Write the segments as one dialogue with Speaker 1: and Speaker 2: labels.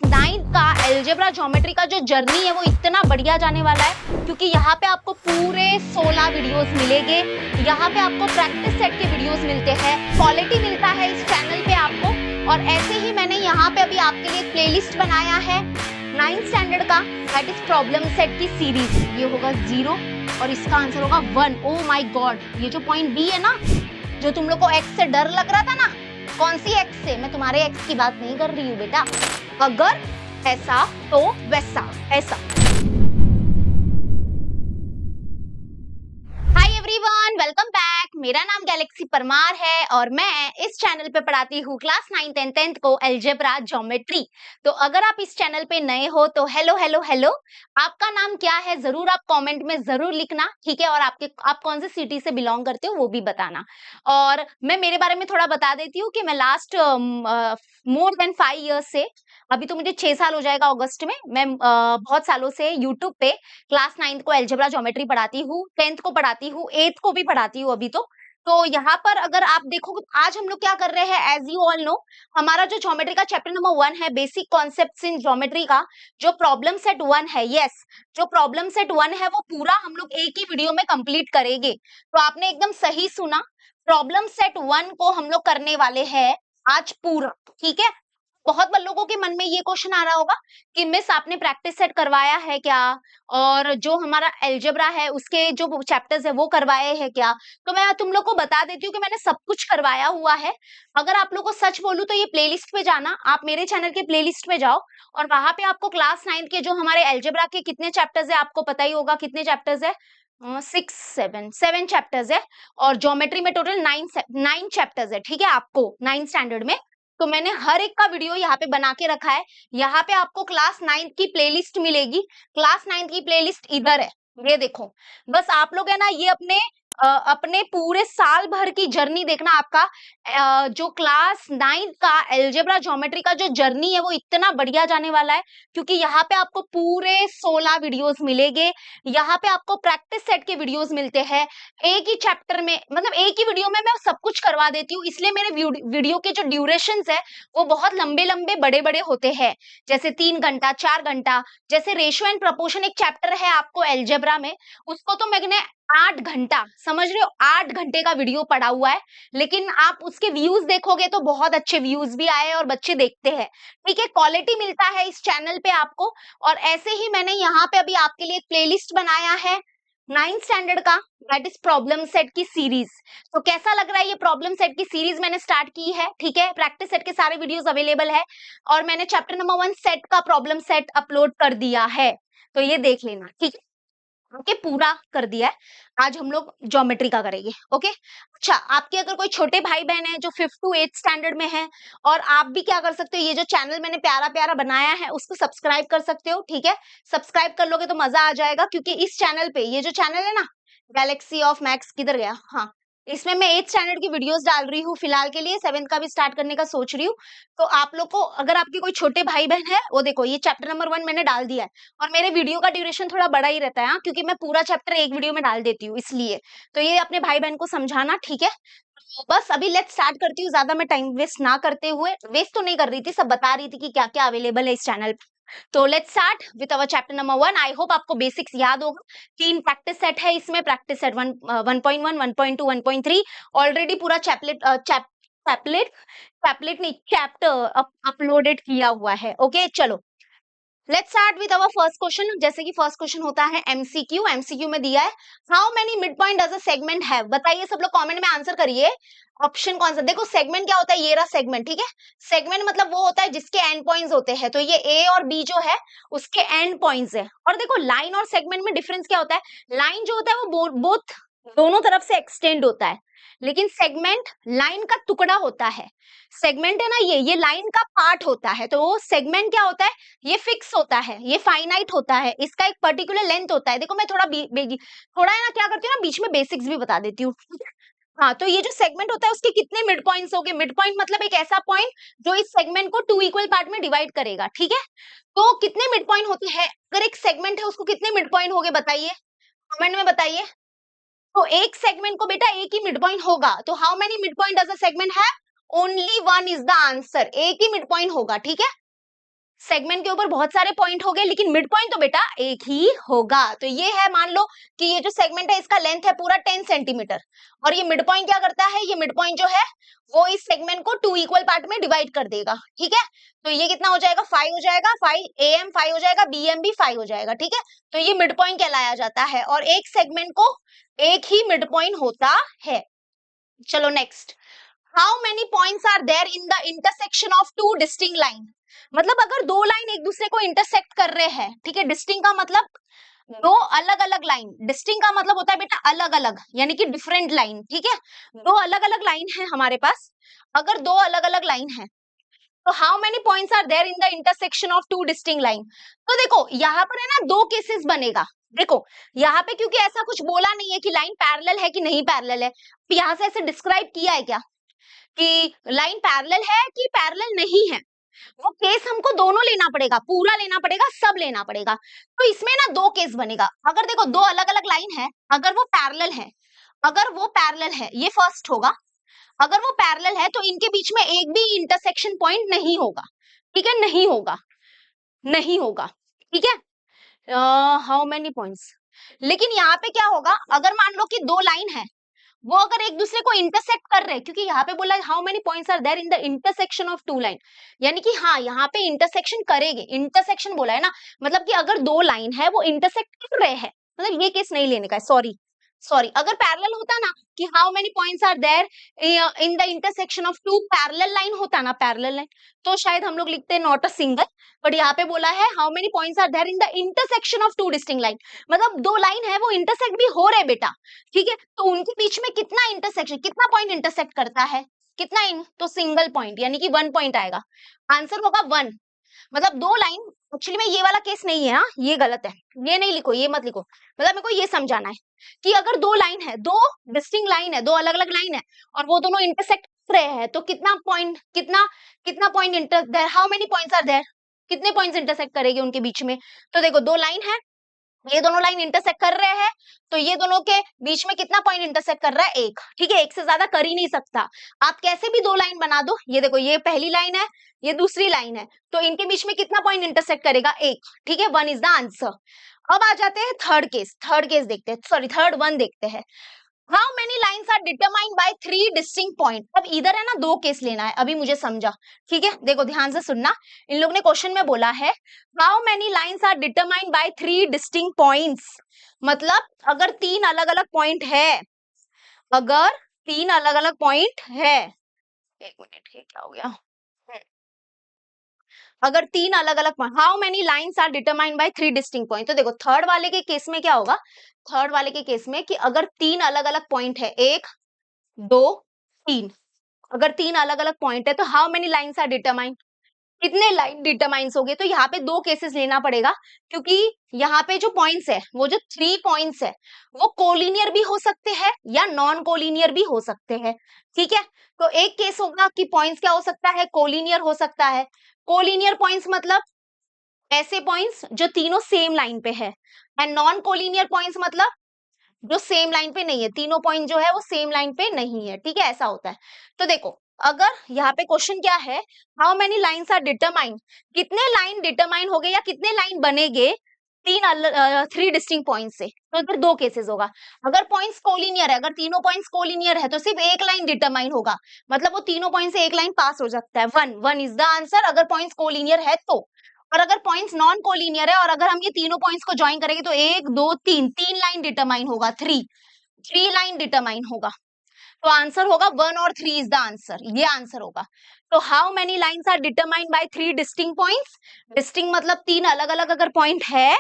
Speaker 1: Ninth का algebra geometry का जो जर्नी है वो इतना बढ़िया जाने वाला है, क्योंकि यहाँ पे आपको पूरे 16 वीडियोस मिलेंगे। यहाँ पे आपको प्रैक्टिस सेट के वीडियोस मिलते हैं, क्वालिटी मिलता है इस चैनल पे आपको। और ऐसे ही मैंने यहाँ पे अभी आपके लिए प्लेलिस्ट बनाया है 9th स्टैंडर्ड का, दैट इज प्रॉब्लम सेट की सीरीज। ये होगा 0 और इसका आंसर होगा 1। ओ माय गॉड, ये जो पॉइंट बी है ना, जो तुम लोग को एक्स से डर लग रहा था ना, कौन सी एक्स से? मैं तुम्हारे एक्स की बात नहीं कर रही हूँ बेटा। अगर ऐसा तो वैसा ऐसा। Hi everyone, welcome back. मेरा नाम गैलेक्सी परमार है और मैं इस चैनल पे पढ़ाती हूँ क्लास 9th एंड 10th को अलजेब्रा ज्योमेट्री। तो अगर आप इस चैनल पे नए हो तो हेलो हेलो हेलो, आपका नाम क्या है जरूर आप कमेंट में जरूर लिखना, ठीक है? और आप कौन से सिटी से बिलोंग करते हो वो भी बताना। और मैं मेरे बारे में थोड़ा बता देती हूँ कि मैं लास्ट मोर देन 5 इयर्स से, अभी तो मुझे 6 साल हो जाएगा अगस्त में, मैं बहुत सालों से यूट्यूब पे क्लास 9th को अलजेब्रा ज्योमेट्री पढ़ाती हूँ, 10th को पढ़ाती हूँ, 8th को भी पढ़ाती हूँ अभी तो यहाँ पर अगर आप देखो आज हम लोग क्या कर रहे हैं, एज यू ऑल नो, हमारा जो ज्योमेट्री का चैप्टर नंबर 1 है, बेसिक कॉन्सेप्ट्स इन ज्योमेट्री का जो प्रॉब्लम सेट 1 है, यस, जो प्रॉब्लम सेट 1 है वो पूरा हम लोग एक ही वीडियो में कंप्लीट करेंगे। तो आपने एकदम सही सुना, प्रॉब्लम सेट 1 को हम लोग करने वाले हैं आज पूरा, ठीक है? बहुत लोगों के मन में ये क्वेश्चन आ रहा होगा कि मिस आपने प्रैक्टिस सेट करवाया है क्या, और जो हमारा अलजेब्रा है उसके जो चैप्टर्स है वो करवाए हैं क्या? तो मैं तुम लोग को बता देती हूँ कि मैंने सब कुछ करवाया हुआ है। अगर आप लोग को सच बोलूं तो ये प्लेलिस्ट पे जाना, आप मेरे चैनल के प्लेलिस्ट पे जाओ और वहां पे आपको क्लास 9 के जो हमारे अलजेब्रा के कितने चैप्टर्स है आपको पता ही होगा, कितने चैप्टर्स है? 7 चैप्टर्स है। और ज्योमेट्री में टोटल 9 चैप्टर्स है, ठीक है? आपको 9th स्टैंडर्ड में तो मैंने हर एक का वीडियो यहाँ पे बना के रखा है। यहाँ पे आपको क्लास 9th की प्लेलिस्ट मिलेगी। क्लास 9th की प्लेलिस्ट इधर है, ये देखो। बस आप लोग है ना, ये अपने पूरे साल भर की जर्नी देखना। आपका जो क्लास 9th का अलजेब्रा ज्योमेट्री का जो जर्नी है वो इतना बढ़िया जाने वाला है, क्योंकि यहाँ पे आपको पूरे 16 वीडियोस मिलेंगे। यहाँ पे आपको प्रैक्टिस सेट के वीडियोस मिलते हैं। एक ही चैप्टर में, मतलब एक ही वीडियो में मैं सब कुछ करवा देती हूँ, इसलिए मेरे वीडियो के जो ड्यूरेशंस है वो बहुत लंबे लंबे बड़े बड़े होते हैं, जैसे 3 घंटा 4 घंटा। जैसे रेशियो एंड प्रोपोर्शन एक चैप्टर है आपको अलजेब्रा में, उसको तो मैंने 8 घंटा, समझ रहे हो, 8 घंटे का वीडियो पड़ा हुआ है। लेकिन आप उसके व्यूज देखोगे तो बहुत अच्छे व्यूज भी आए और बच्चे देखते हैं, ठीक है? क्वालिटी मिलता है इस चैनल पे आपको। और ऐसे ही मैंने यहाँ पे अभी आपके लिए एक प्लेलिस्ट बनाया है 9th स्टैंडर्ड का, दैट इज प्रॉब्लम सेट की सीरीज। तो कैसा लग रहा है? ये प्रॉब्लम सेट की सीरीज मैंने स्टार्ट की है, ठीक है? प्रैक्टिस सेट के सारे वीडियोस अवेलेबल है और मैंने चैप्टर नंबर 1 सेट का प्रॉब्लम सेट अपलोड कर दिया है, तो ये देख लेना, ठीक है? ओके, पूरा कर दिया है। आज हम लोग ज्योमेट्री का करेंगे, ओके? अच्छा, आपके अगर कोई छोटे भाई बहन है जो 5th to 8th स्टैंडर्ड में है, और आप भी क्या कर सकते हो, ये जो चैनल मैंने प्यारा प्यारा बनाया है उसको सब्सक्राइब कर सकते हो, ठीक है? सब्सक्राइब कर लोगे तो मजा आ जाएगा, क्योंकि इस चैनल पे, ये जो चैनल है ना, गैलेक्सी ऑफ मैक्स, किधर गया? हाँ, इसमें मैं 8th स्टैंडर्ड की वीडियोस डाल रही हूँ फिलहाल के लिए, 7th का भी स्टार्ट करने का सोच रही हूँ। तो आप लोग को, अगर आपके कोई छोटे भाई बहन है, वो देखो, ये चैप्टर नंबर 1 मैंने डाल दिया है। और मेरे वीडियो का ड्यूरेशन थोड़ा बड़ा ही रहता है, हाँ, क्योंकि मैं पूरा चैप्टर एक वीडियो में डाल देती हूँ, इसलिए। तो ये अपने भाई बहन को समझाना, ठीक है? तो बस अभी लेट्स स्टार्ट करती हूँ, ज्यादा मैं टाइम वेस्ट ना करते हुए, वेस्ट तो नहीं कर रही थी, सब बता रही थी कि क्या क्या अवेलेबल है इस चैनल पे। तो let's start with our chapter number 1। I hope आपको बेसिक्स याद होगा। 3 प्रैक्टिस सेट है इसमें, प्रैक्टिस सेट 1.1, 1.2, 1.3। ऑलरेडी पूरा चैपलेट नहीं, चैप्टर अपलोडेड किया हुआ है, ओके? चलो let's start with our first question. जैसे कि फर्स्ट क्वेश्चन होता है एमसीक्यू। एमसीक्यू में दिया है, how many mid point does a segment have? बताइए, सब लोग कमेंट में आंसर करिए। ऑप्शन कौन सा? देखो, सेगमेंट क्या होता है, ये रहा सेगमेंट, ठीक है? सेगमेंट मतलब वो होता है जिसके एंड पॉइंट्स होते हैं, तो ये ए और बी जो है उसके एंड पॉइंट्स है। और देखो, लाइन और सेगमेंट में डिफरेंस क्या होता है? लाइन जो होता है वो बोथ दोनों तरफ से एक्सटेंड होता है, लेकिन सेगमेंट लाइन का टुकड़ा होता है। सेगमेंट है ना, ये लाइन का पार्ट होता है। तो सेगमेंट क्या होता है? ये फिक्स होता है, ये फाइनाइट होता है, इसका एक पर्टिकुलर लेंथ होता है। देखो, मैं थोड़ा है ना, क्या करती हूँ ना, बीच में बेसिक्स भी बता देती हूँ। हाँ, तो ये जो सेगमेंट होता है उसके कितने मिड पॉइंट्स हो गए? मिड पॉइंट मतलब एक ऐसा पॉइंट जो इस सेगमेंट को 2 इक्वल पार्ट में डिवाइड करेगा, ठीक है? तो कितने मिड पॉइंट होते हैं? अगर एक सेगमेंट है उसको कितने मिड पॉइंट हो गए बताइए, कमेंट में बताइए। तो एक सेगमेंट को बेटा एक ही मिड पॉइंट होगा, तो how many mid point does a segment have? Only one is the answer, एक ही मिड पॉइंट होगा, ठीक है? सेगमेंट के ऊपर बहुत सारे पॉइंट हो गए, लेकिन मिड पॉइंट तो बेटा एक ही होगा। तो ये है, मान लो कि ये जो सेगमेंट है इसका लेंथ है पूरा 10 सेंटीमीटर, और ये मिड पॉइंट क्या करता है, ये मिड पॉइंट जो है वो इस सेगमेंट को 2 इक्वल पार्ट में डिवाइड कर देगा। ठीक है, तो ये कितना हो जाएगा, 5 हो जाएगा, 5 AM 5 हो जाएगा, BM भी 5 हो जाएगा। ठीक है, तो ये मिड पॉइंट कहलाया जाता है, और एक सेगमेंट को एक ही मिड पॉइंट होता है। चलो next, how many points are there in the intersection of two distinct line. मतलब अगर दो लाइन एक दूसरे को इंटरसेक्ट कर रहे हैं, ठीक है, डिस्टिंक्ट का मतलब दो अलग अलग लाइन, डिस्टिंक्ट का मतलब होता है बेटा अलग अलग, यानी कि डिफरेंट लाइन। ठीक है, दो अलग अलग लाइन है हमारे पास, अगर दो अलग अलग लाइन है तो how many points are there in the intersection of two distinct line. तो देखो यहाँ पर है ना दो केसेस बनेगा। देखो यहाँ पे क्योंकि ऐसा कुछ बोला नहीं है कि लाइन पैरेलल है कि नहीं पैरेलल है, तो यहाँ से ऐसे डिस्क्राइब किया है क्या कि लाइन पैरेलल है कि पैरेलल नहीं है, वो केस हमको दोनों लेना पड़ेगा, पूरा लेना पड़ेगा, सब लेना पड़ेगा। तो इसमें ना दो केस बनेगा। अगर देखो दो अलग अलग लाइन है, अगर वो पैरेलल है, अगर वो पैरेलल है, ये फर्स्ट होगा। अगर वो पैरेलल है तो इनके बीच में एक भी इंटरसेक्शन पॉइंट नहीं होगा। ठीक है, नहीं होगा, नहीं होगा। ठीक है, हाउ मेनी पॉइंट्स, लेकिन यहाँ पे क्या होगा, अगर मान लो कि दो लाइन है, वो अगर एक दूसरे को इंटरसेक्ट कर रहे हैं, क्योंकि यहाँ पे बोला है how many points are there in the intersection of two line, यानी कि हाँ यहाँ पे इंटरसेक्शन करेंगे, इंटरसेक्शन बोला है ना, मतलब कि अगर दो लाइन है वो इंटरसेक्ट कर रहे हैं, मतलब ये केस नहीं लेने का है, सॉरी सॉरी। अगर पैरेलल होता ना कि how many points are there in the intersection of two parallel line होता ना, पैरेलल लाइन, तो शायद हम लोग लिखते नॉट अ सिंगल, बट यहाँ पे बोला है how many points are there in the intersection of two distinct line, मतलब दो लाइन है वो इंटरसेक्ट भी हो रहे बेटा। ठीक है, तो उनके बीच में कितना इंटरसेक्शन, कितना पॉइंट इंटरसेक्ट करता है, कितना इन, तो सिंगल पॉइंट, यानी कि 1 पॉइंट आएगा, आंसर होगा 1। मतलब दो लाइन, एक्चुअली में ये वाला केस नहीं है, हाँ ये गलत है, ये नहीं लिखो, ये मत लिखो, मतलब मेरे को ये समझाना है कि अगर दो लाइन है, दो डिस्टिंक्ट लाइन है, दो अलग अलग लाइन है, और वो दोनों इंटरसेक्ट कर रहे हैं, तो कितना पॉइंट, कितना कितना point inter there, how many points are there, कितने पॉइंट्स इंटरसेक्ट करेंगे उनके बीच में। तो देखो दो लाइन है, ये दोनों लाइन इंटरसेक्ट कर रहे हैं, तो ये दोनों के बीच में कितना पॉइंट इंटरसेक्ट कर रहा है, एक। ठीक है, एक से ज्यादा कर ही नहीं सकता, आप कैसे भी दो लाइन बना दो, ये देखो ये पहली लाइन है, ये दूसरी लाइन है, तो इनके बीच में कितना पॉइंट इंटरसेक्ट करेगा, एक। ठीक है, 1 इज द आंसर। अब आ जाते हैं थर्ड केस, थर्ड केस देखते हैं, सॉरी थर्ड वन देखते हैं। How many lines are determined by 3 distinct point. अब इधर है ना दो केस लेना है, अभी मुझे समझा। ठीक है, देखो ध्यान से सुनना, इन लोग ने क्वेश्चन में बोला है how many lines are determined by 3 distinct points, मतलब अगर तीन अलग अलग पॉइंट है, अगर तीन अलग अलग पॉइंट है, एक मिनट ये क्या हो गया, अगर तीन अलग अलग point, how many lines are determined by 3 distinct point. तो देखो थर्ड वाले के केस में क्या होगा, थर्ड वाले के केस में कि अगर तीन अलग अलग पॉइंट है, एक दो तीन, अगर तीन अलग अलग पॉइंट है तो how many lines are determined, कितने लाइन डिटरमाइंस हो गए। तो यहाँ पे दो केसेस लेना पड़ेगा, क्योंकि यहाँ पे जो पॉइंट्स है, वो जो 3 पॉइंट्स है, वो कोलिनियर भी हो सकते हैं या नॉन कोलिनियर भी हो सकते हैं। ठीक है, तो एक केस होगा कि पॉइंट्स क्या हो सकता है, कोलिनियर हो सकता है। कोलिनियर पॉइंट्स मतलब ऐसे पॉइंट्स जो तीनों सेम लाइन पे है, एंड नॉन कोलिनियर पॉइंट्स मतलब जो सेम लाइन पे नहीं है, तीनों पॉइंट जो है वो सेम लाइन पे नहीं है। ठीक है, ऐसा होता है। तो देखो अगर यहाँ पे क्वेश्चन क्या है, how many lines are determined, कितने लाइन डिटरमाइन हो गए या कितने लाइन बनेगे तीन 3 डिस्टिंक्ट पॉइंट से। तो इधर दो केसेस होगा, अगर पॉइंट्स कोलिनियर है, अगर तीनों पॉइंट्स कोलिनियर है तो सिर्फ एक लाइन डिटरमाइन होगा, मतलब वो तीनों पॉइंट से एक लाइन पास हो सकता है, 1 इज द आंसर अगर पॉइंट्स कोलिनियर है तो। और अगर पॉइंट्स नॉन कोलिनियर है और अगर हम ये तीनों पॉइंट्स को ज्वाइन करेंगे तो एक दो तीन, तीन लाइन डिटरमाइन होगा, 3 लाइन डिटरमाइन होगा। तो आंसर होगा 1 और 3 इज द आंसर, ये आंसर होगा। तो how many lines are determined by 3 distinct points, distinct मतलब तीन अलग अलग अगर पॉइंट है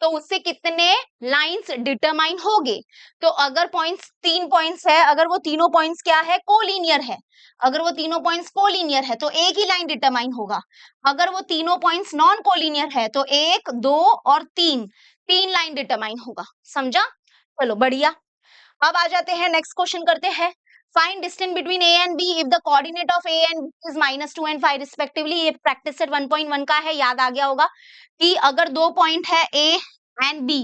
Speaker 1: तो उससे कितने लाइंस डिटरमाइन होंगे। तो अगर पॉइंट्स 3 पॉइंट्स है, अगर वो तीनों पॉइंट्स क्या है, कोलिनियर है, अगर वो तीनों पॉइंट्स कोलिनियर है तो एक ही लाइन डिटरमाइन होगा। अगर वो तीनों पॉइंट्स नॉन कोलिनियर है तो 1 2 और 3, 3 लाइन डिटरमाइन होगा। समझा, चलो बढ़िया। अब आ जाते हैं नेक्स्ट क्वेश्चन करते हैं, find distance between A and B if the coordinate of A and B is -2 and 5 respectively. ये प्रैक्टिस सेट 1.1 का है, याद आ गया होगा कि अगर दो पॉइंट है ए एंड बी,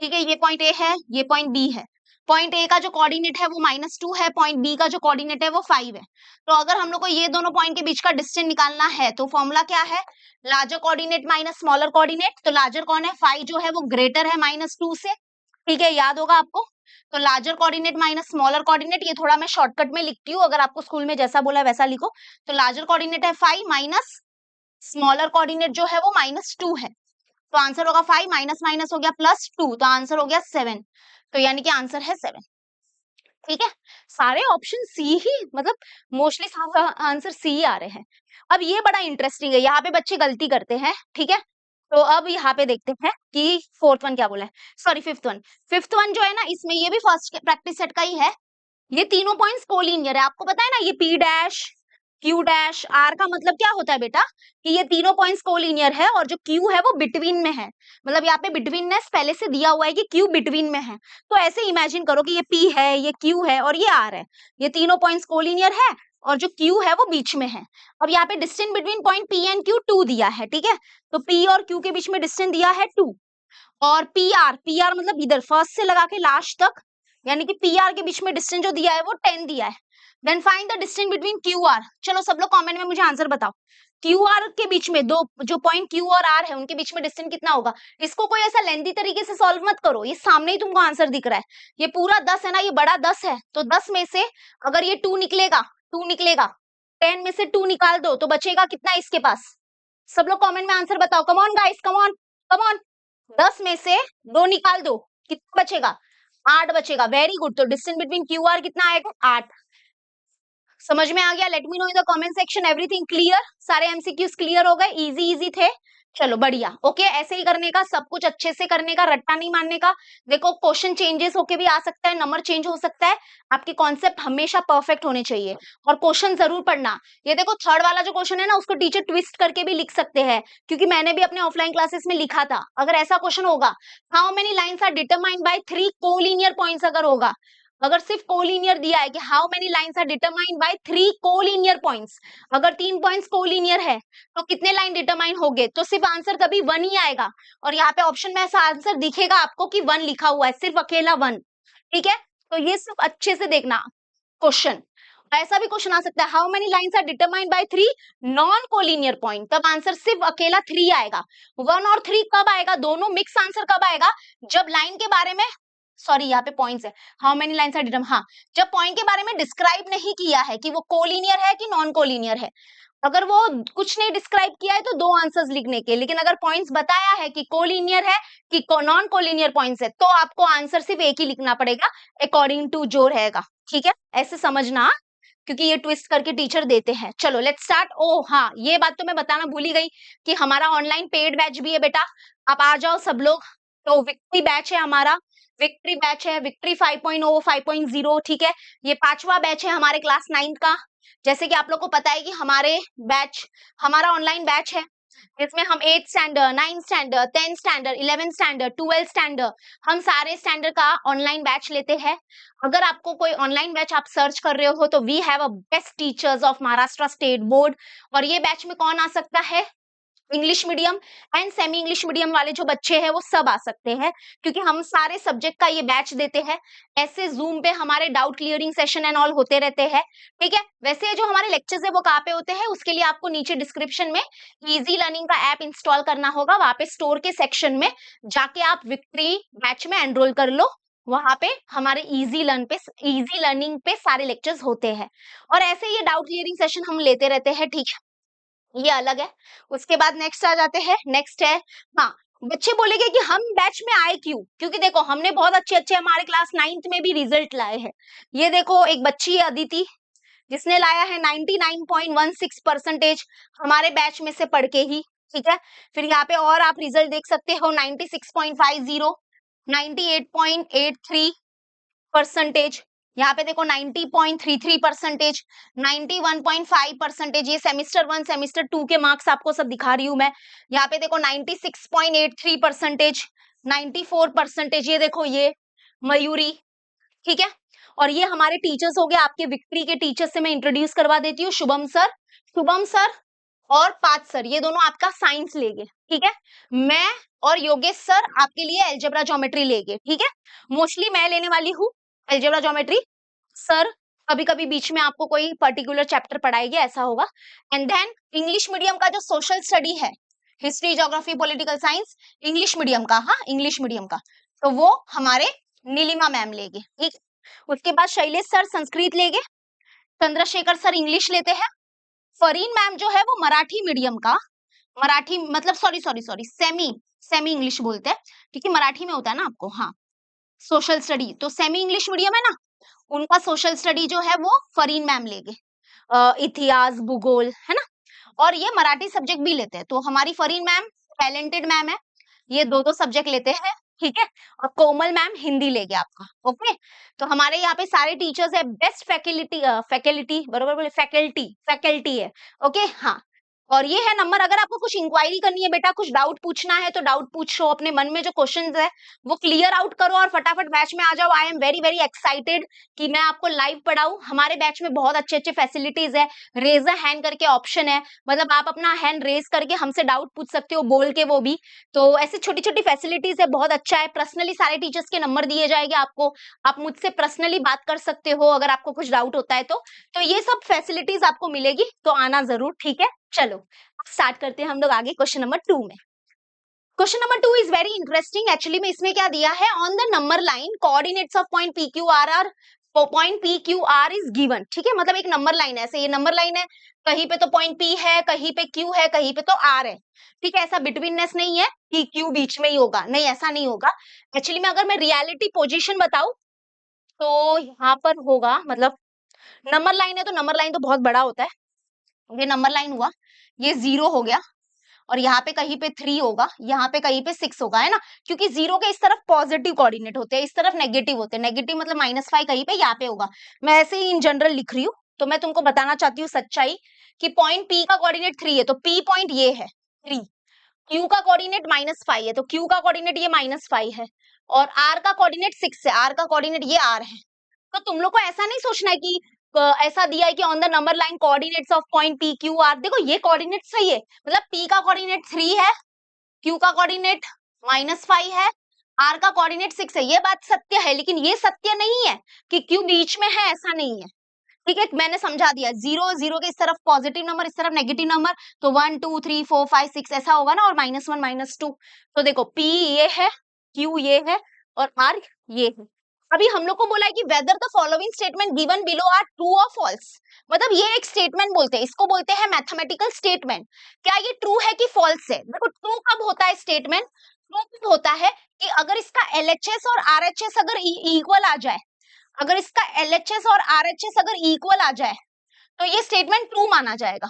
Speaker 1: ठीक है, ये पॉइंट ए है, ये पॉइंट बी है, पॉइंट ए का जो कोऑर्डिनेट है वो -2 है, पॉइंट बी का जो कोऑर्डिनेट है वो 5 है। तो अगर हम लोग को ये दोनों पॉइंट के बीच का डिस्टेंस निकालना है तो फॉर्मूला क्या है, larger coordinate minus smaller coordinate, तो लार्जर कौन है, फाइव जो है वो ग्रेटर है -2 से, ठीक है, याद होगा आपको। तो larger coordinate minus smaller coordinate, ये थोड़ा मैं शॉर्टकट में लिखती हूँ, अगर आपको स्कूल में जैसा बोला वैसा लिखो। तो लार्जर कोऑर्डिनेट है 5 माइनस स्मॉलर कोऑर्डिनेट जो है वो -2 है, तो आंसर होगा 5 माइनस माइनस हो गया +2, तो आंसर हो गया 7, तो यानी कि आंसर है 7, ठीक है। सारे ऑप्शन सी ही, मतलब मोस्टली आंसर सी ही आ रहे हैं। अब ये बड़ा इंटरेस्टिंग है, यहाँ पे बच्चे गलती करते हैं, ठीक है। तो अब यहाँ पे देखते हैं कि फोर्थ वन क्या बोला है, सॉरी फिफ्थ वन जो है ना, इसमें ये भी फर्स्ट प्रैक्टिस सेट का ही है। ये तीनों पॉइंट्स कोलिनियर है, आपको पता है ना, ये P dash Q dash R का मतलब क्या होता है बेटा, कि ये तीनों पॉइंट्स कोलिनियर है और जो Q है वो बिटवीन में है, मतलब यहाँ पे बिटवीननेस पहले से दिया हुआ है कि Q बिटवीन में है। तो ऐसे इमेजिन करो कि ये P है, ये Q है और ये R है, ये तीनों पॉइंट्स कोलिनियर है और जो Q है वो बीच में है। अब यहाँ पे distance between point P and Q 2 दिया है, ठीक है, तो P और Q के बीच में डिस्टेंस दिया है 2, और PR मतलब इधर फर्स्ट से लगा के लास्ट तक, यानी कि PR के बीच में डिस्टेंस जो दिया है वो 10 दिया है। Then find the distance between QR, चलो सब लोग कमेंट में मुझे आंसर बताओ, QR के बीच में दो जो पॉइंट Q और R है उनके बीच में डिस्टेंस कितना होगा। इसको कोई ऐसा लेंथी तरीके से सॉल्व मत करो, ये सामने ही तुमको आंसर दिख रहा है, ये पूरा 10 है ना, ये बड़ा 10 है, तो 10 में से अगर ये 2 निकलेगा, 10 में से 2 निकाल दो तो बचेगा कितना इसके पास। सब लोग कमेंट में आंसर बताओ, come on guys, come on come on. 10 में से 2 निकाल दो, कितना बचेगा, 8 बचेगा, वेरी गुड। तो डिस्टेंस बिटवीन क्यू आर कितना आएगा, 8। समझ में आ गया, let me know in the comment section, everything clear, सारे एमसीक्यूज क्लियर हो गए, इजी थे, चलो बढ़िया, ओके। ऐसे ही करने का, सब कुछ अच्छे से करने का, रट्टा नहीं मारने का। देखो क्वेश्चन चेंजेस होके भी आ सकता है, नंबर चेंज हो सकता है, आपके कॉन्सेप्ट हमेशा परफेक्ट होने चाहिए और क्वेश्चन जरूर पढ़ना। ये देखो थर्ड वाला जो क्वेश्चन है ना, उसको टीचर ट्विस्ट करके भी लिख सकते हैं, क्योंकि मैंने भी अपने ऑफलाइन क्लासेस में लिखा था। अगर ऐसा क्वेश्चन होगा, how many lines are determined by 3 collinear points, अगर होगा, अगर सिर्फ कोलिनियर दिया है कि how many lines are determined by 3 collinear points, अगर 3 पॉइंट्स कोलिनियर है तो कितने लाइन डिटरमाइन हो गए, तो सिर्फ आंसर कभी 1 ही आएगा। और यहाँ पे ऑप्शन में ऐसा आंसर दिखेगा आपको कि 1 लिखा हुआ है, सिर्फ अकेला 1, ठीक है। तो ये सिर्फ अच्छे से देखना क्वेश्चन। ऐसा भी क्वेश्चन आ सकता है, how many lines are determined by 3 non collinear point, तब आंसर सिर्फ अकेला 3 आएगा। 1 और 3 कब आएगा, दोनों मिक्स आंसर कब आएगा, जब लाइन के बारे में, सॉरी यहाँ पे पॉइंट्स है, how many lines are determined, हाँ, जब पॉइंट के बारे में डिस्क्राइब नहीं किया है कि वो कोलिनियर है कि नॉन कोलिनियर है। अगर वो कुछ नहीं डिस्क्राइब किया है तो 2 आंसर्स लिखने के, लेकिन अगर पॉइंट्स बताया है कि कोलिनियर है कि नॉन कोलिनियर पॉइंट्स है, तो आपको आंसर सिर्फ एक ही लिखना पड़ेगा अकॉर्डिंग टू जो रहेगा, ठीक है। ऐसे समझना, क्योंकि ये ट्विस्ट करके टीचर देते हैं। चलो लेट्स स्टार्ट। ओ हाँ, ये बात तो मैं बताना भूल ही गई कि हमारा ऑनलाइन पेड बैच भी है बेटा, आप आ जाओ सब लोग। तो विक्ट्री बैच है हमारा, विक्ट्री बैच है, विक्ट्री 5.0 5.0, ठीक है। ये 5वां बैच है हमारे क्लास 9 का। जैसे कि आप लोग को पता है कि हमारा ऑनलाइन बैच है, जिसमें हम 8th standard, 9th standard, 10th standard, 11th standard, 12th standard, हम सारे स्टैंडर्ड का ऑनलाइन बैच लेते हैं। अगर आपको कोई ऑनलाइन बैच आप सर्च कर रहे हो तो we have a best teachers of Maharashtra state board. और ये बैच में कौन आ सकता है, English medium and semi English medium वाले जो बच्चे हैं वो सब आ सकते हैं, क्योंकि हम सारे सब्जेक्ट का ये बैच देते हैं। ऐसे जूम पे हमारे doubt clearing session and all होते रहते हैं, ठीक है। वैसे जो हमारे लेक्चर्स है वो कहाँ पे होते हैं, उसके लिए आपको नीचे डिस्क्रिप्शन में इजी लर्निंग का ऐप इंस्टॉल करना होगा, वहां पे स्टोर के सेक्शन में जाके आप विक्ट्री बैच में एनरोल कर लो। वहां पे हमारे इजी लर्निंग पे सारे लेक्चर्स होते हैं, और ऐसे ये डाउट क्लियरिंग सेशन हम लेते रहते हैं, ठीक है, ये अलग है। उसके बाद नेक्स्ट आ जाते हैं, नेक्स्ट है, हाँ, बच्चे बोलेंगे कि हम बैच में आए क्यों, क्योंकि देखो हमने बहुत अच्छे हमारे क्लास 9th में भी रिजल्ट लाए हैं। ये देखो एक बच्ची है अदिति, जिसने लाया है 99.16% हमारे बैच में से पढ़ के ही, ठीक है। फिर यहाँ पे और आप रिजल्ट देख सकते हो, 96.50, 98.83%, यहाँ पे देखो 90.33%, 91.5%, ये सेमिस्टर 1 सेमिस्टर 2 के मार्क्स आपको सब दिखा रही हूं मैं। यहाँ पे देखो 96.83%, 94%, ये देखो ये मयूरी, ठीक है। और ये हमारे टीचर्स हो गए, आपके विक्ट्री के टीचर्स से मैं इंट्रोड्यूस करवा देती हूँ, शुभम सर और पार्थ सर, ये दोनों आपका साइंस लेंगे, ठीक है। मैं और योगेश सर आपके लिए अलजेब्रा ज्योमेट्री लेंगे, ठीक है। मोस्टली मैं लेने वाली हूँ अलजेब्रा ज्योमेट्री, सर कभी कभी बीच में आपको कोई पर्टिकुलर चैप्टर पढ़ाएगी, ऐसा होगा। एंड देन इंग्लिश मीडियम का जो सोशल स्टडी है history, geography, political science, English medium का, हाँ इंग्लिश मीडियम का, तो वो हमारे नीलिमा मैम लेंगे, ठीक। उसके बाद शैलेश सर संस्कृत लेंगे, चंद्रशेखर सर इंग्लिश लेते हैं, फरीन मैम जो है वो मराठी मीडियम का, मराठी मतलब sorry sorry sorry semi semi English बोलते हैं क्योंकि मराठी में होता है ना आपको, हाँ सोशल स्टडी, तो सेमी इंग्लिश मीडियम है ना, उनका सोशल स्टडी जो है वो फरीन मैम लेंगे, इतिहास भूगोल है ना, और ये मराठी सब्जेक्ट भी लेते हैं, तो हमारी फरीन मैम टैलेंटेड मैम है, ये दो दो सब्जेक्ट लेते हैं, ठीक है। और कोमल मैम हिंदी लेंगे आपका, ओके। तो हमारे यहाँ पे सारे टीचर्स है, बेस्ट फैकल्टी, फैकल्टी बरोबर बोले, फैकल्टी फैकल्टी है, ओके हाँ। और ये है नंबर, अगर आपको कुछ इंक्वायरी करनी है बेटा, कुछ डाउट पूछना है तो डाउट पूछो, अपने मन में जो क्वेश्चंस है वो क्लियर आउट करो और फटाफट बैच में आ जाओ। I am very very excited कि मैं आपको लाइव पढ़ाऊं। हमारे बैच में बहुत अच्छे अच्छे फैसिलिटीज है, रेज अ हैंड करके ऑप्शन है, मतलब आप अपना हैंड रेज करके हमसे डाउट पूछ सकते हो, बोल के, वो भी तो ऐसी छोटी छोटी फैसिलिटीज है, बहुत अच्छा है। पर्सनली सारे टीचर्स के नंबर दिए जाएंगे आपको, आप मुझसे पर्सनली बात कर सकते हो अगर आपको कुछ डाउट होता है तो ये सब फैसिलिटीज आपको मिलेगी, तो आना जरूर, ठीक है। चलो अब स्टार्ट करते हैं हम लोग आगे क्वेश्चन नंबर 2 में। Question number 2 is very interesting, actually में इसमें क्या दिया है, on the number line coordinates of point P Q R R, point P Q R is given, ठीक है, मतलब एक नंबर लाइन है, ऐसे ये नंबर लाइन है, कहीं पे तो पॉइंट पी है, कहीं पे क्यू है, कहीं पे तो आर है, ठीक है, ऐसा बिटवीननेस नहीं है कि क्यू बीच में ही होगा, नहीं ऐसा नहीं होगा। एक्चुअली में अगर मैं रियलिटी पोजीशन बताऊं तो यहाँ पर होगा, मतलब नंबर लाइन है तो नंबर लाइन तो बहुत बड़ा होता है, ये नंबर लाइन हुआ, ये 0 हो गया, और यहाँ पे कहीं पे 3 होगा, यहाँ पे कहीं पे 6 होगा, है ना, क्योंकि 0 के इस तरफ पॉजिटिव कोऑर्डिनेट होते हैं, इस तरफ नेगेटिव होते हैं, नेगेटिव मतलब -5 कहीं पे यहाँ पे होगा। मैं ऐसे ही इन जनरल लिख रही हूँ, तो मैं तुमको बताना चाहती हूँ सच्चाई कि पॉइंट P का कोऑर्डिनेट 3 है, तो P पॉइंट ये है 3, Q का कोऑर्डिनेट -5 है, तो Q का कोऑर्डिनेट ये -5 है, और R का कोऑर्डिनेट 6 है, R का कोऑर्डिनेट ये R है। तो तुम लोग को ऐसा नहीं सोचना है कि ऐसा दिया है कि on the number line coordinates of point P Q are, देखो ये कोऑर्डिनेट सही है, मतलब पी का कोऑर्डिनेट 3 है, क्यू का कोऑर्डिनेट -5 है, आर का कोऑर्डिनेट 6 है, ये बात सत्य है, लेकिन ये सत्य नहीं है कि क्यू बीच में है, ऐसा नहीं है, ठीक है। मैंने समझा दिया, 0 0 के इस तरफ पॉजिटिव नंबर, इस तरफ नेगेटिव नंबर, तो 1 2 3 4 5 6 ऐसा होगा ना, और -1 -2, तो देखो P ये है, Q ये है, और R ये है। अभी हम लोग को बोला है कि whether the following statement given below are true और फॉल्स, मतलब ये एक स्टेटमेंट बोलते हैं, इसको बोलते हैं मैथमेटिकल स्टेटमेंट। क्या ये ट्रू है कि फॉल्स है? देखो ट्रू कब होता है स्टेटमेंट, ट्रू कब होता है कि अगर इसका LHS और RHS अगर इक्वल आ जाए, अगर इसका LHS और RHS अगर इक्वल आ जाए तो ये स्टेटमेंट ट्रू माना जाएगा।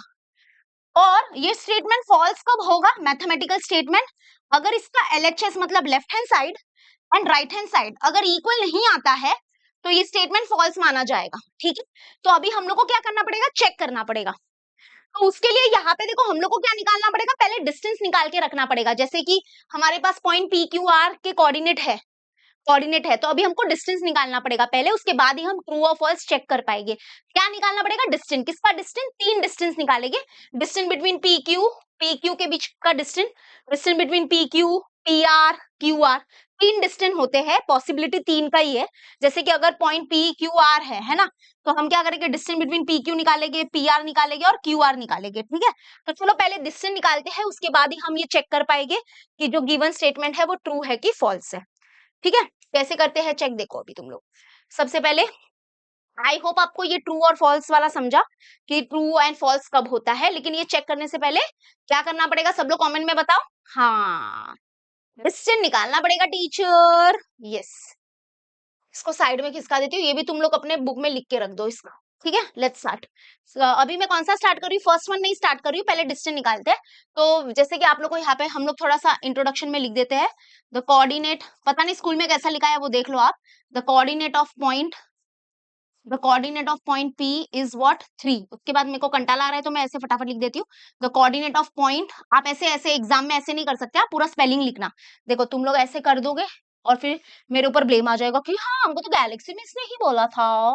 Speaker 1: और ये स्टेटमेंट फॉल्स कब होगा, मैथमेटिकल स्टेटमेंट, अगर इसका LHS मतलब left hand side and right hand side अगर इक्वल नहीं आता है तो ये स्टेटमेंट फॉल्स माना जाएगा, ठीक है। तो अभी हम लोग को क्या करना पड़ेगा, चेक करना पड़ेगा। तो उसके लिए यहाँ पे देखो हम लोग को क्या निकालना पड़ेगा, पहले डिस्टेंस निकाल के रखना पड़ेगा, जैसे कि हमारे पास पॉइंट पी क्यू आर के कोऑर्डिनेट है, तो अभी हमको डिस्टेंस निकालना पड़ेगा पहले, उसके बाद ही हम ट्रू और फॉल्स चेक कर पाएंगे। क्या निकालना पड़ेगा, डिस्टेंस, किसका डिस्टेंस, 3 डिस्टेंस निकालेंगे, डिस्टेंस बिटवीन पी क्यू के बीच का distance, distance between P Q, P R, Q R, 3 distance होते हैं, पॉसिबिलिटी 3 का ही है। जैसे कि अगर पॉइंट पी क्यू आर है ना, तो हम क्या करेंगे, डिस्टेंस बिटवीन पी क्यू निकालेंगे, पी आर निकालेंगे और क्यू आर निकालेंगे, ठीक है। तो चलो पहले डिस्टेंस निकालते हैं, उसके बाद ही हम ये चेक कर पाएंगे कि जो गिवन स्टेटमेंट है वो ट्रू है कि फॉल्स है, ठीक है। कैसे करते हैं चेक, देखो अभी तुम लोग, सबसे पहले आई होप आपको ये ट्रू और फॉल्स वाला समझा कि ट्रू एंड फॉल्स कब होता है, लेकिन ये चेक करने से पहले क्या करना पड़ेगा, सब लोग कमेंट में बताओ, हाँ डिस्टेंस निकालना पड़ेगा टीचर, यस। इसको साइड में खिसका देती हूँ, ये भी तुम लोग अपने बुक में लिख के रख दो इसका, ठीक है। Let's start. अभी मैं कौन सा स्टार्ट कर रही हूँ, फर्स्ट वन नहीं स्टार्ट कर रही हूँ, पहले डिस्टेंस निकालते हैं। तो जैसे कि आप लोग को यहाँ पे हम लोग थोड़ा सा इंट्रोडक्शन में लिख देते हैं, द कोऑर्डिनेट, पता नहीं स्कूल में कैसा लिखा है वो देख लो आप, the coordinate of point, the coordinate of point P is what 3, उसके बाद मेरे को कंटाला आ रहा है तो मैं ऐसे फटाफट लिख देती हूँ, द कोऑर्डिनेट ऑफ पॉइंट, आप ऐसे ऐसे एग्जाम में ऐसे नहीं कर सकते, आप पूरा स्पेलिंग लिखना, देखो तुम लोग ऐसे कर दोगे और फिर मेरे ऊपर ब्लेम आ जाएगा कि हाँ हमको तो गैलेक्सी मिस ने ही बोला था,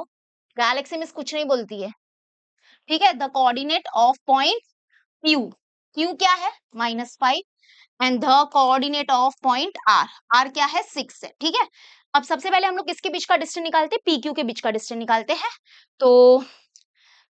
Speaker 1: गैलेक्सी मिस कुछ नहीं बोलती है, ठीक है। The coordinate of point Q, Q क्या है -5, and the coordinate of point R, R क्या है 6 है, ठीक है। अब सबसे पहले हम लोग किसके बीच का डिस्टेंस निकालते हैं, PQ के बीच का डिस्टेंस निकालते हैं। तो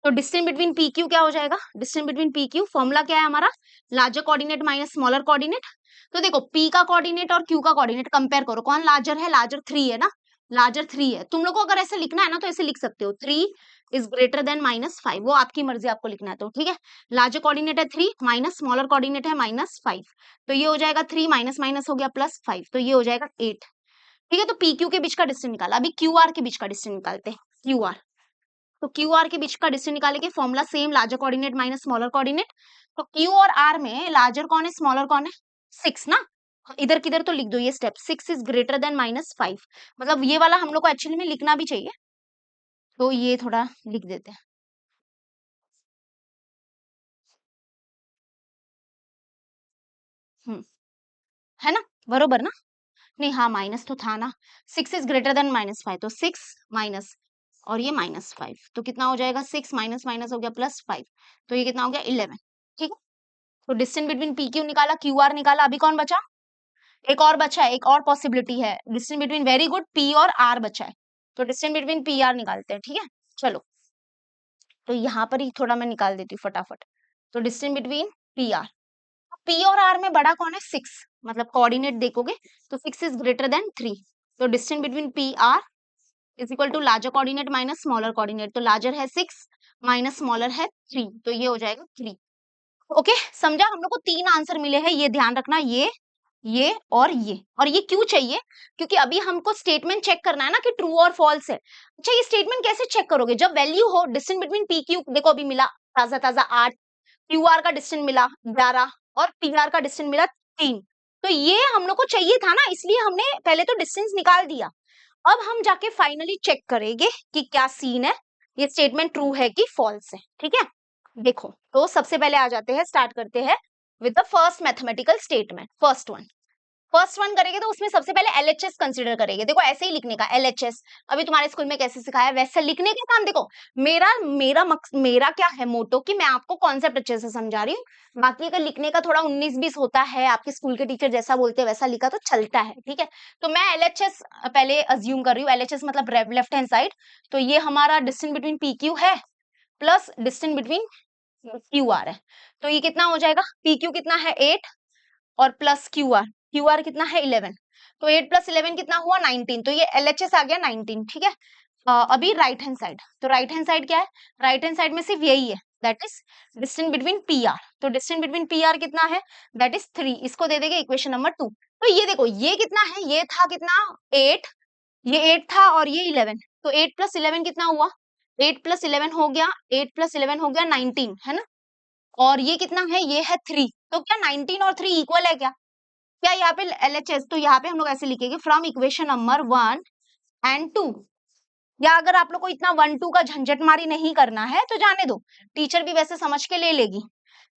Speaker 1: तो डिस्टेंस बिटवीन पी क्यू क्या हो जाएगा, distance between P Q formula क्या है हमारा, larger coordinate minus smaller coordinate. तो देखो पी का कोऑर्डिनेट और क्यू का कोऑर्डिनेट कंपेयर करो, कौन लार्जर है, लार्जर 3 है ना, लार्जर 3 है। तुम लोग को अगर ऐसे लिखना है ना तो ऐसे लिख सकते हो 3 इज ग्रेटर देन -5, वो आपकी मर्जी, आपको लिखना है तो ठीक है। लार्जर कोऑर्डिनेट है 3 माइनस स्मॉलर कोऑर्डिनेट है -5, तो ये हो जाएगा 3 माइनस माइनस हो गया +5, तो ये हो जाएगा 8। ठीक है, तो पी क्यू के बीच का डिस्टेंस निकाला, अभी क्यू आर के बीच का डिस्टेंस निकालते हैं, क्यू आर। तो क्यू आर के बीच का डिस्टेंस निकाले के formula same, larger coordinate minus smaller coordinate. तो क्यू और आर में लार्जर कौन है स्मॉलर कौन है, 6 ना, इधर किधर तो लिख दो ये स्टेप, 6 इज ग्रेटर देन -5, मतलब ये वाला हम लोग को एक्चुअली में लिखना भी चाहिए, तो ये थोड़ा लिख देते हैं। है ना, बरोबर ना, नहीं हाँ माइनस तो था ना, 6 इज ग्रेटर देन -5, तो 6 माइनस और ये -5, तो कितना हो जाएगा, 6 माइनस माइनस हो गया +5, तो ये कितना हो गया 11। ठीक है, तो डिस्टेंस बिटवीन पी क्यू निकाला, क्यू आर निकाला, अभी कौन बचा, एक और बचा है, एक और पॉसिबिलिटी है, distance between, very good, P और आर बचा है, तो डिस्टेंस बिटवीन पी आर निकालते हैं। ठीक है, चलो तो यहाँ पर ही थोड़ा मैं निकाल देती हूँ फटाफट। तो distance between P R, P और आर में बड़ा कौन है, 6, मतलब कोऑर्डिनेट देखोगे तो 6 इज ग्रेटर देन 3, तो distance between P R is equal to larger coordinate minus smaller coordinate, तो लार्जर है 6 माइनस स्मॉलर है 3, तो ये हो जाएगा 3। ओके, समझा, हम लोग को 3 आंसर मिले हैं, ये ध्यान रखना, ये और ये क्यों चाहिए, क्योंकि अभी हमको स्टेटमेंट चेक करना है ना कि ट्रू और फॉल्स है। अच्छा, ये स्टेटमेंट कैसे चेक करोगे, जब वैल्यू हो, डिस्टेंस बिटवीन पी क्यू देखो अभी मिला ताजा ताजा 8, क्यू आर का डिस्टेंस मिला 11 और पी आर का डिस्टेंस मिला 3, तो ये हम लोग को चाहिए था ना, इसलिए हमने पहले तो डिस्टेंस निकाल दिया। अब हम जाके फाइनली चेक करेंगे कि क्या सीन है, ये स्टेटमेंट ट्रू है कि फॉल्स है। ठीक है, देखो तो सबसे पहले आ जाते हैं, स्टार्ट करते हैं with the first mathematical statement, first one करेंगे तो उसमें सबसे पहले एलएचएस कंसीडर करेंगे। देखो ऐसे ही लिखने का एलएचएस, अभी तुम्हारे स्कूल में कैसे सिखाया वैसे लिखने का काम। देखो मेरा मेरा मेरा क्या है मोटो कि मैं आपको कॉन्सेप्ट अच्छे से समझा रही हूँ, बाकी अगर लिखने का थोड़ा 19-20 होता है, आपके स्कूल के टीचर जैसा बोलते हैं वैसा लिखा तो चलता है। ठीक है, तो मैं एलएचएस पहले अज्यूम कर रही हूँ, एलएचएस मतलब लेफ्ट हैंड साइड, तो ये हमारा डिस्टेंस बिटवीन पी क्यू है plus distance between Q are है, तो ये कितना हो जाएगा, पी क्यू कितना है 8 और प्लस क्यू आर कितना है 11, तो 8 प्लस 11 कितना हुआ 19, तो ये एलएचएस आ गया 19। ठीक है, अभी राइट हैंड साइड, तो राइट हैंड साइड क्या है, राइट हैंड साइड में सिर्फ यही है, that is distance between P are, तो डिस्टेंस बिटवीन पी आर कितना है, दैट इज 3, इसको दे देंगे इक्वेशन नंबर 2। तो ये देखो ये कितना है, ये था कितना 8, ये 8 था और ये 11, तो 8 प्लस 11 कितना हुआ, 8 प्लस 11 हो गया, 8 प्लस 11 हो गया 19, है ना, और ये कितना है, ये है 3, तो क्या 19 और 3 इक्वल है क्या, क्या यहाँ पे एलएचएस, तो यहाँ पे हम लोग ऐसे लिखेंगे फ्रॉम इक्वेशन नंबर 1 एंड 2, या अगर आप लोग को इतना 1-2 का झंझटमारी नहीं करना है तो जाने दो, टीचर भी वैसे समझ के ले लेगी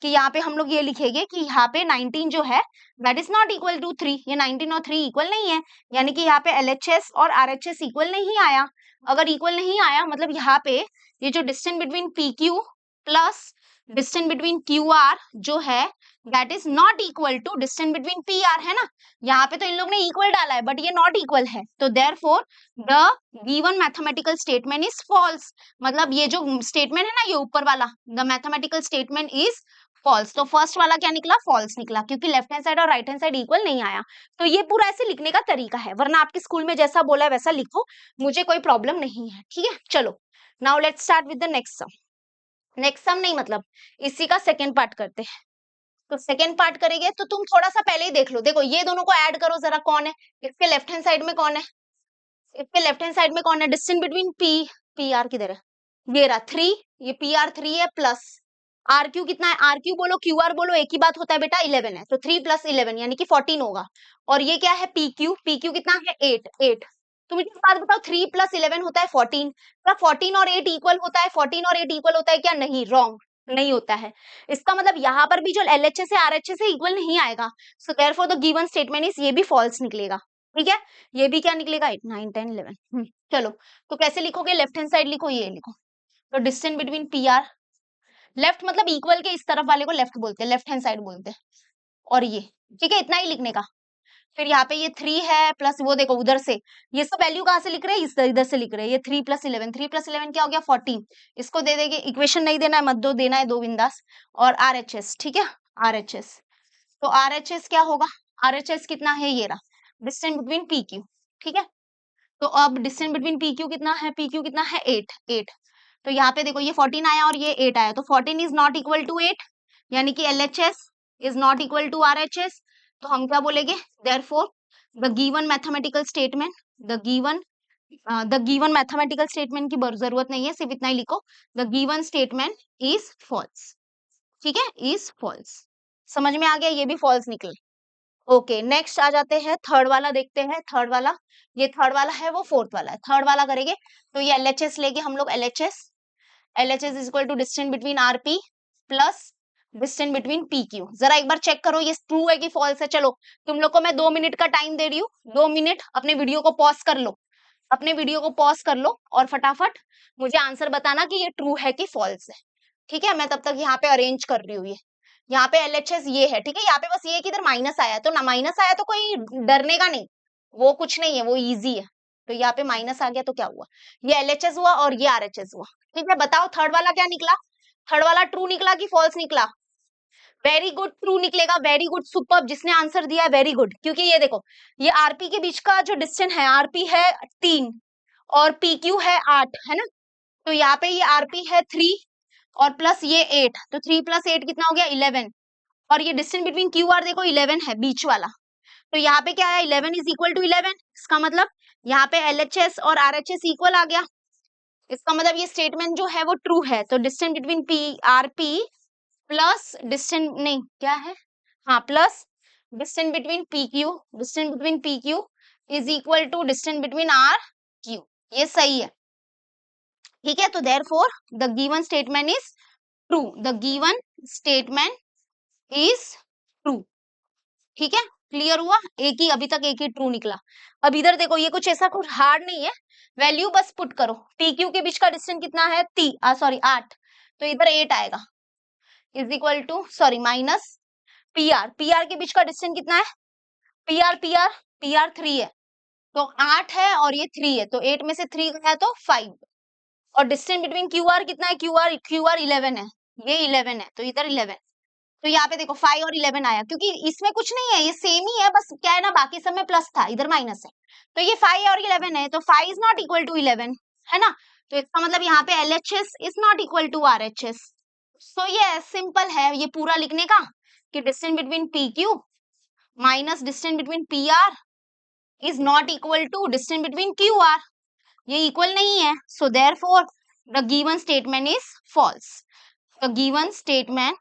Speaker 1: कि यहाँ पे हम लोग ये लिखेंगे कि यहाँ पे 19 जो है that is not equal to 3, ये 19 और 3 इक्वल नहीं है, यानी कि यहाँ पे एलएचएस और आरएचएस इक्वल नहीं आया। अगर इक्वल नहीं आया मतलब यहाँ पे ये जो distance between P Q plus distance between Q R जो है that is not equal to distance between P R, है ना, यहाँ पे तो इन लोग ने इक्वल डाला है बट ये नॉट इक्वल है, तो therefore the given mathematical statement is false, मतलब ये जो स्टेटमेंट है ना ये ऊपर वाला, the mathematical statement is false, तो फर्स्ट वाला क्या निकला, फॉल्स निकला, क्योंकि लेफ्ट हैंड साइड और राइट हैंड साइड इक्वल नहीं आया। तो ये पूरा ऐसे लिखने का तरीका है, वरना आपके स्कूल में जैसा बोला है वैसा लिखो, मुझे कोई प्रॉब्लम नहीं है। ठीक है, चलो now let's start with the next sum, next sum नहीं मतलब इसी का सेकेंड पार्ट करते हैं। तो सेकेंड पार्ट करेंगे तो तुम थोड़ा सा पहले ही देख लो, देखो ये दोनों को ऐड करो जरा, कौन है इसके लेफ्ट हैंड साइड में, कौन है इसके लेफ्ट हैंड साइड में, कौन है डिस्टेंस बिटवीन पी आर किधर है, ये रहा 3, ये पी आर 3 है प्लस आर क्यू कितना है, आर क्यू बोलो क्यू आर बोलो एक ही बात होता है बेटा, 11 है, तो 3 प्लस 11 यानी कि 14 होगा, और ये क्या है पी क्यू कितना है 8, तो मुझे एक बात बताओ 3 प्लस 11 होता है 14, क्या 14 और 8 इक्वल होता है, 14 और 8 इक्वल होता है क्या, नहीं, रॉन्ग, नहीं होता है। इसका मतलब यहाँ पर भी जो एलएचएस है आरएचएस है इक्वल नहीं आएगा, सो therefore the given statement is, ये भी फॉल्स निकलेगा। ठीक है, ये भी क्या निकलेगा 8 9 10 11। चलो तो कैसे लिखोगे, लेफ्ट हैंड साइड लिखो, ये लिखो, तो distance between P are, left मतलब इक्वल के इस तरफ वाले को लेफ्ट बोलते हैं, लेफ्ट हैंड साइड बोलते हैं, और ये ठीक है इतना ही लिखने का, फिर यहाँ पे ये 3 है प्लस वो देखो उधर से ये सब वैल्यू कहाँ से लिख रहे हैं, इस इधर से लिख रहे हैं। ये 3 + 11, 3 + 11 क्या हो गया 14। इसको दे देंगे, इक्वेशन नहीं देना है मत दो, देना है दो बिंदास। और RHS, ठीक है, RHS। तो RHS क्या होगा, RHS कितना है, ये रहा डिस्टेंस बिटवीन PQ, ठीक है। तो अब डिस्टेंस बिटवीन PQ कितना है, PQ कितना है 8, 8। तो यहाँ पे देखो ये 14 आया और ये 8 आया, तो 14 इज नॉट इक्वल टू 8, यानी कि LHS is not equal to RHS। तो हम क्या बोलेंगे, therefore the given mathematical statement, the given mathematical statement की जरूरत नहीं है, सिर्फ इतना ही लिखो, the given statement is false, ठीक है, इज फॉल्स। समझ में आ गया, ये भी फॉल्स निकले। ओके, नेक्स्ट आ जाते हैं थर्ड वाला, देखते हैं थर्ड वाला। ये थर्ड वाला है, वो फोर्थ वाला है, थर्ड वाला करेंगे। तो ये LHS लेके हम लोग, LHS is equal to distance between RP plus distance between PQ। जरा एक बार चेक करो ये ट्रू है कि फॉल्स है। चलो तुम लोग को मैं 2 मिनट का टाइम दे रही हूँ, 2 मिनट अपने वीडियो को पॉज कर लो, अपने वीडियो को पॉज कर लो और फटाफट मुझे आंसर बताना कि ये ट्रू है कि फॉल्स है, ठीक है। मैं तब तक यहाँ पे अरेंज कर रही हूँ। ये यहाँ पे LHS ये है, ठीक है। यहाँ पे बस ये है कि इधर माइनस आया, तो ना माइनस आया तो कोई डरने का नहीं, वो कुछ नहीं है, वो इजी है। तो यहाँ पे माइनस आ गया तो क्या हुआ, ये LHS हुआ और ये RHS हुआ, ठीक है। बताओ थर्ड वाला क्या निकला, थर्ड वाला ट्रू निकला कि फॉल्स निकला। वेरी गुड, ट्रू निकलेगा, वेरी गुड, सुपर। जिसने आंसर दिया है वेरी गुड, क्योंकि ये देखो ये RP के बीच का जो डिस्टेंस है, RP है 3 और PQ है 8, है ना। तो यहाँ पे ये RP है 3 और प्लस ये 8, तो 3 + 8 कितना हो गया 11। और ये डिस्टेंस बिटवीन QR देखो 11 है बीच वाला, तो यहाँ पे क्या है 11 इज इक्वल टू 11। इसका मतलब यहाँ पे LHS और RHS इक्वल आ गया। इसका मतलब ये स्टेटमेंट जो है वो ट्रू है। तो distance between RP plus distance नहीं क्या है, हाँ plus distance between PQ, distance between PQ is equal to distance between RQ, ये सही है, ठीक है। तो therefore the given statement is true, the given statement is true, ठीक है। क्लियर हुआ, एक ही अभी तक एक ही ट्रू निकला। अब इधर देखो ये कुछ ऐसा कुछ हार्ड नहीं है, वैल्यू बस पुट करो। PQ के बीच का डिस्टेंस कितना है, 8, तो इधर 8 आएगा is equal to sorry minus PR के बीच का डिस्टेंस कितना है, PR 3 है, तो 8 है और ये 3 है, तो 8 में से 3 गया तो 5। और डिस्टेंस बिटवीन QR कितना है, QR 11 है, ये 11 है, तो इधर 11। तो यहाँ पे देखो 5 और 11 आया, क्योंकि इसमें कुछ नहीं है, ये सेम ही है, बस क्या है ना बाकी सब में प्लस था, इधर माइनस है। तो ये 5 और 11 है, तो 5 इज नॉट इक्वल टू 11, है ना। तो इसका मतलब यहाँ पे LHS is not equal to RHS। So ये सिंपल है ये पूरा लिखने का कि distance between PQ minus distance between PR is not equal to distance between QR, ये इक्वल नहीं है। So therefore the given statement is false, the given statement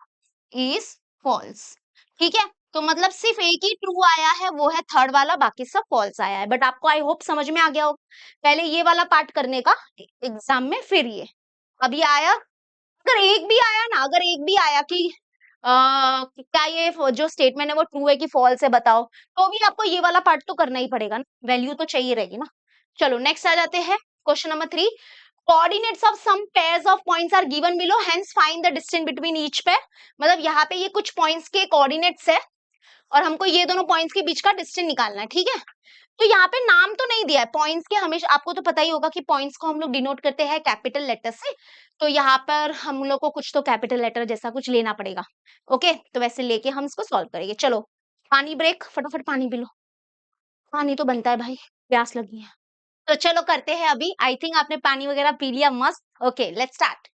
Speaker 1: is false, ठीक है। तो मतलब सिर्फ एक ही ट्रू आया है, वो है थर्ड वाला, बाकी सब फॉल्स आया है। बट आपको आई होप समझ में आ गया हो, पहले ये वाला पार्ट करने का एग्जाम में, फिर ये अभी आया। अगर एक भी आया ना, अगर एक भी आया कि क्या ये जो स्टेटमेंट है वो ट्रू है कि फॉल्स है बताओ, तो भी आपको ये वाला पार्ट तो करना ही पड़ेगा ना, वैल्यू तो चाहिए रहेगी ना। चलो नेक्स्ट आ जाते हैं question number 3। Coordinates of some pairs of points are given below, hence find the distance between each pair. मतलब यहाँ पे ये कुछ पॉइंट्स के कोऑर्डिनेट्स है और हमको ये दोनों पॉइंट्स के बीच का डिस्टेंस निकालना है, ठीक है। तो यहाँ पे नाम तो नहीं दिया है पॉइंट्स के, हमेशा आपको तो पता ही होगा कि पॉइंट्स को हम लोग डिनोट करते हैं कैपिटल लेटर से, तो यहाँ पर हम लोग को कुछ तो कैपिटल लेटर जैसा कुछ लेना पड़ेगा। ओके, तो वैसे लेके हम इसको सॉल्व करेंगे। चलो पानी ब्रेक, फटाफट पानी पी लो, पानी तो बनता है भाई, प्यास लगी है। तो चलो करते हैं अभी, आई थिंक आपने पानी वगैरह पी लिया, मस्त। Okay let's start.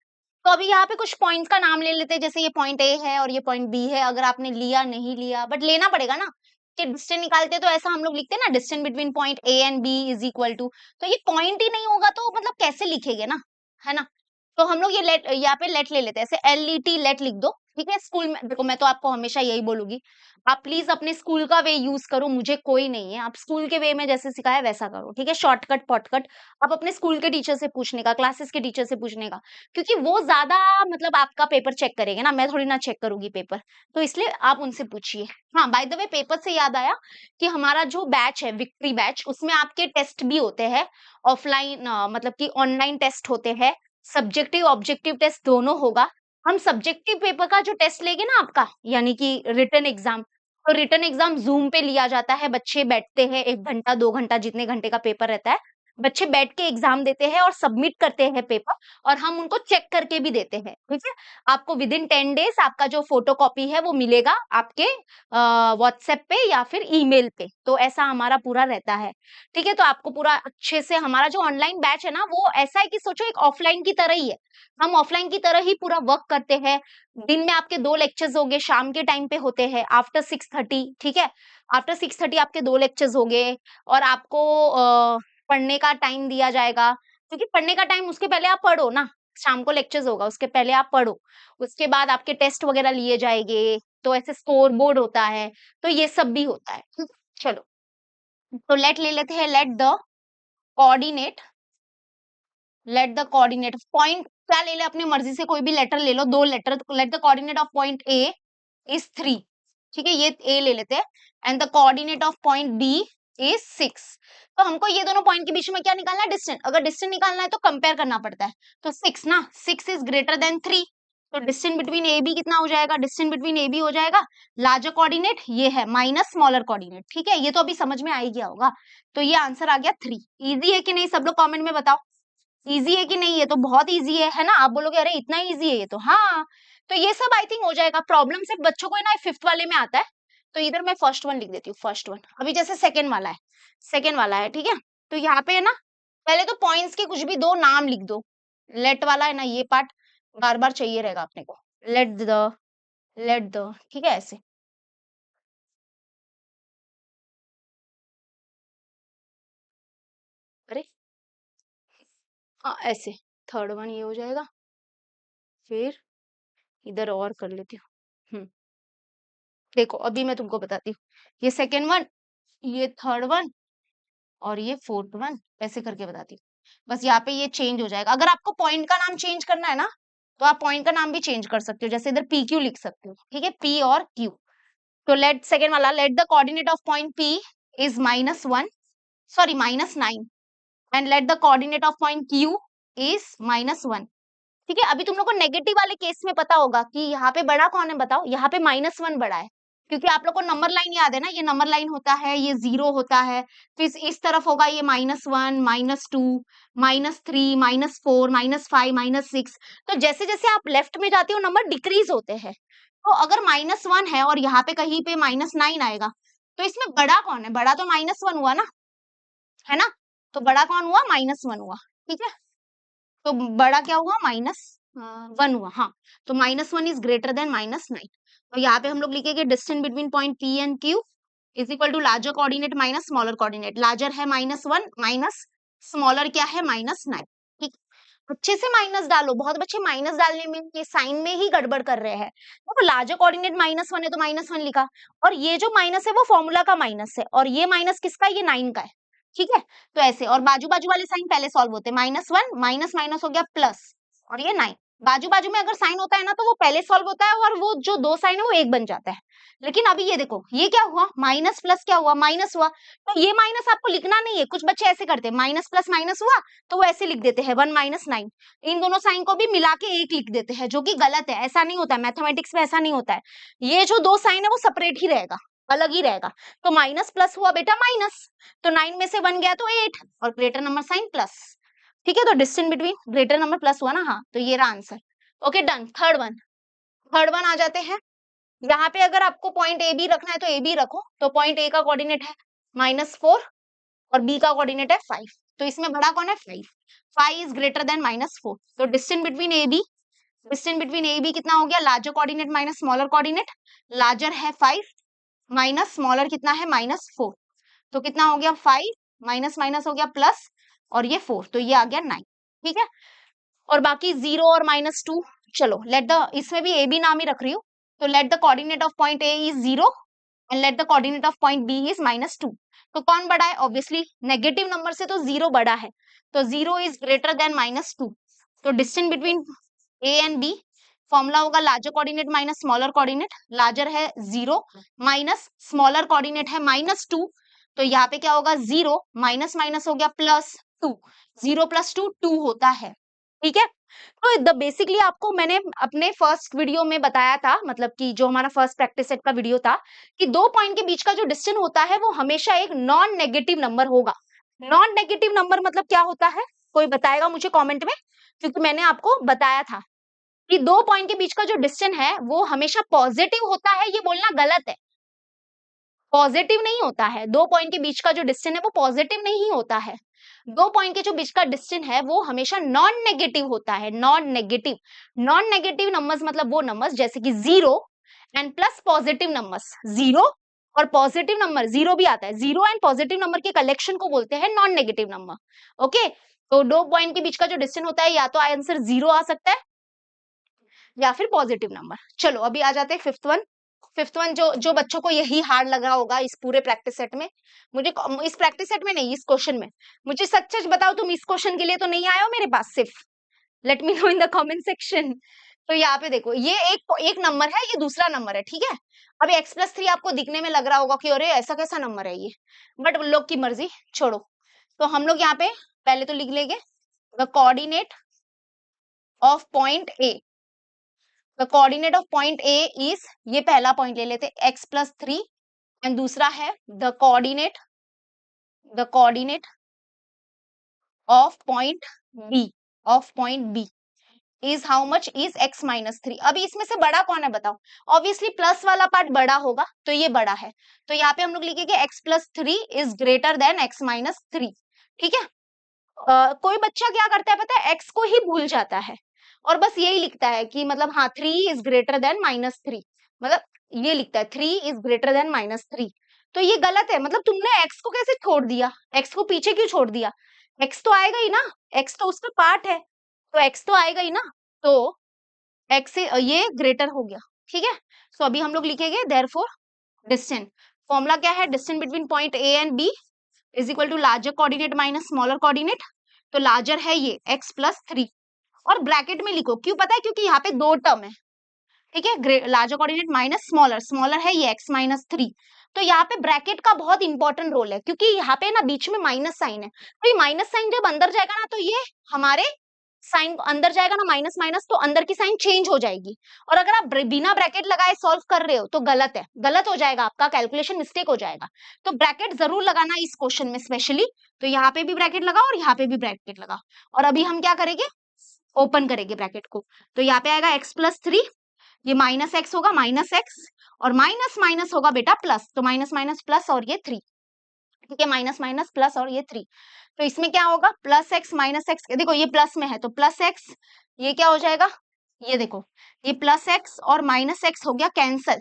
Speaker 1: तो अभी यहाँ पे कुछ पॉइंट्स का नाम ले लेते हैं, जैसे ये पॉइंट A है और ये पॉइंट B है। अगर आपने लिया नहीं लिया, बट लेना पड़ेगा ना, कि डिस्टेंस निकालते तो ऐसा हम लोग लिखते हैं ना, distance between point A and B is equal to, तो ये पॉइंट ही नहीं होगा तो मतलब कैसे लिखेंगे ना, है ना। तो हम लोग ये लेट यहाँ पे लेट ले लेते हैं, ऐसे LET लेट लिख दो, ठीक है। स्कूल में देखो मैं तो आपको हमेशा यही बोलूंगी, आप प्लीज अपने स्कूल का वे यूज करो, मुझे कोई नहीं है, आप स्कूल के वे में जैसे सिखाया वैसा करो, ठीक है। शॉर्टकट पॉटकट आप अपने स्कूल के टीचर से पूछने का, क्लासेस के टीचर से पूछने का, क्योंकि वो ज्यादा मतलब आपका पेपर चेक करेंगे ना, मैं थोड़ी ना चेक करूंगी पेपर, तो इसलिए आप उनसे पूछिए। हाँ बाय द वे पेपर से याद आया कि हमारा जो बैच है विक्ट्री बैच, उसमें आपके टेस्ट भी होते हैं ऑफलाइन, मतलब कि ऑनलाइन टेस्ट होते हैं, सब्जेक्टिव ऑब्जेक्टिव टेस्ट दोनों होगा। हम सब्जेक्टिव पेपर का जो टेस्ट लेंगे ना आपका, यानी कि रिटन एग्जाम, तो रिटन एग्जाम जूम पे लिया जाता है, बच्चे बैठते हैं 1 घंटा 2 घंटा जितने घंटे का पेपर रहता है, बच्चे बैठ के एग्जाम देते हैं और सबमिट करते हैं पेपर, और हम उनको चेक करके भी देते हैं, ठीक है। आपको विद इन 10 डेज आपका जो फोटोकॉपी है वो मिलेगा आपके व्हाट्सएप पे या फिर ईमेल पे, तो ऐसा हमारा पूरा रहता है, ठीक है। तो आपको पूरा अच्छे से हमारा जो ऑनलाइन बैच है ना, वो ऐसा है कि सोचो एक ऑफलाइन की तरह ही है, हम ऑफलाइन की तरह ही पूरा वर्क करते हैं। दिन में आपके 2 लेक्चर्स होंगे, शाम के टाइम पे होते हैं आफ्टर 6:30, ठीक है। आफ्टर 6:30 आपके 2 लेक्चर्स होंगे, और आपको पढ़ने का टाइम दिया जाएगा, क्योंकि पढ़ने का टाइम उसके पहले आप पढ़ो ना, शाम को लेक्चर्स होगा उसके पहले आप पढ़ो, उसके बाद आपके टेस्ट वगैरह लिए जाएंगे, तो ऐसे स्कोर बोर्ड होता है, तो ये सब भी होता है, ठीक है? चलो, तो लेट ले लेते हैं, late the coordinate, let the coordinate point क्या ले ले, अपनी मर्जी से कोई भी लेटर ले लो, 2 letter, let the coordinate of point A is 3, ठीक है, ये ए ले लेते हैं, and the coordinate of point B is 6। तो हमको ये दोनों पॉइंट के बीच में क्या निकालना है, डिस्टेंस, अगर डिस्टेंस निकालना है तो कंपेयर करना पड़ता है, तो 6 ना, 6 इज ग्रेटर देन 3, तो डिस्टेंस बिटवीन ए बी कितना हो जाएगा, डिस्टेंस बिटवीन ए बी हो जाएगा, लार्जर कोऑर्डिनेट ये है माइनस स्मॉलर कोऑर्डिनेट, ठीक है, ये तो अभी समझ में आ ही गया होगा, तो ये आंसर आ गया 3। इजी है कि नहीं, सब लोग कमेंट में बताओ, इजी है कि नहीं, ये तो बहुत इजी है ना, आप बोलोगे अरे इतना इजी है ये तो, हाँ, तो ये सब आई थिंक हो जाएगा। प्रॉब्लम सिर्फ बच्चों को है ना 5th वाले में आता है, तो इधर मैं फर्स्ट वन लिख देती हूँ, फर्स्ट वन, अभी जैसे सेकंड वाला है, सेकंड वाला है, ठीक है, तो यहाँ पे है ना, पहले तो पॉइंट्स के कुछ भी 2 नाम लिख दो, लेट वाला है ना, ये पार्ट बार बार चाहिए रहेगा अपने को, लेट द, लेट द, ठीक है, ऐसे, अरे हाँ ऐसे, थर्ड वन ये हो जाएगा, फिर इधर और कर लेती हूँ, देखो अभी मैं तुमको बताती हूँ, ये सेकेंड वन, ये थर्ड वन, और ये फोर्थ वन, ऐसे करके बताती हूँ, बस यहाँ पे ये चेंज हो जाएगा। अगर आपको पॉइंट का नाम चेंज करना है ना, तो आप पॉइंट का नाम भी चेंज कर सकते हो, जैसे इधर पी क्यू लिख सकते हो, ठीक है, पी और क्यू। तो लेट सेकेंड वाला, late the coordinate of point P is -1, sorry -9, and let the coordinate of point Q is -1, ठीक है। अभी तुम लोग को नेगेटिव वाले केस में पता होगा कि यहाँ पे बड़ा कौन है, बताओ, यहाँ पे -1 बड़ा है, क्योंकि आप लोग को नंबर लाइन याद है ना, ये नंबर लाइन होता है, ये 0 होता है, फिर इस तरफ होगा ये -1, -2, -3, -4, -5, -6, तो जैसे जैसे आप लेफ्ट में जाते हो नंबर डिक्रीज होते हैं, तो अगर -1 है और यहाँ पे कहीं पे -9 आएगा, तो इसमें बड़ा कौन है, बड़ा तो -1 हुआ ना, है ना, तो बड़ा कौन हुआ, -1 हुआ, ठीक है, तो बड़ा क्या हुआ, -1 हुआ, हाँ, तो -1 इज ग्रेटर देन -9, तो यहाँ पे हम लोग लिखेंगे distance between point P and Q is equal to larger coordinate minus smaller coordinate, larger है -1 माइनस स्मॉलर क्या है, -9, ठीक, अच्छे से माइनस डालो, बहुत बच्चे माइनस डालने में ये साइन में ही गड़बड़ कर रहे हैं, तो लार्जर कोऑर्डिनेट -1 है तो -1 लिखा, और ये जो माइनस है वो फॉर्मूला का माइनस है, और ये माइनस किसका, ये 9 का है, ठीक है, तो ऐसे, और बाजू बाजू वाले साइन पहले सॉल्व होते हैं, -1 माइनस माइनस हो गया प्लस, और ये 9, बाजू बाजू में अगर साइन होता है ना तो वो पहले सॉल्व होता है, और वो जो 2 साइन है वो एक बन जाता है, लेकिन अभी ये देखो ये क्या हुआ, माइनस प्लस क्या हुआ, माइनस हुआ, तो ये माइनस आपको लिखना नहीं है, कुछ बच्चे ऐसे करते हैं, माइनस प्लस माइनस हुआ तो वो ऐसे लिख देते हैं 1 - 9, इन दोनों साइन को भी मिला के एक लिख देते हैं, जो कि गलत है, ऐसा नहीं होता है, मैथमेटिक्स में ऐसा नहीं होता है, ये जो 2 साइन है वो सेपरेट ही रहेगा, अलग ही रहेगा, तो माइनस प्लस हुआ बेटा माइनस, तो 9 में से 1 गया तो 8, और ग्रेटर नंबर साइन प्लस, ठीक है, तो distance between greater number plus हुआ ना, हाँ, तो ये रहा answer, okay done. Third one, third one आ जाते हैं, यहाँ पे अगर आपको पॉइंट ए बी रखना है तो ए बी रखो, तो पॉइंट ए का कोऑर्डिनेट है -4 और बी का कोऑर्डिनेट है 5, तो इसमें बड़ा कौन है, 5, 5 इज ग्रेटर देन -4, तो distance between A B, distance between A B कितना हो गया, larger coordinate minus smaller coordinate, larger है 5 माइनस स्मॉलर कितना है, -4, तो कितना हो गया, 5 माइनस माइनस हो गया प्लस, और ये 4, तो ये आ गया 9, ठीक है, और बाकी 0 और -2, चलो लेट द, इसमें भी ए बी नाम ही रख रही हूँ, तो let the coordinate of point A is 0 and let the coordinate of point B is -2, तो कौन बड़ा है, ऑब्वियसली नेगेटिव नंबर से तो 0 बड़ा है, तो 0 इज ग्रेटर देन -2, तो distance between A and B, formula होगा larger coordinate minus smaller coordinate, larger है 0 माइनस स्मॉलर कोऑर्डिनेट है -2, तो यहाँ पे क्या होगा, 0 माइनस माइनस हो गया +2, 0 + 2 2 होता है, ठीक है। तो द बेसिकली आपको मैंने अपने फर्स्ट वीडियो में बताया था, मतलब कि जो हमारा फर्स्ट प्रैक्टिस सेट का वीडियो था, कि दो पॉइंट के बीच का जो डिस्टेंस होता है वो हमेशा एक नॉन नेगेटिव नंबर होगा। नॉन नेगेटिव नंबर मतलब क्या होता है, कोई बताएगा मुझे कमेंट में, क्योंकि मैंने आपको बताया था कि दो पॉइंट के बीच का जो डिस्टेंस है वो हमेशा पॉजिटिव होता है, ये बोलना गलत है। पॉजिटिव नहीं होता है, दो पॉइंट के बीच का जो डिस्टेंस है वो पॉजिटिव नहीं होता है। दो पॉइंट के जो बीच का डिस्टेंस है वो हमेशा नॉन नेगेटिव होता है, non negative. Non negative numbers मतलब वो नंबर्स जैसे कि zero and plus positive numbers, zero और पॉजिटिव नंबर, जीरो भी आता है, जीरो एंड पॉजिटिव नंबर के कलेक्शन को बोलते हैं नॉन नेगेटिव नंबर। ओके, तो दो पॉइंट के बीच का जो डिस्टेंस होता है या तो आंसर जीरो आ सकता है या फिर पॉजिटिव नंबर। चलो अभी आ जाते हैं फिफ्थ वन। फिफ्थ वन जो जो बच्चों को यही हार्ड लग रहा होगा इस पूरे प्रैक्टिस सेट में, मुझे इस प्रैक्टिस सेट में नहीं, इस क्वेश्चन में, मुझे सच सच बताओ तुम इस क्वेश्चन के लिए तो नहीं आए हो मेरे पास सिर्फ, let me know in the comment section. तो यहाँ पे देखो, ये एक एक नंबर है, ये दूसरा नंबर है, ठीक है। अभी x प्लस थ्री आपको दिखने में लग रहा होगा कि अरे ऐसा कैसा नंबर है ये, बट लोग की मर्जी, छोड़ो। तो हम लोग यहाँ पे पहले तो लिख लेंगे the coordinate of point A. The coordinate of point A is, ये पहला पॉइंट ले लेते x प्लस थ्री, एंड दूसरा है the coordinate of point B, of point B is how much, is x minus three. अभी इसमें से बड़ा कौन है बताओ, ऑब्वियसली प्लस वाला पार्ट बड़ा होगा, तो ये बड़ा है, तो यहाँ पे हम लोग लिखेंगे x plus three is greater than x minus three. ठीक है। कोई बच्चा क्या करता है पता है, x को ही भूल जाता है और बस यही लिखता है कि मतलब हाँ three is greater than minus three, मतलब ये लिखता है three is greater than minus three. तो ये गलत है, मतलब तुमने x को कैसे छोड़ दिया, x को पीछे क्यों छोड़ दिया, x तो आएगा ही ना, x तो उसका पार्ट है, तो x तो आएगा ही ना, तो x से ये ग्रेटर हो गया। ठीक है। सो अभी हम लोग लिखेंगे देयरफॉर डिस्टेंस, फॉर्मूला क्या है, distance between point A and B is equal to larger coordinate minus smaller coordinate. तो लार्जर है ये x प्लस थ्री, और ब्रैकेट में लिखो, क्यों पता है, क्योंकि यहाँ पे दो टर्म है। ठीक है, larger coordinate minus smaller, smaller है ये x माइनस थ्री। तो यहाँ पे ब्रैकेट का बहुत इंपॉर्टेंट रोल है, क्योंकि यहाँ पे ना बीच में माइनस साइन है, तो ये माइनस साइन जब अंदर जाएगा ना, तो ये हमारे साइन अंदर जाएगा ना, माइनस माइनस, तो अंदर की साइन चेंज हो जाएगी। और अगर आप बिना ब्रैकेट लगाए सॉल्व कर रहे हो तो गलत है, गलत हो जाएगा, आपका कैलकुलेशन मिस्टेक हो जाएगा। तो ब्रैकेट जरूर लगाना इस क्वेश्चन में स्पेशली, तो यहाँ पे भी ब्रैकेट लगाओ और यहाँ पे भी ब्रैकेट लगाओ। और अभी हम क्या करेंगे, ओपन करेंगे ब्रैकेट को, तो यहाँ पे आएगा x प्लस थ्री, ये माइनस एक्स होगा, माइनस एक्स, और माइनस माइनस होगा बेटा प्लस, तो माइनस माइनस प्लस और ये थ्री। ठीक है, माइनस माइनस प्लस और ये थ्री, तो इसमें क्या होगा, प्लस एक्स माइनस एक्स, देखो ये प्लस में है तो प्लस एक्स, ये क्या हो जाएगा, ये देखो, ये प्लस एक्स और माइनस एक्स हो गया कैंसल।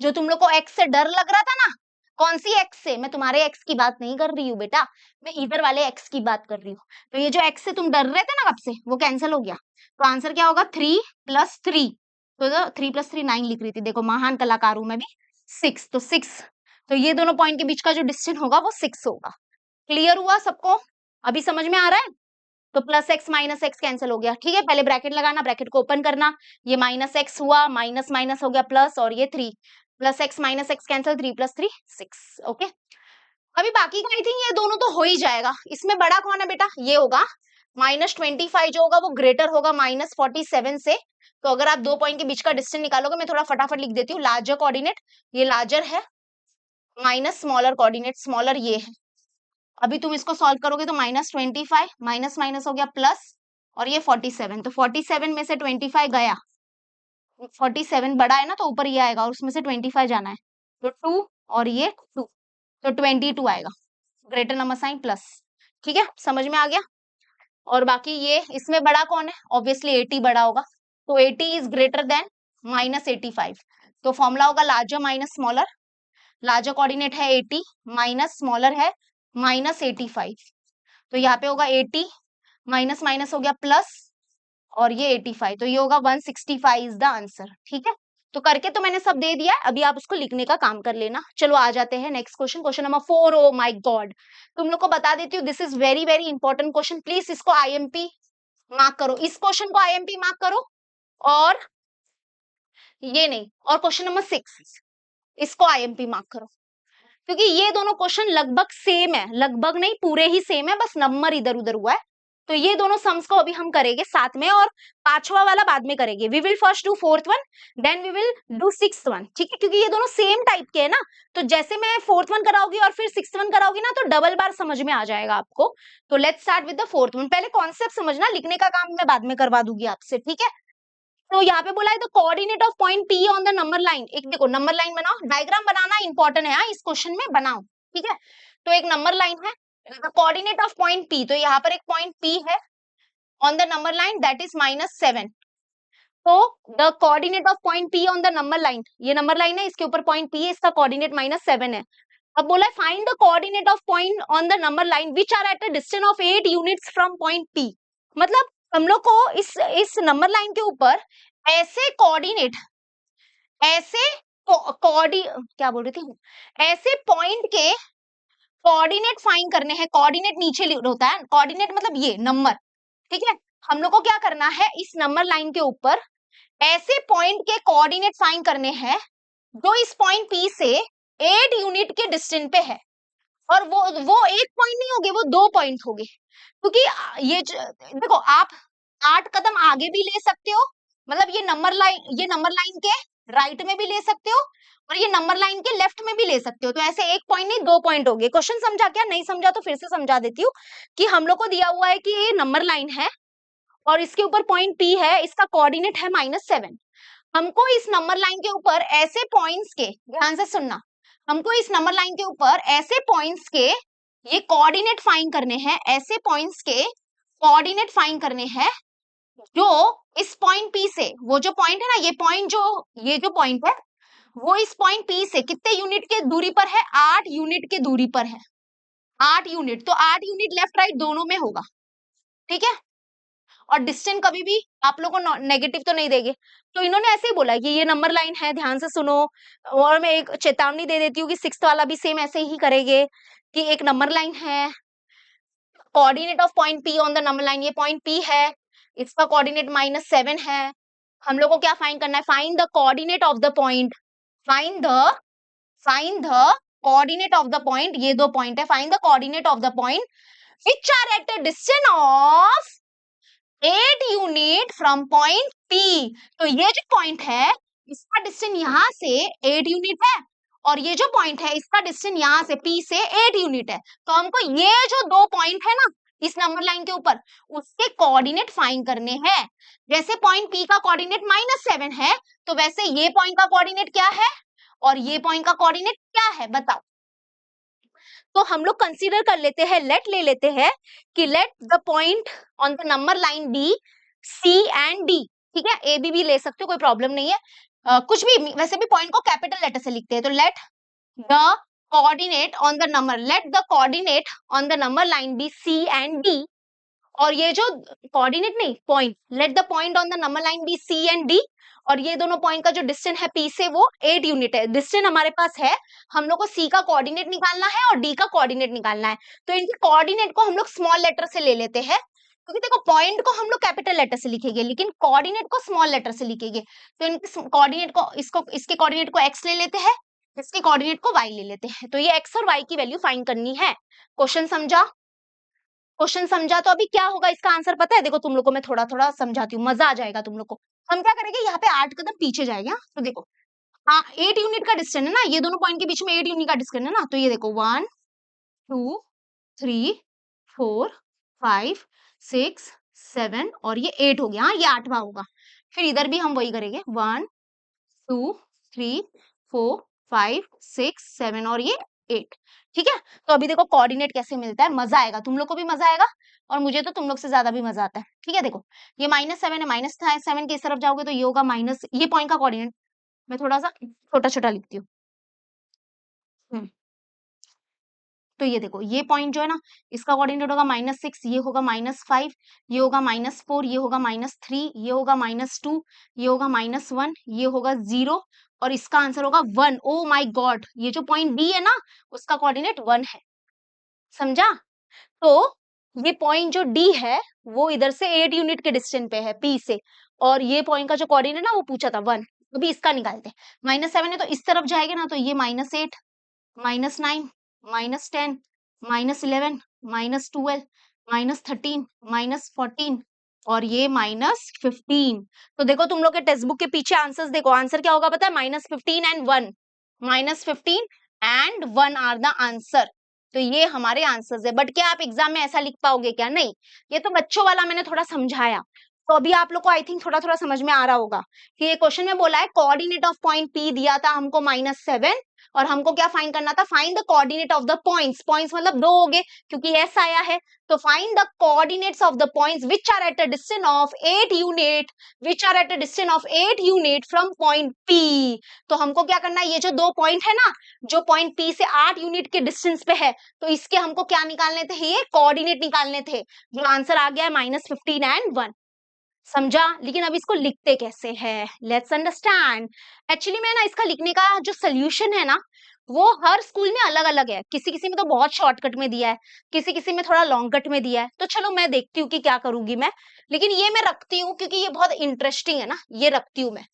Speaker 1: जो तुम लोग को एक्स से डर लग रहा था ना, कौन सी एक्स से, मैं तुम्हारे एक्स की बात नहीं कर रही हूँ बेटा, मैं इधर वाले एक्स की बात कर रही हूँ। तो ये जो एक्स से तुम डर रहे थे ना कब से, वो कैंसिल हो गया। तो आंसर क्या होगा, थ्री प्लस थ्री, तो थ्री प्लस थ्री नाइन लिख रही थी, देखो महान कलाकार हूं मैं भी, सिक्स, तो सिक्स। तो ये दोनों पॉइंट के बीच का जो डिस्टेंस होगा वो सिक्स होगा। क्लियर हुआ सबको, अभी समझ में आ रहा है। तो plus x minus x cancel हो गया। ठीक है, पहले ब्रैकेट लगाना, ब्रैकेट को ओपन करना, ये माइनस एक्स हुआ, माइनस माइनस हो गया प्लस, और ये three, plus x minus x cancel, three plus three six. Okay, अभी बाकी का आई थिंक ये दोनों तो हो ही जाएगा। इसमें बड़ा कौन है बेटा, ये होगा माइनस 25 जो होगा वो ग्रेटर होगा माइनस 47 से। तो अगर आप दो पॉइंट के बीच का डिस्टेंस निकालोगे, मैं थोड़ा फटाफट लिख देती हूँ, लार्जर कोऑर्डिनेट, ये लार्जर है, माइनस स्मॉलर कोऑर्डिनेट, स्मॉलर ये है। अभी तुम इसको सॉल्व करोगे तो माइनस 25 माइनस माइनस हो गया प्लस, और ये 47, तो 47 में से 25 गया, 47 बड़ा है ना तो ऊपर ये आएगा, और उसमें से 25 जाना है, तो 2 और ये 2, तो 22 आएगा, ग्रेटर नंबर साइन प्लस। ठीक है, समझ में आ गया। और बाकी ये इसमें बड़ा कौन है, ऑब्वियसली 80 बड़ा होगा, तो 80 इज ग्रेटर देन माइनस 85। तो फॉर्मूला होगा larger minus smaller, larger coordinate है 80, माइनस स्मॉलर है माइनस 85। तो यहाँ पे होगा 80, माइनस माइनस हो गया प्लस, और ये 85, तो ये होगा 165 इज द आंसर। ठीक है, तो करके तो मैंने सब दे दिया है, अभी आप उसको लिखने का काम कर लेना। चलो आ जाते हैं next question, question number 4। Oh my God, तुम लोग को बता देती हूँ, this is very very important question, please इसको आईएमपी मार्क करो, इस क्वेश्चन को आईएमपी मार्क करो, और ये नहीं, और क्वेश्चन नंबर 6 इसको आईएमपी मार्क करो, क्योंकि ये दोनों क्वेश्चन लगभग सेम है, लगभग नहीं पूरे ही सेम है, बस नंबर इधर उधर हुआ है। तो ये दोनों सम्स को अभी हम करेंगे साथ में, और पांचवा वाला बाद में करेंगे। We will first do fourth one, then we will do sixth one, ठीक है, क्योंकि ये दोनों सेम टाइप के है ना, तो जैसे मैं फोर्थ वन कराऊंगी और फिर सिक्स्थ वन कराऊंगी ना, तो डबल बार समझ में आ जाएगा आपको। तो let's start with the fourth one. पहले कॉन्सेप्ट समझना, लिखने का काम मैं बाद में करवा दूंगी आपसे, ठीक है। तो यहाँ पे बोला है the coordinate of point P on the number line. एक देखो नंबर लाइन बनाओ, डायग्राम बनाना इंपॉर्टेंट है, हाँ, इस क्वेश्चन में बनाओ, ठीक है। तो एक नंबर लाइन है, the coordinate of point P, तो यहाँ पर एक पॉइंट पी है on the number line, that is -7। तो the coordinate of point P on the number line, ये नंबर लाइन है, इसके ऊपर पॉइंट पी है, इसका कोऑर्डिनेट -7 है। अब बोला है find the coordinate of point on the number line which are at a distance of 8 units from point P. मतलब हम लोग को इस नंबर लाइन के ऊपर ऐसे कोऑर्डिनेट, ऐसे क्या बोल रही थी, ऐसे पॉइंट के कोऑर्डिनेट फाइंड करने हैं। कोऑर्डिनेट नीचे होता है, कोऑर्डिनेट मतलब ये नंबर, ठीक है। हम लोग को क्या करना है, इस नंबर लाइन के ऊपर ऐसे पॉइंट के कोऑर्डिनेट फाइंड करने हैं जो इस पॉइंट पी से 8 यूनिट के डिस्टेंस पे है। और वो एक पॉइंट नहीं होगे, वो 2 पॉइंट होंगे, क्योंकि देखो आप 8 कदम आगे भी ले सकते हो, मतलब ये नंबर लाइन के राइट में भी ले सकते हो, और ये नंबर लाइन के लेफ्ट में भी ले सकते हो। तो ऐसे एक पॉइंट नहीं 2 पॉइंट हो गए। क्वेश्चन समझा क्या? नहीं समझा तो फिर से समझा देती हूँ कि हम लोग को दिया हुआ है कि ये नंबर लाइन है और इसके ऊपर पॉइंट पी है, इसका कोऑर्डिनेट है -7। हमको इस नंबर लाइन के ऊपर ऐसे पॉइंट्स के, ध्यान से सुनना, हमको इस नंबर लाइन के ऊपर ऐसे पॉइंट्स के ये कोऑर्डिनेट फाइंड करने हैं, ऐसे पॉइंट्स के कोऑर्डिनेट फाइंड करने हैं जो इस पॉइंट पी से, वो जो पॉइंट है ना, ये जो पॉइंट है वो इस पॉइंट पी से कितने यूनिट के दूरी पर है? 8 यूनिट के दूरी पर है। 8 यूनिट, तो 8 यूनिट लेफ्ट राइट दोनों में होगा, ठीक है। और डिस्टेंस कभी भी आप लोगों को नेगेटिव तो नहीं देंगे। तो इन्होंने ऐसे ही बोला कि ये नंबर लाइन है, ध्यान से सुनो। और मैं एक चेतावनी दे देती हूँ कि सिक्स्थ वाला भी सेम ऐसे ही करेंगे कि एक नंबर लाइन है, coordinate of point P on the number line, ये पॉइंट पी है, इसका कोऑर्डिनेट -7 है। हम लोग को क्या फाइंड करना है? Find the coordinate of the point, find the coordinate of the point, ये 2 पॉइंट है, find the coordinate of the point which are at a distance of 8 unit from point P. तो ये जो पॉइंट है इसका distance यहां से 8 unit है, और ये जो पॉइंट है इसका डिस्टेंस यहां से पी से 8 यूनिट है। तो हमको ये जो 2 पॉइंट है ना इस नंबर लाइन के ऊपर, उसके कोऑर्डिनेट फाइंड करने हैं। जैसे पॉइंट पी का कोऑर्डिनेट -7 है, तो वैसे ये पॉइंट का कोऑर्डिनेट क्या है और ये पॉइंट का कोऑर्डिनेट क्या है, बताओ। तो हम लोग कंसीडर कर लेते हैं, लेट ले लेते हैं कि let the point on the number line B C and D, ठीक है, ए बी भी ले सकते हो, कोई प्रॉब्लम नहीं है। कुछ भी, वैसे भी पॉइंट को कैपिटल लेटर से लिखते हैं। तो let the coordinate on the number, let the coordinate on the number line B C and D, और ये जो कोऑर्डिनेट नहीं point, let the point on the number line B C and D, और ये दोनों पॉइंट का जो distance है पी से वो 8 यूनिट है। डिस्टेंस हमारे पास है, हम लोग को सी का कोऑर्डिनेट निकालना है और डी का कोऑर्डिनेट निकालना है। तो इनके कोऑर्डिनेट को हम लोग स्मॉल लेटर से ले लेते हैं, क्योंकि देखो पॉइंट को हम लोग कैपिटल लेटर से लिखेंगे लेकिन कोऑर्डिनेट को स्मॉल लेटर से लिखेंगे। तो इनके कोऑर्डिनेट को, इसके कोऑर्डिनेट को एक्स ले लेते हैं, इसके कोऑर्डिनेट को वाई ले लेते हैं। तो ये एक्स और वाई की वैल्यू फाइंड करनी है। क्वेश्चन समझा? क्वेश्चन समझा? तो अभी क्या होगा इसका आंसर पता है? देखो तुम लोग को मैं थोड़ा थोड़ा समझाती हूँ, मजा आ जाएगा तुम लोग को। हम क्या करेंगे, यहाँ पे 8 कदम पीछे जाएंगे। हाँ, तो देखो 8 यूनिट का डिस्टेंस है ना, ये दोनों पॉइंट के बीच में 8 यूनिट का डिस्टेंस है ना। तो ये देखो 1 2 3 4 5 6 7 और ये 8 हो गया। हाँ, ये 8वां होगा। फिर इधर भी हम वही करेंगे, 1 2 3 4 5 6 7 और ये 8, ठीक है। तो अभी देखो कोऑर्डिनेट कैसे मिलता है, मजा आएगा, तुम लोग को भी मजा आएगा और मुझे तो तुम लोग से ज्यादा भी मजा आता है, ठीक है। देखो ये -7 है, -7 के इस तरफ जाओगे तो ये होगा माइनस, ये पॉइंट का कोऑर्डिनेट मैं थोड़ा सा छोटा छोटा लिखती हूँ। तो ये देखो ये पॉइंट जो है ना इसका कोऑर्डिनेट होगा -6, ये होगा -5, ये होगा -4, ये होगा -3, ये होगा -2, ये होगा -1, ये होगा 0 और इसका आंसर होगा 1। ओ माय गॉड, ये जो पॉइंट बी है ना उसका कोऑर्डिनेट 1 है, समझा। तो ये पॉइंट जो डी है वो इधर से 8 यूनिट के डिस्टेंस पे है पी से, और ये पॉइंट का जो कोऑर्डिनेट ना वो पूछा था 1। अभी इसका निकालते हैं। -7 है तो इस तरफ जाएगा ना, तो ये -8 -9 -10 -11 -12 -13, -14 और ये -15। तो देखो तुम लोग के टेक्स्ट बुक के पीछे आंसर्स देखो, आंसर क्या होगा पता है? -15 and 1, -15 and 1 are the answer. तो ये हमारे आंसर्स है। बट क्या आप एग्जाम में ऐसा लिख पाओगे क्या? नहीं। ये तो बच्चों वाला मैंने थोड़ा समझाया, तो अभी आप लोग को आई थिंक थोड़ा थोड़ा समझ में आ रहा होगा कि ये क्वेश्चन में बोला है कोऑर्डिनेट ऑफ पॉइंट पी दिया था हमको -7 और हमको क्या फाइंड करना था? Find the coordinate of the points. Points मतलब दो हो गए क्योंकि एस आया है, तो find the coordinates of the points which are at a distance of 8 unit, which are at a distance of 8 unit from point P. तो हमको क्या करना है? ये जो दो पॉइंट है ना, जो पॉइंट पी से 8 यूनिट के डिस्टेंस पे है, तो इसके हमको क्या निकालने थे? ये कोऑर्डिनेट निकालने थे, जो आंसर आ गया है -15 एंड 1। समझा? लेकिन अब इसको लिखते कैसे हैं? Let's understand. एक्चुअली में ना इसका लिखने का जो सोल्यूशन है ना, वो हर स्कूल में अलग अलग है। किसी किसी में तो बहुत शॉर्टकट में दिया है, किसी किसी में थोड़ा लॉन्ग कट में दिया है। तो चलो मैं देखती हूँ कि क्या करूंगी मैं, लेकिन ये मैं रखती हूँ क्योंकि ये बहुत इंटरेस्टिंग है ना, ये रखती हूँ मैं।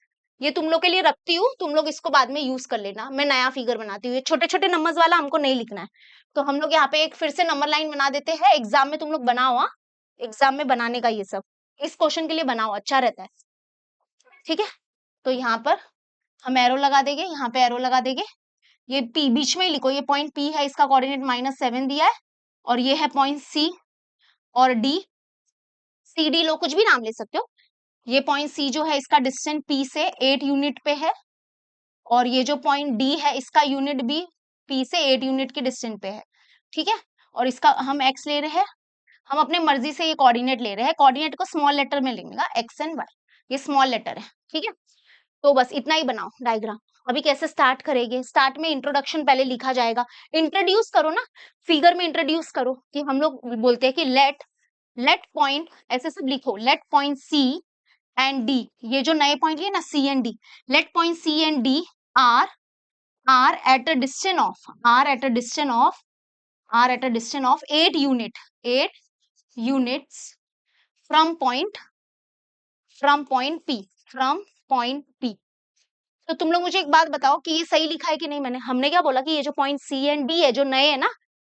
Speaker 1: ये तुम लोग के लिए रखती हूँ, तुम लोग इसको बाद में यूज कर लेना। मैं नया फिगर बनाती हूँ, ये छोटे छोटे नंबर्स वाला हमको नहीं लिखना है। तो हम लोग यहाँ पे एक फिर से नंबर लाइन बना देते हैं। एग्जाम में तुम लोग बनाओ, हाँ, एग्जाम में बनाने का ये सब, इस क्वेश्चन के लिए बनाओ, अच्छा रहता है। ठीक है, तो यहाँ पर हम एरो लगा देंगे, यहाँ पे एरो लगा देंगे। ये पी बीच में ही लिखो, ये पॉइंट पी है, इसका कोऑर्डिनेट -7 दिया है, और ये है पॉइंट सी और डी। सी डी लो, कुछ भी नाम ले सकते हो। ये पॉइंट सी जो है इसका डिस्टेंस पी से 8 यूनिट पे है, और ये जो पॉइंट डी है इसका यूनिट भी पी से 8 यूनिट के डिस्टेंस पे है। ठीक है, और इसका हम एक्स ले रहे हैं, हम अपने मर्जी से ये कोऑर्डिनेट ले रहे हैं। कोऑर्डिनेट को स्मॉल लेटर में लिखने का, एक्स एंड वाई, ये स्मॉल लेटर है। ठीक है, तो बस इतना ही बनाओ डायग्राम। अभी कैसे स्टार्ट करेंगे? स्टार्ट में इंट्रोडक्शन पहले लिखा जाएगा। इंट्रोड्यूस करो ना, फिगर में इंट्रोड्यूस करो, कि हम लोग बोलते हैं कि लेट पॉइंट, ऐसे सब लिखो, let point C and D, ये जो नए पॉइंट लिए ना C and D, let point C and D are at a distance of, are at a distance of, are at a distance of 8 unit, 8 units from point, from point P, from point P. तो तुम लोग मुझे एक बात बताओ कि ये सही लिखा है कि नहीं? मैंने, हमने क्या बोला कि ये जो पॉइंट सी एंड डी है जो नए है ना,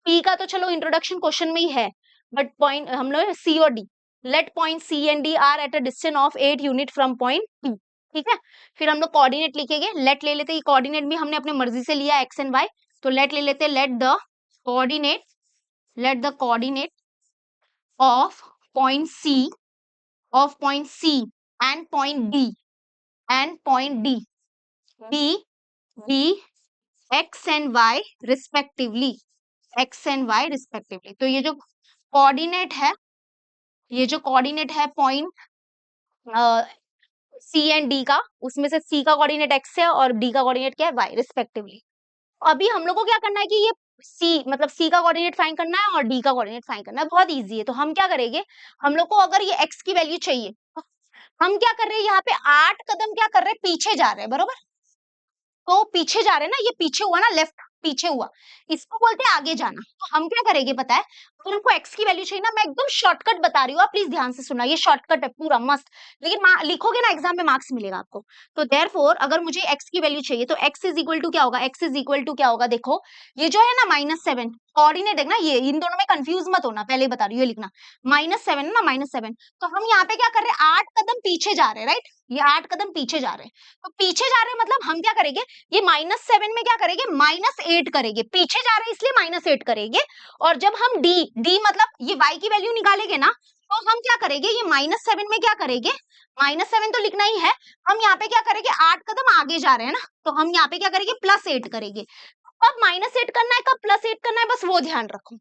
Speaker 1: पी का तो चलो इंट्रोडक्शन क्वेश्चन में ही है, बट पॉइंट हम लोग सी और D, let point C and D are at a distance of 8 unit from point P. ठीक है, फिर हम लोग कोऑर्डिनेट लिखेंगे। लेट ले लेते, ये कोऑर्डिनेट भी हमने अपने मर्जी से लिया, एक्स एंड वाई, तो लेट ले लेते, let the coordinate, let the coordinate of point C, of point C and point D, and point D be, be x and y respectively, x and y respectively. तो ये जो coordinate है, ये जो कोऑर्डिनेट है पॉइंट सी एंड डी का, उसमें से सी का कोऑर्डिनेट एक्स है और डी का कोऑर्डिनेट क्या है? Y respectively. अभी हम लोग को क्या करना है कि ये सी मतलब सी का कोऑर्डिनेट फाइंड करना है और डी का कोऑर्डिनेट फाइंड करना है। बहुत इजी है। तो हम क्या करेंगे, हम लोग को अगर ये एक्स की वैल्यू चाहिए, हम क्या कर रहे हैं, यहाँ पे 8 कदम क्या कर रहे हैं? पीछे जा रहे हैं, बरोबर। तो पीछे जा रहे हैं ना, ये पीछे हुआ ना, लेफ्ट पीछे हुआ, इसको बोलते हैं आगे जाना। तो हम क्या करेंगे पता है, अगर हमको x की वैल्यू चाहिए ना, मैं एकदम शॉर्टकट बता रही हूँ, आप प्लीज ध्यान से सुनना, ये शॉर्टकट है पूरा मस्त, लेकिन लिखोगे ना एग्जाम में मार्क्स मिलेगा आपको। तो देयरफॉर अगर मुझे x की वैल्यू चाहिए तो x इज इक्वल टू क्या होगा? x इज इक्वल टू क्या होगा? देखो, ये जो है ना -7 कोऑर्डिनेट देखना, ये इन दोनों में कंफ्यूज मत होना, पहले बता रही हूँ, ये लिखना -7 है ना, -7। तो हम यहाँ पे क्या कर रहे हैं? 8 कदम पीछे जा रहे हैं, राइट, ये 8 कदम पीछे जा रहे हैं। तो पीछे जा रहे हैं मतलब हम क्या करेंगे, ये -7 में क्या करेंगे? -8 करेंगे, पीछे जा रहे हैं इसलिए -8 करेंगे। और जब हम डी मतलब ये y की वैल्यू निकालेंगे ना, तो हम क्या करेंगे, ये -7 में क्या करेंगे, -7 तो लिखना ही है, हम यहाँ पे क्या करेंगे? 8 कदम आगे जा रहे हैं ना, तो हम यहाँ पे क्या करेंगे? +8 करेंगे। कब -8 करना है, कब +8 करना है, बस वो ध्यान रखो,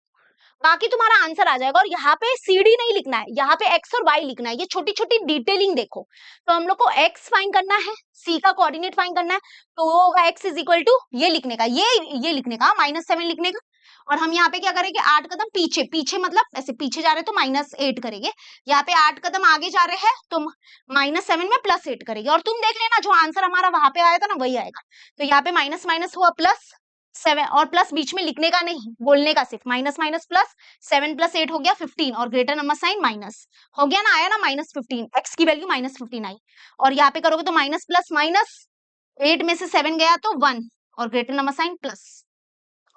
Speaker 1: बाकी तुम्हारा आंसर आ जाएगा। और यहाँ पे सीडी नहीं लिखना है, यहाँ पे एक्स और वाई लिखना है, ये छोटी छोटी डिटेलिंग देखो। तो हम लोग को एक्स फाइंड करना है, सी का कोऑर्डिनेट फाइंड करना है, तो वो होगा एक्स इज इक्वल टू ये लिखने का, ये लिखने का, -7 लिखने का। और हम यहाँ पे क्या करेंगे? 8 कदम पीछे, पीछे मतलब ऐसे पीछे जा रहे हैं तो -8 करेंगे, यहाँ पे 8 कदम आगे जा रहे हैं तो -7 में +8 करेंगे। और तुम देख लेना जो आंसर हमारा वहां पे आया था ना, वही आएगा। तो यहाँ पे माइनस माइनस हुआ +7, और प्लस बीच में लिखने का नहीं, बोलने का सिर्फ, माइनस माइनस प्लस, 7 + 8 हो गया 15, और ग्रेटर नंबर साइन माइनस हो गया ना, आया ना -15, एक्स की वैल्यू -15 आई। और यहाँ पे करोगे तो माइनस प्लस माइनस, 8 में से 7 गया तो 1, और ग्रेटर नंबर साइन प्लस।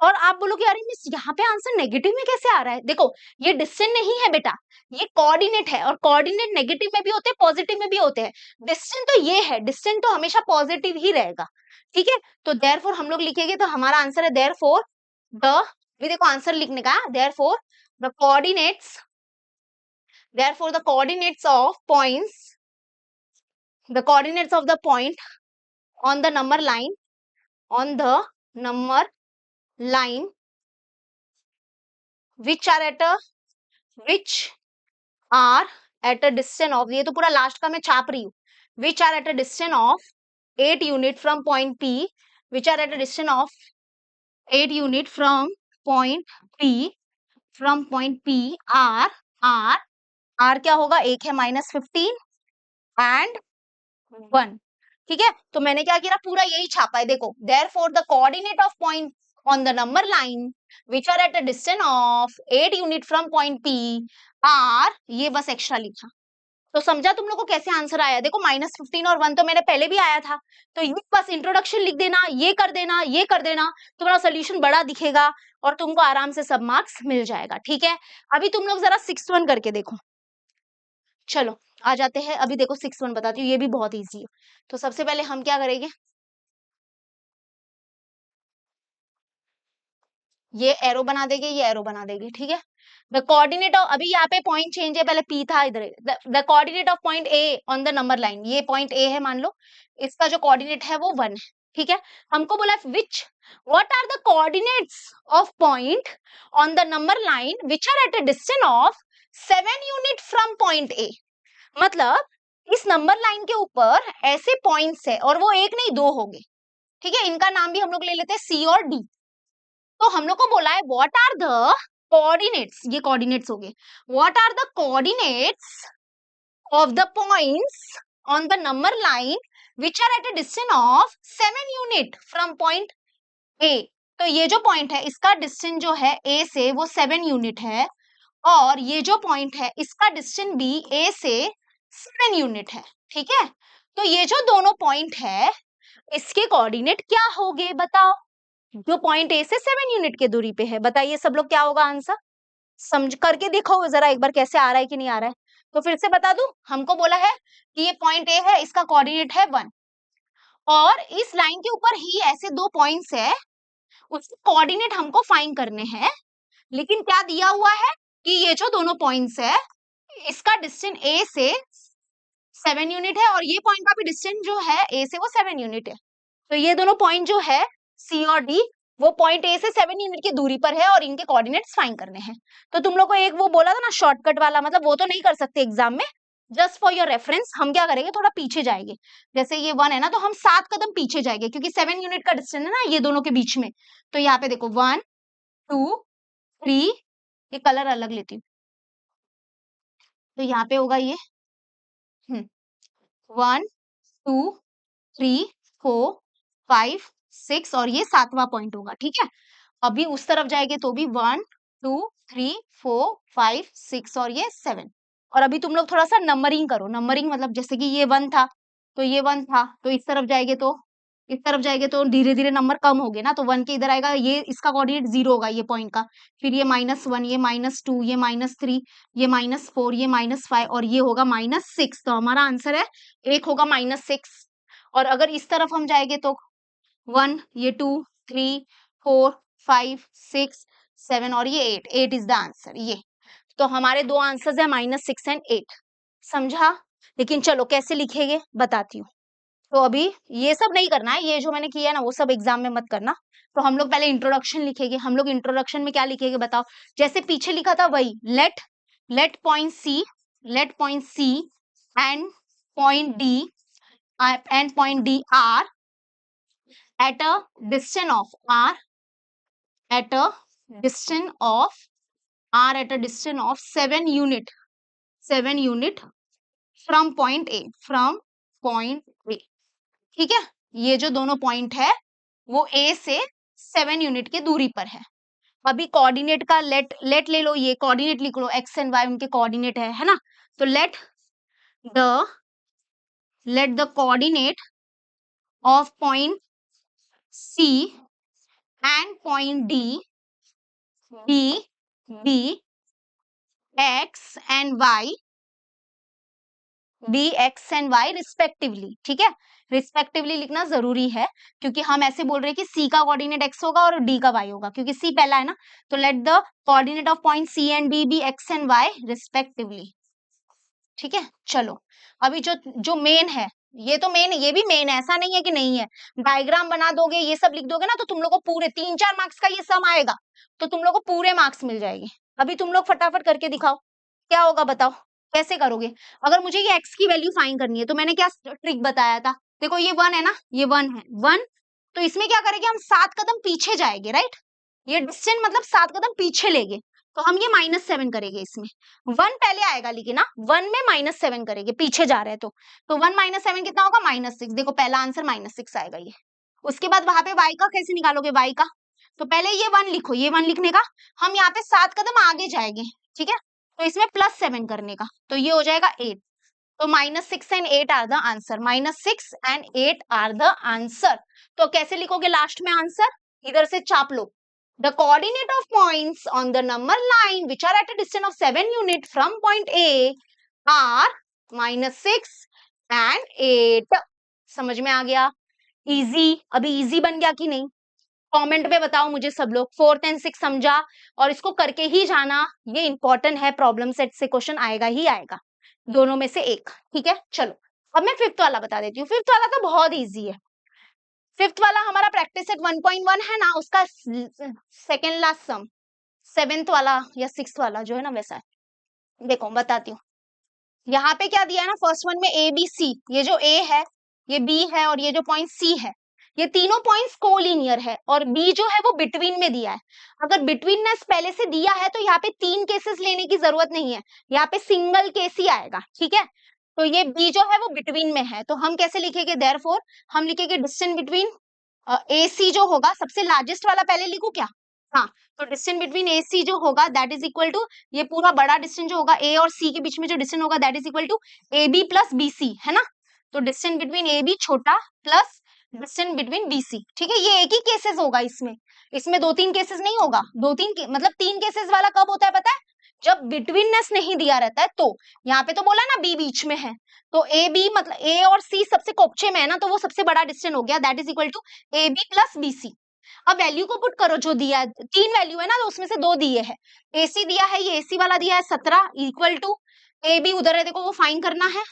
Speaker 1: और आप बोलोगे अरे मिस यहाँ पे आंसर नेगेटिव में कैसे आ रहा है? देखो ये डिस्टेंस नहीं है बेटा, ये कोऑर्डिनेट है और कोऑर्डिनेट नेगेटिव में भी होते हैं पॉजिटिव में भी होते हैं। डिस्टेंस तो ये है, डिस्टेंस तो हमेशा पॉजिटिव ही रहेगा, ठीक है। तो देयरफॉर हम लोग लिखेंगे तो हमारा आंसर है देयरफॉर द, भी देखो आंसर लिखने का, therefore the coordinates, therefore the coordinates of points, the coordinates of the point on the number line, on the number line which are at a, which are at a distance of, ये तो पूरा last का मैं छाप रही हूँ, which are at a distance of 8 unit from point P, which are at a distance of 8 unit from point P, from point P are, r क्या होगा, एक है -15 and 1, ठीक है। तो मैंने क्या किया, पूरा यही छापा है, देखो therefore the coordinate of point on the number line which are at a distance of 8 unit from point P are, ये बस एक्स्ट्रा लिखा। तो समझा तुम लोग को कैसे आंसर आया? देखो -15 और 1 तो मेरे पहले भी आया था, तो ये बस इंट्रोडक्शन लिख देना, ये कर देना, ये कर देना, तुम्हारा सोल्यूशन बड़ा दिखेगा और तुमको आराम से सब मार्क्स मिल जाएगा, ठीक है। अभी तुम लोग जरा 6-1 करके देखो, चलो आ जाते हैं। अभी देखो 6-1 बताती हूँ, ये भी बहुत इजी है। तो सबसे पहले हम क्या करेंगे, ये एरो बना देंगे, ये एरो बना देंगे, ठीक है। द कोऑर्डिनेट ऑफ, अभी यहाँ पे पॉइंट चेंज है, पहले पी था इधर, the coordinate of point A on the number line, ये पॉइंट ए है मान लो, इसका जो कोऑर्डिनेट है वो 1 है, ठीक है। हमको बोला which, what are the coordinates of point on the number line which are at a distance of 7 unit from point A. मतलब इस नंबर लाइन के ऊपर ऐसे पॉइंट्स है और वो एक नहीं दो होंगे, ठीक है। इनका नाम भी हम लोग ले लेते हैं सी और डी। तो हम लोग को बोला है व्हाट आर द कोऑर्डिनेट्स, ये कोऑर्डिनेट्स हो गए, what are the coordinates of the points on the number line which are at a distance of 7 unit from point A. तो ये जो पॉइंट है इसका डिस्टेंस जो है ए से वो 7 यूनिट है, और ये जो पॉइंट है इसका डिस्टेंस भी ए से 7 यूनिट है, ठीक है। तो ये जो दोनों पॉइंट है इसके कोऑर्डिनेट क्या होंगे बताओ, जो पॉइंट ए से 7 यूनिट के दूरी पे है, बताइए सब लोग क्या होगा आंसर, समझ करके देखो जरा एक बार कैसे आ रहा है कि नहीं आ रहा है। तो फिर से बता दूं, हमको बोला है कि ये पॉइंट ए है, इसका कोऑर्डिनेट है 1, और इस लाइन के ऊपर ही ऐसे दो पॉइंट्स है, उसके कोऑर्डिनेट हमको फाइंड करने हैं। लेकिन क्या दिया हुआ है कि ये जो दोनों पॉइंट्स है इसका डिस्टेंस ए से 7 यूनिट है, और ये पॉइंट का भी डिस्टेंस जो है ए से वो 7 यूनिट है। तो ये दोनों पॉइंट जो है सी और डी वो पॉइंट ए से 7 यूनिट की दूरी पर है और इनके कोऑर्डिनेट्स फाइंड करने हैं। तो तुम लोग को एक वो बोला था ना शॉर्टकट वाला, मतलब वो तो नहीं कर सकते एग्जाम में, जस्ट फॉर योर रेफरेंस हम क्या करेंगे, थोड़ा पीछे जाएंगे। जैसे ये 1 है ना, तो हम 7 कदम पीछे जाएंगे क्योंकि 7 यूनिट का डिस्टेंस है ना ये दोनों के बीच में। तो यहाँ पे देखो 1 2 3, ये कलर अलग लेती हूँ, तो यहाँ पे होगा ये 1 2 3 4 5 6 और ये 7वां पॉइंट होगा, ठीक है। अभी उस तरफ जाएंगे तो भी 1 2 3 4 5 6 और ये 7। और अभी तुम लोग थोड़ा सा नंबरिंग करो, नंबरिंग मतलब जैसे कि ये 1 था तो ये 1 था, तो इस तरफ जाएंगे तो इस तरफ जाएंगे तो धीरे धीरे नंबर कम हो गए ना, तो 1 के इधर आएगा, ये इसका कोऑर्डिनेट 0 होगा ये पॉइंट का, फिर ये -1 ये -2 ये -3 ये -4 ये -5 और ये होगा -6। तो हमारा आंसर है एक होगा -6। और अगर इस तरफ हम जाएंगे तो 1 ये 2 3 4 5 6 7 और ये 8, 8 इज द आंसर। ये तो हमारे दो आंसर्स है -6 एंड 8, समझा। लेकिन चलो कैसे लिखेंगे बताती हूँ। तो अभी ये सब नहीं करना है, ये जो मैंने किया है ना वो सब एग्जाम में मत करना। तो हम लोग पहले इंट्रोडक्शन लिखेंगे। हम लोग इंट्रोडक्शन में क्या लिखेंगे बताओ, जैसे पीछे लिखा था वही, let point C and point D are at a distance of r at a distance of 7 unit from point A, ठीक है। ये जो दोनों पॉइंट है वो A से 7 यूनिट की दूरी पर है। अभी कोऑर्डिनेट का लेट ले लो, ये कोऑर्डिनेट लिख लो, x एंड y उनके कोऑर्डिनेट है ना। तो let the coordinate of point C and point D be be x and y be x and y respectively. ठीक है, रिस्पेक्टिवली लिखना जरूरी है क्योंकि हम ऐसे बोल रहे हैं कि सी का कोऑर्डिनेट एक्स होगा और डी का वाई होगा, क्योंकि सी पहला है ना। तो let the coordinate of point C and D be x and y respectively. ठीक है, चलो अभी जो जो मेन है, ये तो मेन है, ये भी मेन है, ऐसा नहीं है कि नहीं है। डायग्राम बना दोगे, ये सब लिख दोगे ना, तो तुम लोग को पूरे 3-4 मार्क्स का ये सम आएगा, तो तुम लोग को पूरे मार्क्स मिल जाएंगे। अभी तुम लोग फटाफट करके दिखाओ क्या होगा, बताओ कैसे करोगे। अगर मुझे ये x की वैल्यू फाइंड करनी है तो मैंने क्या ट्रिक बताया था, देखो ये 1 है ना, ये 1 है 1, तो इसमें क्या करेंगे हम 7 कदम पीछे जाएंगे, राइट। ये डिस्टेंस मतलब 7 कदम पीछे लेंगे, तो हम ये -7 करेंगे इसमें। 1 पहले आएगा लेकिन ना, 1 में -7 करेंगे, पीछे जा रहे हैं तो 1 - 7 कितना होगा, -6। देखो पहला आंसर -6 आएगा ये। उसके बाद वहां पे y का कैसे निकालोगे, y का तो पहले ये 1 लिखो, ये 1 लिखने का हम यहाँ पे 7 कदम आगे जाएंगे। ठीक है, तो इसमें +7 करने का, तो ये हो जाएगा 8। तो -6 and 8 are the answer, -6 and 8 are the answer. तो कैसे लिखोगे लास्ट में आंसर, इधर से चाप लो। The coordinate of points on the number line which are at a distance of 7 unit from point A are -6 and 8। समझ में आ गया, इजी। अभी इजी बन गया कि नहीं, कमेंट पे बताओ मुझे सब लोग। 4th and 6th समझा, और इसको करके ही जाना, ये इंपॉर्टेंट है, प्रॉब्लम सेट से क्वेश्चन आएगा ही आएगा, दोनों में से एक। ठीक है, चलो अब मैं 5th वाला बता देती हूँ। 5th वाला तो बहुत इजी है। 5th वाला हमारा प्रैक्टिस सेट 1.1 है ना, उसका सेकेंड लास्ट सम। 7th वाला या 6th वाला जो है ना वैसा है। देखो बताती हूँ, यहाँ पे क्या दिया है ना, फर्स्ट वन में ए बी सी, ये जो ए है, ये बी है, और ये जो पॉइंट सी है, ये तीनों पॉइंट्स कोलिनियर है, और बी जो है वो बिटवीन में दिया है। अगर बिटवीननेस पहले से दिया है तो यहाँ पे 3 केसेस लेने की जरूरत नहीं है, यहाँ पे सिंगल केस ही आएगा। ठीक है, तो ये बी जो है वो बिटवीन में है, तो हम कैसे लिखेंगे, देयरफॉर हम लिखेंगे डिस्टेंस बिटवीन ए सी जो होगा, सबसे लार्जेस्ट वाला पहले लिखू क्या, हाँ, तो डिस्टेंस बिटवीन ए सी जो होगा दैट इज इक्वल टू, ये पूरा बड़ा डिस्टेंस जो होगा ए और सी के बीच में जो डिस्टेंस होगा that is equal to A B plus B C, है ना। तो डिस्टेंस बिटवीन ए बी छोटा plus distance between B C. ठीक है, ये एक ही केसेस होगा इसमें, इसमें 2-3 केसेस नहीं होगा। 2-3 मतलब 3 केसेस वाला कब होता है पता है, जब बिटवीननेस नहीं दिया रहता है। तो यहाँ पे तो बोला ना बी बीच में है, तो ए बी मतलब ए और सी सबसे कोपचे में है ना, तो वो सबसे बड़ा डिस्टेंस हो गया, that is equal to A B plus B C. अब वैल्यू को पुट करो, जो दिया है 3 वैल्यू है ना, तो उसमें से 2 दिए हैं। एसी दिया है, ये एसी वाला दिया है 17 इक्वल टू ए बी उधर है, देखो वो फाइंड करना है,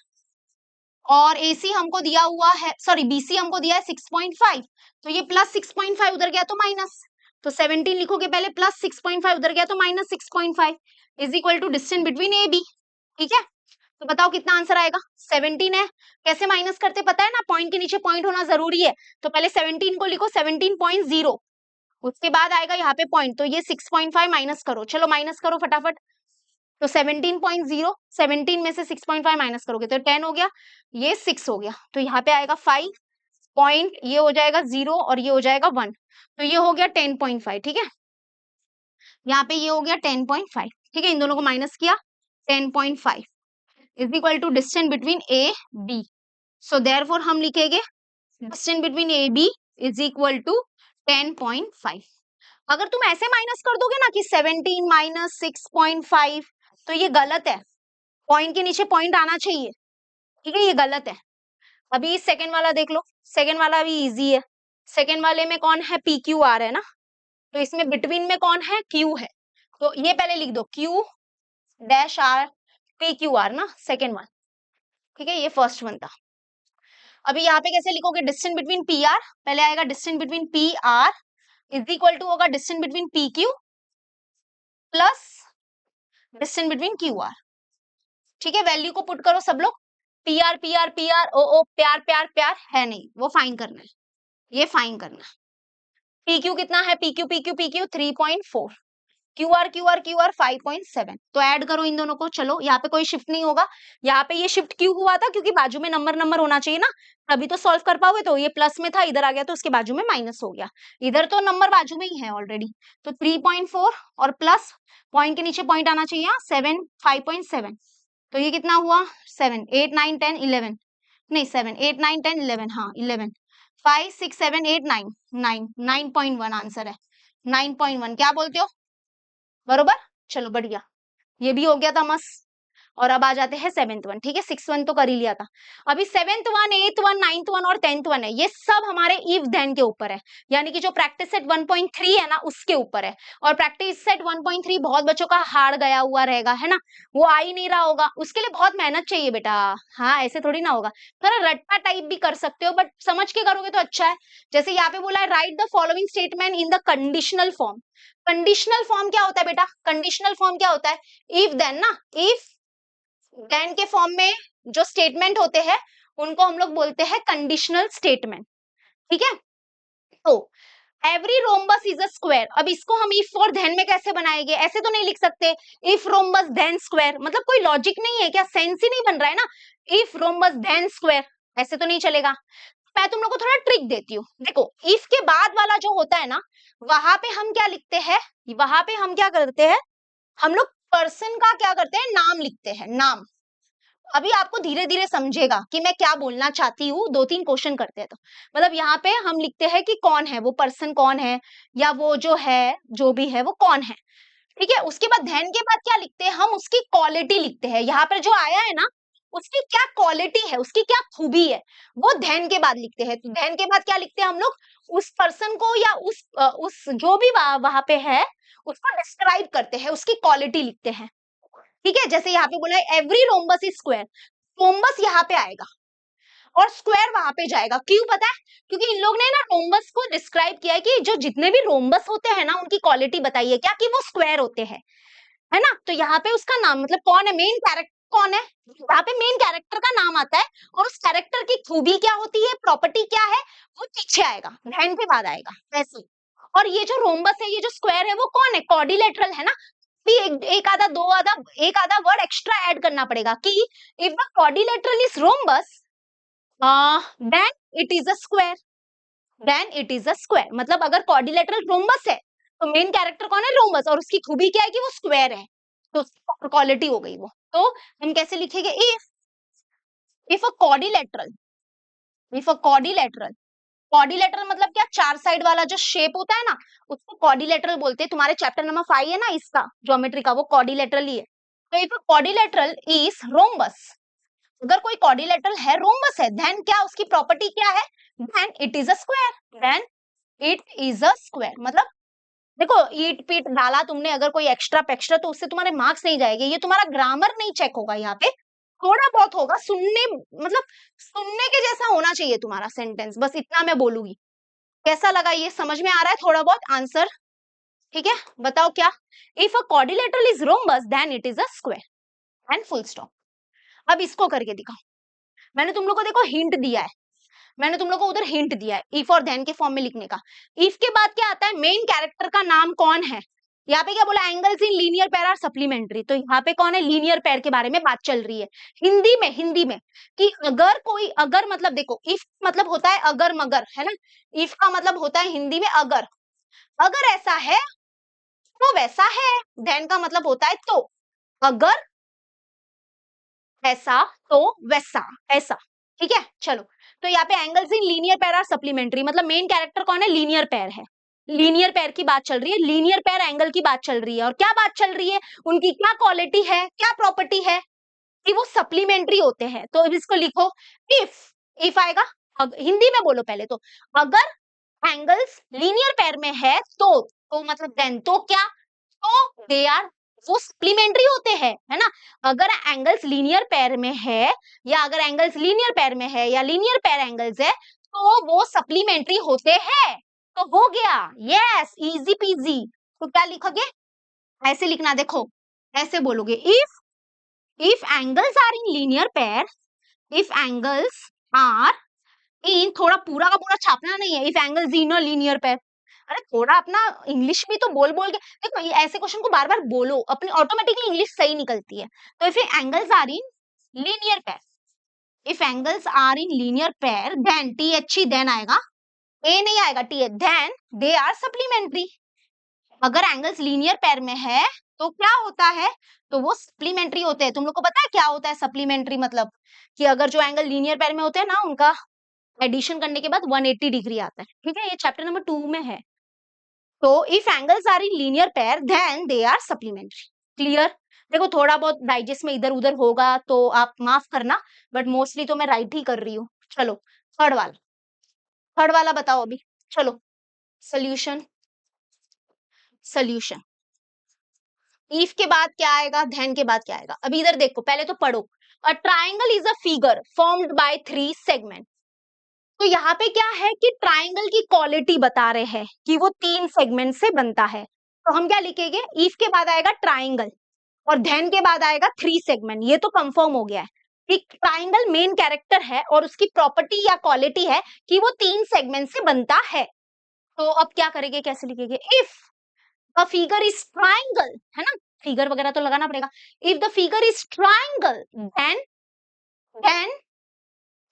Speaker 1: और एसी हमको दिया हुआ है, सॉरी बीसी हमको दिया है 6.5, तो ये प्लस 6.5 उधर गया तो माइनस, तो 17 लिखोगे पहले, प्लस 6.5 उधर गया तो -6.5 is equal to distance between A B. ठीक है, तो बताओ कितना आंसर आएगा, 17 है। कैसे माइनस करते पता है ना, पॉइंट के नीचे पॉइंट होना जरूरी है, तो पहले 17 को लिखो 17.0, उसके बाद आएगा यहाँ पे पॉइंट, तो ये 6.5 माइनस करो, चलो माइनस करो फटाफट। तो 17.0, 17 में से 6.5 माइनस करोगे तो 10 हो गया, ये 6 हो गया, तो यहाँ पे आएगा 5 पॉइंट, ये हो जाएगा 0 और ये हो जाएगा 1, तो ये हो गया 10.5। ठीक है, यहाँ पे ये हो गया 10.5। ठीक है, इन दोनों को माइनस किया, 10.5 is equal to distance between A B. So therefore हम लिखेंगे distance between A B is equal to 10.5। अगर तुम ऐसे माइनस कर दोगे ना कि 17 माइनस 6.5, तो ये गलत है, पॉइंट के नीचे पॉइंट आना चाहिए। ठीक है, ये गलत है। अभी सेकेंड वाला देख लो, सेकेंड वाला भी इजी है। सेकेंड वाले में कौन है, पी क्यू आर है ना, तो इसमें बिटवीन में कौन है, क्यू है, तो ये पहले लिख दो Q dash R P Q are ना, सेकेंड वन। ठीक है, ये फर्स्ट वन था। अभी यहाँ पे कैसे लिखोगे, डिस्टेंस बिटवीन पी आर, पहले आएगा distance between P R is equal to होगा distance between P Q plus distance between Q R. ठीक है, वैल्यू को पुट करो सब लोग, P R P R P R, ओ ओ प्यार प्यार प्यार है नहीं, वो फाइन करना है, ये फाइन करना है। पी क्यू कितना है, P Q P Q P Q 3.4, Q R Q R Q R 5.7, तो ऐड करो इन दोनों को। चलो यहाँ पे कोई शिफ्ट नहीं होगा, यहाँ पे ये शिफ्ट क्यों हुआ था, क्योंकि बाजू में नंबर नंबर होना चाहिए ना, तभी तो सॉल्व कर पाओगे। तो ये प्लस में था, इधर आ गया तो उसके बाजू में माइनस हो गया, इधर तो नंबर बाजू में ही है ऑलरेडी, तो 3.4 और प्लस पॉइंट के नीचे पॉइंट आना चाहिए 7 5.7, तो ये कितना हुआ 7 8 9 10 11, नहीं 7 8 9 10 11, हाँ 11, 5 6 7 8 9 9 9.1 आंसर है। 9.1 क्या बोलते हो? बरोबर। चलो बढ़िया, ये भी हो गया था मस्त। और अब आ जाते हैं सेवेंथ वन। ठीक है, सिक्स वन तो कर ही लिया था। अभी सेवेंथ वन, एथ वन, नाइन्थ वन और टेंथ वन है, ये सब हमारे इफ देन के ऊपर है। यानी कि जो प्रैक्टिस सेट 1.3 है ना, उसके ऊपर है। और प्रैक्टिस सेट 1.3 बहुत बच्चों का हार गया हुआ रहेगा, है ना, वो आ ही नहीं रहा होगा, उसके लिए बहुत मेहनत चाहिए बेटा। हाँ, ऐसे थोड़ी ना होगा। थोड़ा रट्टा टाइप भी कर सकते हो, बट समझ के करोगे तो अच्छा है। जैसे यहाँ पे बोला है, right the following statement in the conditional form. Conditional form क्या होता है बेटा? कंडीशनल फॉर्म क्या होता है? इफ देन ना, इफ देन के फॉर्म में जो स्टेटमेंट होते हैं उनको हम लोग बोलते हैं कंडीशनल स्टेटमेंट। ठीक है, तो every rhombus is a square. अब इसको हम इफ और देन में कैसे बनाएंगे? ऐसे तो नहीं लिख सकते इफ रोम्बस देन स्क्वायर, मतलब कोई लॉजिक नहीं है क्या? सेंस ही नहीं बन रहा है ना। इफ रोम्बस देन स्क्वायर ऐसे तो नहीं चलेगा। मैं तुम लोग को थोड़ा ट्रिक देती हूँ। देखो, इफ के बाद वाला जो होता है ना, वहां पे हम क्या लिखते हैं? वहां पे हम क्या करते हैं? हम लोग पर्सन का क्या करते हैं? नाम लिखते हैं, नाम। अभी आपको धीरे धीरे समझेगा कि मैं क्या बोलना चाहती हूँ। दो तीन क्वेश्चन करते हैं तो मतलब यहाँ पे हम लिखते हैं कि कौन है वो, पर्सन कौन है, या वो जो है, जो भी है वो कौन है। ठीक है, उसके बाद धैन के बाद क्या लिखते हैं? हम उसकी क्वालिटी लिखते हैं। यहाँ पर जो आया है ना, उसकी क्या क्वालिटी है, उसकी क्या खूबी है, वो धैन के बाद लिखते हैं। तो धैन के बाद क्या लिखते हैं हम लोग? उस पर्सन को या उस जो भी वहां पे है उसको डिस्क्राइब करते हैं, उसकी क्वालिटी लिखते हैं। ठीक है, जैसे यहाँ पे बोला है every rhombus is square, rhombus यहाँ पे आएगा और स्क्वायर वहां पे जाएगा। क्यों पता है? क्योंकि इन लोग ने ना रोम्बस को डिस्क्राइब किया है कि जो जितने भी रोम्बस होते हैं ना, उनकी क्वालिटी बताइए क्या, कि वो स्क्वायर होते हैं, है ना। तो यहाँ पे उसका नाम मतलब कौन है, मेन कैरेक्टर कौन है, यहाँ पे मेन कैरेक्टर का नाम आता है। और उस कैरेक्टर की खूबी क्या होती है, प्रॉपर्टी क्या है, वो पीछे आएगा, ध्यान के बाद आएगा वैसे। और ये जो रोम्बस है, ये जो स्क्वायर है, वो कौन है? क्वाड्रिलेटरल है ना। भी एक आधा दो आधा एक आधा वर्ड एक्स्ट्रा ऐड करना पड़ेगा कि if the quadrilateral is rhombus then it is a square. Then it is a square मतलब अगर क्वाड्रिलेटरल रोम्बस है तो मेन कैरेक्टर कौन है? रोम्बस। और उसकी खूबी क्या है? कि वो स्क्वायर है। तो क्वालिटी हो गई वो। तो हम कैसे लिखेंगे? If a quadrilateral, if a quadrilateral, quadrilateral मतलब क्या? चार साइड वाला जो शेप होता है ना, उसको क्वाड्रिलेटरल बोलते हैं। तुम्हारे चैप्टर नंबर 5 है ना इसका, ज्योमेट्री का, वो क्वाड्रिलेटरल ही है। तो इफ क्वाड्रिलेटरल इज रोम्बस, अगर कोई क्वाड्रिलेटरल है, रोम्बस है, देन क्या उसकी प्रॉपर्टी क्या है? Then it is a square. Then it is a square मतलब देखो, ईट पीट डाला तुमने अगर कोई एक्स्ट्रा पेक्स्ट्रा, तो उससे तुम्हारे मार्क्स नहीं जाएंगे। ये तुम्हारा ग्रामर नहीं चेक होगा, यहाँ पे थोड़ा बहुत होगा सुनने, मतलब सुनने के जैसा होना चाहिए तुम्हारा सेंटेंस, बस इतना मैं बोलूंगी। कैसा लगा? ये समझ में आ रहा है थोड़ा बहुत आंसर? ठीक है, बताओ क्या? If a quadrilateral is rhombus then it is a square and full stop. अब इसको करके दिखाओ। मैंने तुम लोग को देखो हिंट दिया है, मैंने तुम लोग को उधर हिंट दिया है इफ और देन के फॉर्म में लिखने का। इफ के बाद क्या आता है? मेन कैरेक्टर का नाम कौन है। यहाँ पे क्या बोला? Angles in linear pair are supplementary. तो यहाँ पे कौन है? लीनियर पेयर के बारे में बात चल रही है हिंदी में, हिंदी में। कि अगर कोई, अगर मतलब देखो, इफ मतलब होता है अगर मगर, है ना। इफ का मतलब होता है हिंदी में अगर, अगर ऐसा है तो वैसा है। देन का मतलब होता है तो, अगर ऐसा तो वैसा, ऐसा। ठीक है, चलो। तो यहाँ पे angles in linear pair are supplementary मतलब मेन कैरेक्टर कौन है? लीनियर पेयर है। लीनियर पेयर की बात चल रही है, लीनियर पेयर एंगल की बात चल रही है। और क्या बात चल रही है? उनकी क्या क्वालिटी है, क्या प्रॉपर्टी है? कि वो सप्लीमेंट्री होते हैं। तो अब इसको लिखो इफ, इफ आएगा हिंदी में बोलो पहले तो। अगर एंगल्स लीनियर पेयर में है तो मतलब देन तो क्या? तो दे आर, वो सप्लीमेंट्री होते हैं, है ना। अगर एंगल्स लीनियर पेयर में है, या अगर एंगल्स लीनियर पेयर में है, या लीनियर पेयर एंगल्स है, तो वो सप्लीमेंट्री होते हैं। तो हो गया, यस, इजी पीजी। तो क्या लिखोगे? ऐसे लिखना, देखो ऐसे बोलोगे if angles are in linear pair, if angles are in, थोड़ा पूरा का पूरा छापना नहीं है, if angles in a linear pair. अरे थोड़ा अपना इंग्लिश भी तो बोल बोल के देखो, ये ऐसे क्वेश्चन को बार बार बोलो, अपनी ऑटोमेटिकली इंग्लिश सही निकलती है। तो if angles are in linear pair, if angles are in linear pair, then T H E then आएगा, ए नहीं आएगा, T H, then they are supplementary. अगर एंगल्स लीनियर पेयर में है तो क्या होता है? तो वो सप्लीमेंट्री होते हैं। तुम लोग को पता है क्या होता है सप्लीमेंट्री मतलब? कि अगर जो एंगल लीनियर पेयर में होते हैं ना, उनका एडिशन करने के बाद 180 डिग्री आता है, ठीक है, ये चैप्टर नंबर 2 में है। तो if angles are in linear pair then they are supplementary. Clear? देखो थोड़ा बहुत डाइजेस्ट में इधर उधर होगा तो आप माफ करना, बट मोस्टली तो मैं राइट ही कर रही हूँ। चलो थर्ड वाला, थर्ड वाला बताओ अभी। चलो सोल्यूशन, सोल्यूशन। इफ के बाद क्या आएगा, देन के बाद क्या आएगा? अभी इधर देखो, पहले तो पढ़ो। A triangle is a figure formed by 3 segment. तो यहाँ पे क्या है कि ट्राइंगल की क्वालिटी बता रहे हैं कि वो 3 सेगमेंट से बनता है। तो हम क्या लिखेंगे, इफ के बाद आएगा ट्राइंगल और धैन के बाद आएगा 3 सेगमेंट। ये तो कंफर्म हो गया है कि ट्राइंगल मेन कैरेक्टर है और उसकी प्रॉपर्टी या क्वालिटी है कि वो 3 सेगमेंट से बनता है। तो अब क्या करेंगे, कैसे लिखेंगे? If the figure is triangle, है ना, फिगर वगैरह तो लगाना पड़ेगा। If the figure is triangle then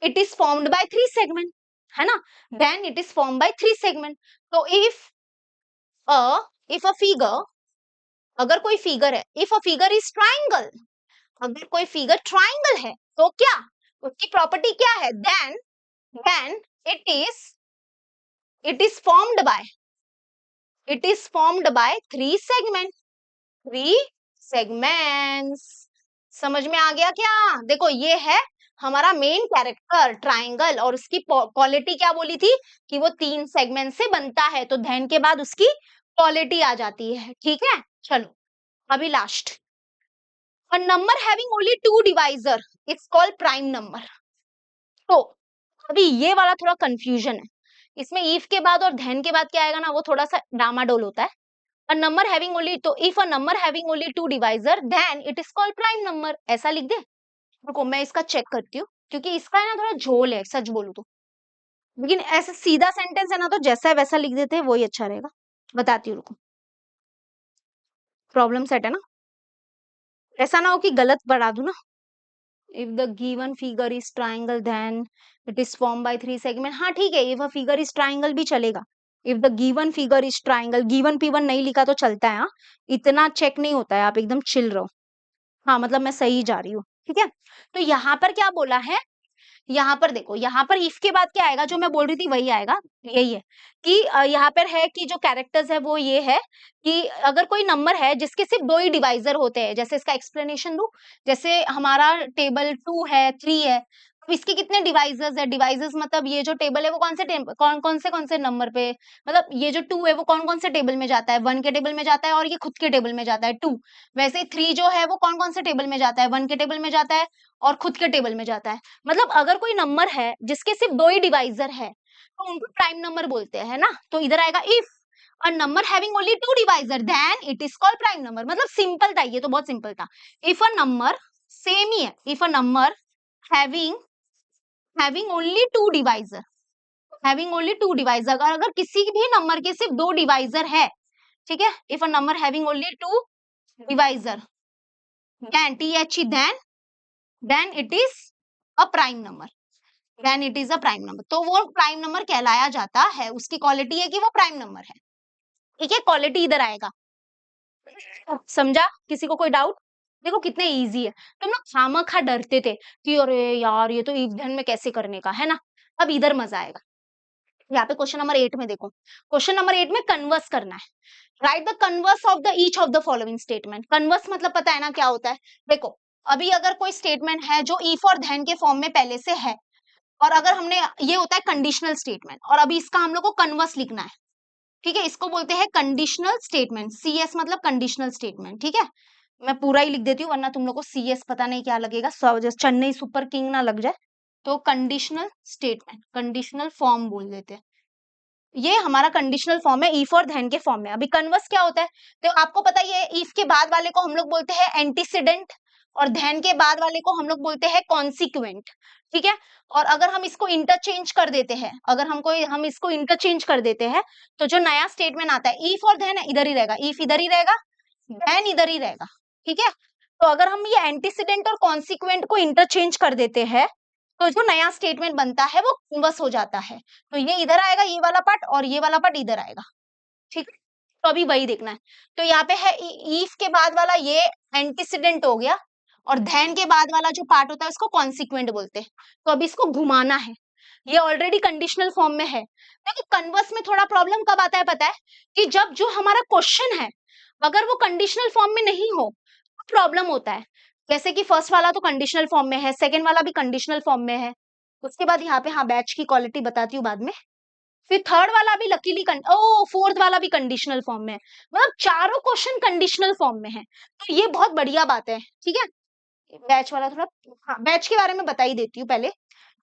Speaker 1: it is formed by 3 segment, है ना, then it is formed by 3 segment. तो इफ अ फिगर, अगर कोई फिगर है, if a figure is triangle, अगर कोई फिगर ट्राइंगल है तो क्या उसकी प्रॉपर्टी क्या है? Then it is formed by, it is formed by 3 segment, 3 segments. समझ में आ गया क्या? देखो ये है हमारा मेन कैरेक्टर ट्राइंगल और उसकी क्वालिटी क्या बोली थी कि वो 3 सेगमेंट से बनता है, तो धैन के बाद उसकी क्वालिटी आ जाती है, ठीक है। चलो अभी last, a number having only 2 divisor is called prime number। तो अभी ये वाला थोड़ा कंफ्यूजन है, इसमें if के बाद और then के बाद क्या आएगा ना, वो थोड़ा सा डामाडोल होता है। a number having only, तो if a number having only 2 divisor then it is called prime number, ऐसा लिख दे। रुको मैं इसका चेक करती हूँ, क्योंकि इसका है ना थोड़ा झोल है सच बोलूं तो, लेकिन ऐसा सीधा सेंटेंस है ना तो जैसा है वैसा लिख देते हैं, वही अच्छा रहेगा। बताती हूँ रुको, प्रॉब्लम सेट है ना, ऐसा ना हो कि गलत बढ़ा दूं ना। if the given figure is triangle then it is formed by 3 segment, हाँ ठीक है, if a figure is triangle भी चलेगा। if the given figure is triangle, given p1 नहीं लिखा तो चलता है, हाँ इतना चेक नहीं होता है, आप एकदम चिल रहो। हाँ मतलब मैं सही जा रही हूँ, ठीक है। तो यहाँ पर क्या बोला है, यहाँ पर देखो, यहाँ पर इफ के बाद क्या आएगा, जो मैं बोल रही थी वही आएगा। यही है कि यहाँ पर है कि जो कैरेक्टर्स है वो ये है कि अगर कोई नंबर है जिसके सिर्फ 2 ही डिवाइजर होते हैं, जैसे इसका एक्सप्लेनेशन दूं, जैसे हमारा टेबल 2 है, 3 है, अब इसके कितने डिवाइजर्स है? डिवाइजर्स मतलब ये जो टेबल है वो कौन से नंबर पे, मतलब ये जो 2 है वो कौन कौन से टेबल में जाता है? 1 के टेबल में जाता है और ये खुद के टेबल में जाता है 2। वैसे 3 जो है वो कौन कौन से टेबल में जाता है? 1 के टेबल में जाता है और खुद के टेबल में जाता है। मतलब अगर कोई नंबर है जिसके सिर्फ 2 ही डिवाइजर है तो उनको प्राइम नंबर बोलते हैं, है ना। तो इधर आएगा if a number having only 2 divisor then it is called prime number. मतलब सिंपल था, ये तो बहुत सिंपल था। इफ अ नंबर, सेम ही है, if a number having having only 2 divisor, having only 2 divisor, अगर किसी भी नंबर के सिर्फ 2 डिवाइजर है, ठीक है, if a number having only 2 divisor then th then it is a prime number, then it is a prime number. तो वो प्राइम नंबर कहलाया जाता है, उसकी क्वालिटी है कि वो प्राइम नंबर है, ठीक है। क्वालिटी इधर आएगा, समझा? किसी को कोई डाउट? देखो कितने इजी है, तुम लोग खामखा डरते थे कि अरे यार ये तो इफ देन में कैसे करने का है ना। अब इधर मजा आएगा। यहाँ पे क्वेश्चन नंबर 8 में देखो, क्वेश्चन नंबर 8 में कन्वर्स करना है। Right the converse of the each of the following statement. Converse मतलब पता है ना क्या होता है? देखो अभी अगर कोई स्टेटमेंट है जो इफ और देन के फॉर्म में पहले से है, और अगर हमने, ये होता है कंडीशनल स्टेटमेंट, और अभी इसका हम लोग को कन्वर्स लिखना है, ठीक है। इसको बोलते हैं कंडीशनल स्टेटमेंट, सीएस मतलब कंडीशनल स्टेटमेंट, ठीक है। मैं पूरा ही लिख देती हूँ वरना तुम लोग को सीएस पता नहीं क्या लगेगा, चेन्नई सुपर किंग ना लग जाए। तो कंडीशनल स्टेटमेंट, कंडीशनल फॉर्म बोल देते हैं, ये हमारा कंडीशनल फॉर्म है इफ और देन के फॉर्म में। अभी कन्वर्स क्या होता है, तो आपको पता ही है, इफ के बाद वाले को हम लोग बोलते हैं एंटीसीडेंट और देन के बाद वाले को हम लोग बोलते हैं कॉन्सिक्वेंट, ठीक है। और अगर हम इसको इंटरचेंज कर देते हैं, अगर हम इसको इंटरचेंज कर देते हैं, तो जो नया स्टेटमेंट आता है, इफ और देन इधर ही रहेगा, इफ इधर ही रहेगा, देन इधर ही रहेगा, ठीक है। तो अगर हम ये एंटीसीडेंट और कॉन्सिक्वेंट को इंटरचेंज कर देते हैं तो जो नया स्टेटमेंट बनता है वो कन्वर्स हो जाता है। तो ये इधर आएगा, ये वाला पार्ट, और ये वाला पार्ट इधर आएगा, ठीक है। तो अभी वही देखना है। तो यहाँ पे है ईफ के बाद वाला ये एंटीसीडेंट हो गया, और धैन के बाद वाला जो पार्ट होता है उसको कॉन्सिक्वेंट बोलते हैं। तो अभी इसको घुमाना है, ये ऑलरेडी कंडीशनल फॉर्म में है। देखो कन्वर्स में थोड़ा प्रॉब्लम कब आता है पता है, कि जब जो हमारा क्वेश्चन है अगर वो कंडीशनल फॉर्म में नहीं हो तो प्रॉब्लम होता है। जैसे कि फर्स्ट वाला तो कंडीशनल फॉर्म में है, सेकंड वाला भी कंडीशनल फॉर्म में है, उसके बाद यहाँ पे हाँ बैच की क्वालिटी बताती हूँ बाद में, फिर थर्ड वाला भी लकीली फोर्थ वाला भी कंडीशनल फॉर्म में है, मतलब चारों क्वेश्चन कंडीशनल फॉर्म में है, तो ये बहुत बढ़िया बात है। ठीक है, बैच वाला थोड़ा, हाँ बैच के बारे में बता ही देती हूँ पहले,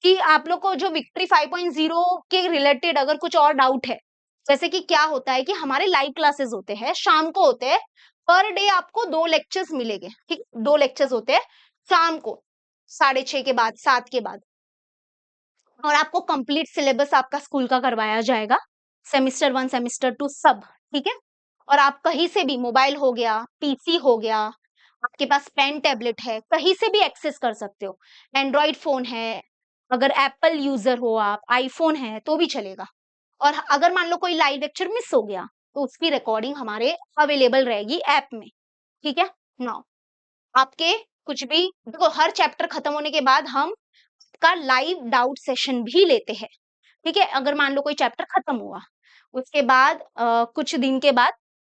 Speaker 1: कि आप लोग को जो विक्ट्री 5.0 के रिलेटेड अगर कुछ और डाउट है, जैसे कि क्या होता है कि हमारे लाइव क्लासेस होते हैं, शाम को होते हैं, पर डे आपको 2 लेक्चर्स मिलेंगे। ठीक, 2 लेक्चर्स होते हैं शाम को 6:30 के बाद, 7 के बाद, और आपको कंप्लीट सिलेबस आपका स्कूल का करवाया जाएगा, सेमिस्टर 1 सेमिस्टर 2 सब। ठीक है, और आप कहीं से भी, मोबाइल हो गया, पीसी हो गया, आपके पास पेन टैबलेट है, कहीं से भी एक्सेस कर सकते हो। एंड्रॉइड फोन है, अगर एप्पल यूजर हो आप, आईफोन है तो भी चलेगा। और अगर मान लो कोई लाइव लेक्चर मिस हो गया तो उसकी रिकॉर्डिंग हमारे अवेलेबल रहेगी ऐप में। ठीक है, नाउ आपके कुछ भी, देखो हर चैप्टर खत्म होने के बाद हम का लाइव डाउट सेशन भी लेते हैं। ठीक है, अगर मान लो कोई चैप्टर खत्म हुआ, उसके बाद कुछ दिन के बाद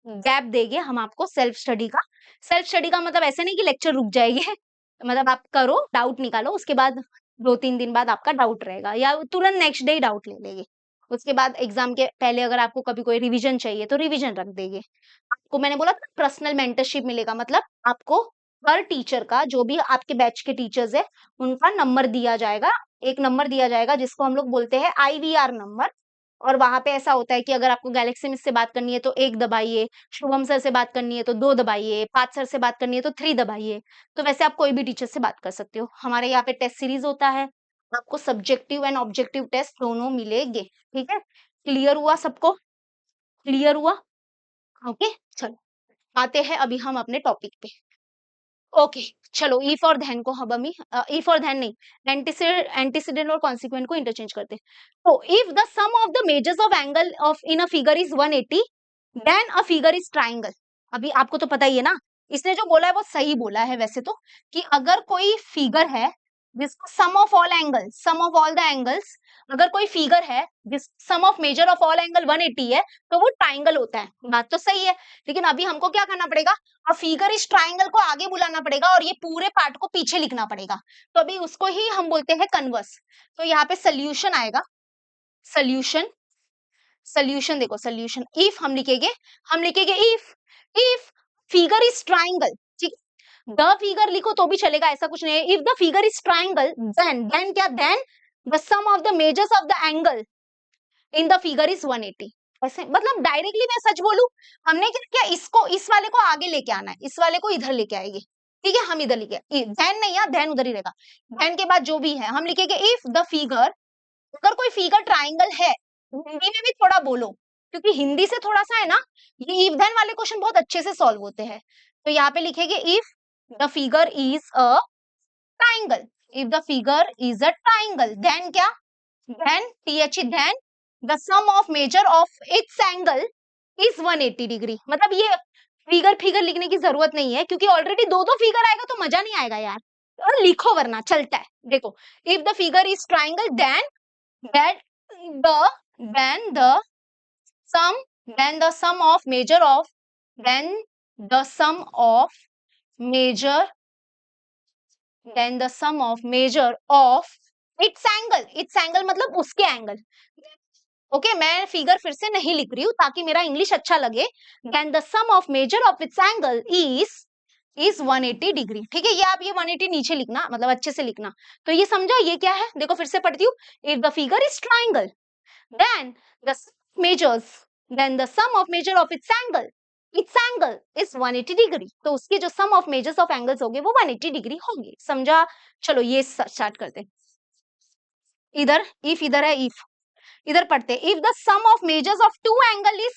Speaker 1: गैप देंगे हम आपको सेल्फ स्टडी का। सेल्फ स्टडी का मतलब ऐसे नहीं कि लेक्चर रुक जाएंगे मतलब आप करो, डाउट निकालो, उसके बाद 2-3 दिन बाद आपका डाउट रहेगा, या तुरंत नेक्स्ट डे डाउट ले लेंगे। उसके बाद एग्जाम के पहले अगर आपको कभी कोई रिवीजन चाहिए तो रिवीजन रख देंगे। आपको मैंने बोला था पर्सनल मेंटरशिप मिलेगा, मतलब आपको हर टीचर का, जो भी आपके बैच के टीचर्स है उनका नंबर दिया जाएगा, एक नंबर दिया जाएगा जिसको हम लोग बोलते हैं IVR नंबर। और वहां पे ऐसा होता है कि अगर आपको गैलेक्सी मिस से बात करनी है तो 1 दबाइए, शुभम सर से बात करनी है तो 2 दबाइए, 5 सर से बात करनी है तो 3 दबाइए। तो वैसे आप कोई भी टीचर से बात कर सकते हो। हमारे यहाँ पे टेस्ट सीरीज होता है, आपको सब्जेक्टिव एंड ऑब्जेक्टिव टेस्ट दोनों मिलेंगे। ठीक है, क्लियर हुआ सबको? क्लियर हुआ? ओके, चलो आते हैं अभी हम अपने टॉपिक पे। ओके, चलो ई फॉर धैन को हम अभी, ई फॉर धैन नहीं, एंटीसीडेंट और कॉन्सिक्वेंट को इंटरचेंज करते हैं। तो if the sum of the measures of angle of in a figure is 180, then a figure is triangle. अभी आपको तो पता ही है ना, इसने जो बोला है वो सही बोला है वैसे तो, कि अगर कोई फिगर है जिसका sum of all angle, sum of all the angles, अगर कोई फिगर है जिस sum of measure of all angle 180 है तो वो ट्राइंगल होता है। बात तो सही है, लेकिन अभी हमको क्या करना पड़ेगा, और फिगर इस ट्राइंगल को आगे बुलाना पड़ेगा और ये पूरे पार्ट को पीछे लिखना पड़ेगा। तो अभी उसको ही हम बोलते हैं कन्वर्स। तो यहाँ पे सोल्यूशन आएगा, सोल्यूशन, सोल्यूशन देखो, सोल्यूशन इफ हम लिखेंगे, हम लिखेंगे इफ फिगर इज ट्राइंगल। ठीक, द फिगर लिखो तो भी चलेगा, ऐसा कुछ नहीं है। If the figure is triangle then क्या, then the sum of the measures of the angle in the figure is 180। ऐसे मतलब डायरेक्टली मैं सच बोलूं, हमने क्या किया, इसको, इस वाले को आगे लेके आना है, इस वाले को इधर लेके आएंगे। ठीक है, हम इधर लिखे देन नहीं, है देन उधर ही रहेगा। देन के बाद जो भी है हम लिखेंगे इफ द फिगर, अगर कोई फिगर ट्राइंगल है, हिंदी में भी थोड़ा बोलो, क्योंकि हिंदी से थोड़ा सा है ना, ये इफ देन वाले क्वेश्चन बहुत अच्छे से सॉल्व होते हैं। तो यहाँ पे लिखेंगे if the figure is a triangle, if the figure is a triangle, then क्या, then then the sum of measure of its angle is 180 degree. मतलब ये फिगर फिगर लिखने की जरूरत नहीं है, क्योंकि ऑलरेडी दो दो फिगर आएगा तो मजा नहीं आएगा यार, और लिखो वरना चलता है। देखो if the figure is triangle that the then the sum then the sum of measure of then the sum of measure then the sum of measure of its angle मतलब उसके एंगल। ओके, मैं figure फिर से नहीं लिख रही हूँ ताकि मेरा इंग्लिश अच्छा लगे। Then the sum of measure of its angle is 180 degree. ठीक है, ये आप ये 180 नीचे लिखना, मतलब अच्छे से लिखना। तो ये समझा ये क्या है, देखो फिर से पढ़ती हूँ। If the figure is triangle then the measures then the sum of measure of its angle is 180 degree. तो उसके जो sum of measures of angles होंगे वो 180 डिग्री होंगे। समझा? चलो ये स्टार्ट करते हैं। इधर है इफ, इधर पढ़ते हैं if the sum of measures of two angle is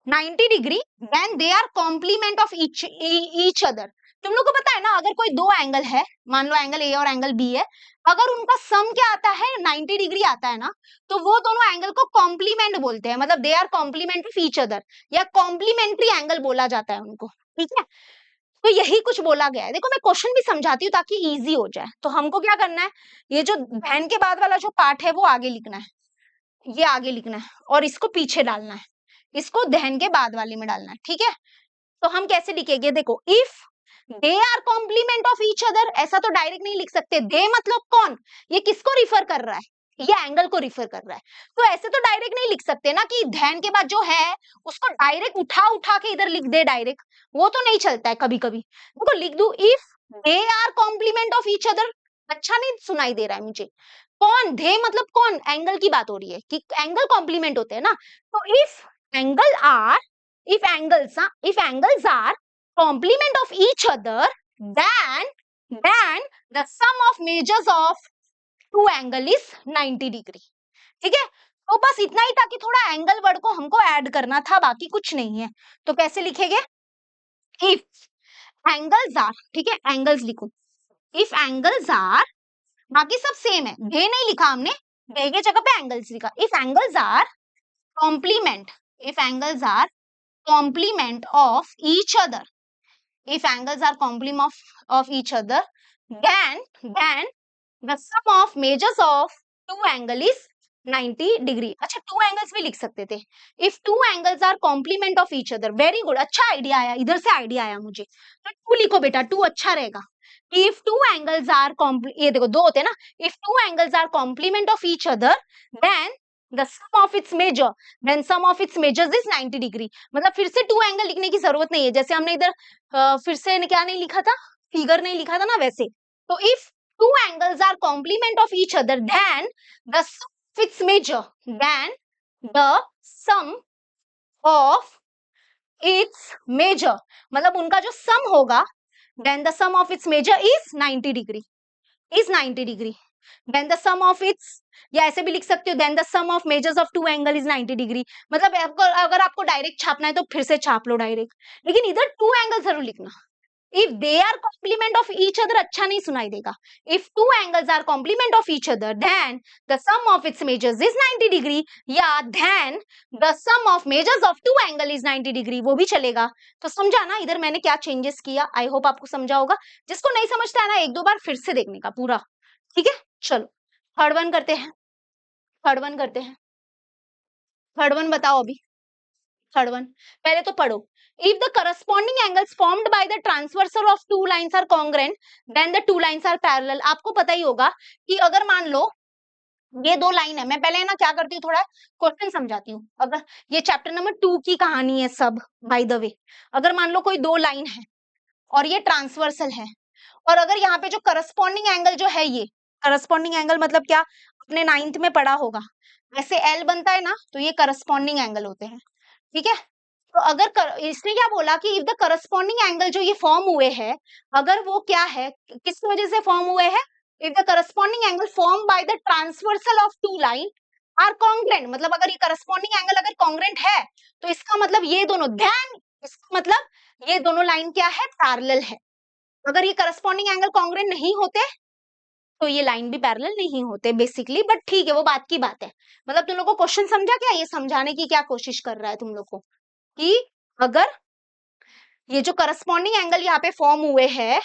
Speaker 1: 90 degree then they are complement of each other. तुम लोग को पता है ना, अगर कोई दो एंगल है, मान लो एंगल ए और एंगल बी है, अगर उनका सम क्या आता है 90 डिग्री आता है ना, तो वो दोनों एंगल को कॉम्प्लीमेंट बोलते हैं, मतलब they are complement of each other, या कॉम्प्लीमेंट्री एंगल बोला जाता है उनको। ठीक है, तो यही कुछ बोला गया है। देखो मैं क्वेश्चन भी समझाती हूँ ताकि इजी हो जाए। तो हमको क्या करना है, ये जो धैन के बाद वाला जो पार्ट है वो आगे लिखना है, ये आगे लिखना है और इसको पीछे डालना है, इसको धैन के बाद वाले में डालना है, ठीक है। तो हम कैसे लिखेंगे, देखो if they are complement of each other, ऐसा तो डायरेक्ट नहीं लिख सकते। दे मतलब कौन, ये किसको रिफर कर रहा है, ये एंगल को रिफर कर रहा है। तो ऐसे तो डायरेक्ट नहीं लिख सकते ना कि धैन के बाद जो है उसको डायरेक्ट उठा उठा के इधर लिख दे डायरेक्ट, वो तो नहीं चलता है कभी कभी। देखो लिख दू if they are complement of each other, अच्छा नहीं सुनाई दे रहा है मुझे। कौन, धे मतलब कौन, एंगल की बात हो रही है कि एंगल कॉम्प्लीमेंट होते हैं ना। तो if angle are, if angles are complement of each other, then the sum of measures of two angle is 90 degree. ठीक है, तो बस इतना ही था कि थोड़ा एंगल वर्ड को हमको ऐड करना था, बाकी कुछ नहीं है। तो कैसे लिखेंगे, इफ एंगल्स आर, ठीक है एंगल्स लिखो, इफ एंगल्स आर, बाकी सब सेम है, दे नहीं लिखा हमने, दे के जगह पे एंगल्स लिखा। If angles are complement, if angles are complement of each other, if angles are complement of each other, then the sum of measures of two angle is 90 degree. अच्छा टू एंगल्स भी लिख सकते थे, if two angles are complement of each other, very good, अच्छा idea आया, इधर से idea आया मुझे। तो टू लिखो बेटा, टू अच्छा रहेगा। इफ टू एंगल्स आर ये देखो दो होते हैं ना, if two angles are complement of each other then the sum of its measure, then sum of its measures is 90 degree. मतलब फिर से टू एंगल लिखने की जरूरत नहीं है, जैसे हमने इधर फिर से क्या नहीं लिखा था, फिगर नहीं लिखा था ना वैसे। तो if two angles are complement of each other, then the sum of its measure, then the sum of its measure, मतलब उनका जो सम होगा, then the sum of its measure is 90 degree, is 90 degree. then the sum of its, या ऐसे भी लिख सकते हो then the sum of measures of two angle is 90 degree. मतलब अगर आपको डायरेक्ट छापना है तो फिर से छाप लो डायरेक्ट, लेकिन इधर टू एंगल जरूर लिखना। If they are complement of each other अच्छा नहीं सुनाई देगा, if two angles are complement of each other then the sum of its measures is 90 degree, या then the sum of measures of two angle is 90 degree, वो भी चलेगा। तो समझा ना इधर मैंने क्या चेंजेस किया, आई होप आपको समझा होगा। जिसको नहीं समझता है ना एक दो बार फिर से देखने का पूरा, ठीक है। चलो थर्ड वन करते हैं, थर्ड वन करते हैं, थर्ड वन बताओ अभी, थर्ड वन पहले तो पढ़ो। If the corresponding angles formed by the transversal of two lines are congruent then the two lines are parallel. आपको पता ही होगा कि अगर मान लो ये दो लाइन है, मैं पहले ना क्या करती हूँ थोड़ा क्वेश्चन समझाती हूँ। अगर ये चैप्टर नंबर 2 की कहानी है सब, बाय द वे। अगर मान लो कोई दो लाइन है और ये ट्रांसवर्सल है, और अगर यहाँ पे जो करस्पॉन्डिंग एंगल जो है, ये करस्पॉन्डिंग एंगल मतलब क्या, अपने 9th में पढ़ा होगा, ऐसे एल बनता है ना, तो ये करस्पॉन्डिंग एंगल होते हैं, ठीक है। तो अगर इसने क्या बोला कि इफ द करस्पॉन्डिंग एंगल जो ये फॉर्म हुए हैं, अगर वो क्या है, किस वजह से फॉर्म हुए हैं, if the corresponding angle form by the transversal of two line are congruent, मतलब अगर ये करस्पॉन्डिंग एंगल अगर कॉन्ग्रेंट है तो इसका मतलब ये दोनों, ध्यान, इसका मतलब ये दोनों लाइन क्या है, पैरेलल है। अगर ये करस्पॉन्डिंग एंगल कॉन्ग्रेंट नहीं होते तो ये लाइन भी पैरेलल नहीं होते बेसिकली, बट ठीक है वो बात की बात है। मतलब तुम लोग को क्वेश्चन समझा क्या, ये समझाने की क्या कोशिश कर रहा है तुम लोग को कि अगर ये जो करस्पॉन्डिंग एंगल यहाँ पे फॉर्म हुए हैं,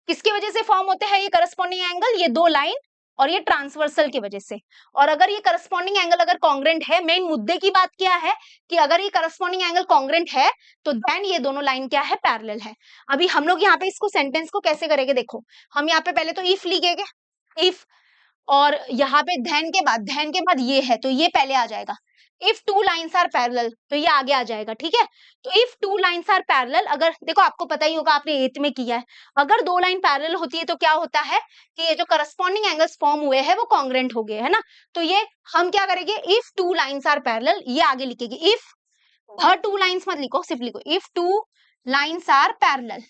Speaker 1: किसकी वजह से फॉर्म होते हैं ये करस्पॉन्डिंग एंगल, ये दो लाइन और ये ट्रांसवर्सल की वजह से। और अगर ये करस्पॉन्डिंग एंगल अगर कॉन्ग्रेंट है, मेन मुद्दे की बात क्या है कि अगर ये करस्पॉन्डिंग एंगल कॉन्ग्रेंट है तो देन ये दोनों लाइन क्या है, पैरेलल है। अभी हम लोग यहाँ पे इसको सेंटेंस को कैसे करेंगे, देखो हम यहाँ पे पहले तो इफ लिखेंगे, इफ, और यहाँ पे धैन के बाद ये है तो ये पहले आ जाएगा। If two lines are parallel तो ये आगे आ जाएगा, ठीक है। तो if two lines are parallel, अगर देखो आपको पता ही होगा, आपने 8th में किया है, अगर दो लाइन पैरेलल होती है तो क्या होता है कि ये जो करस्पॉन्डिंग एंगल्स फॉर्म हुए हैं वो कॉन्ग्रेंट हो गए, है ना। तो ये हम क्या करेंगे, if two lines are parallel, ये आगे लिखेगी, इफ द टू लाइंस मत लिखो, सिर्फ लिखो if two lines are parallel,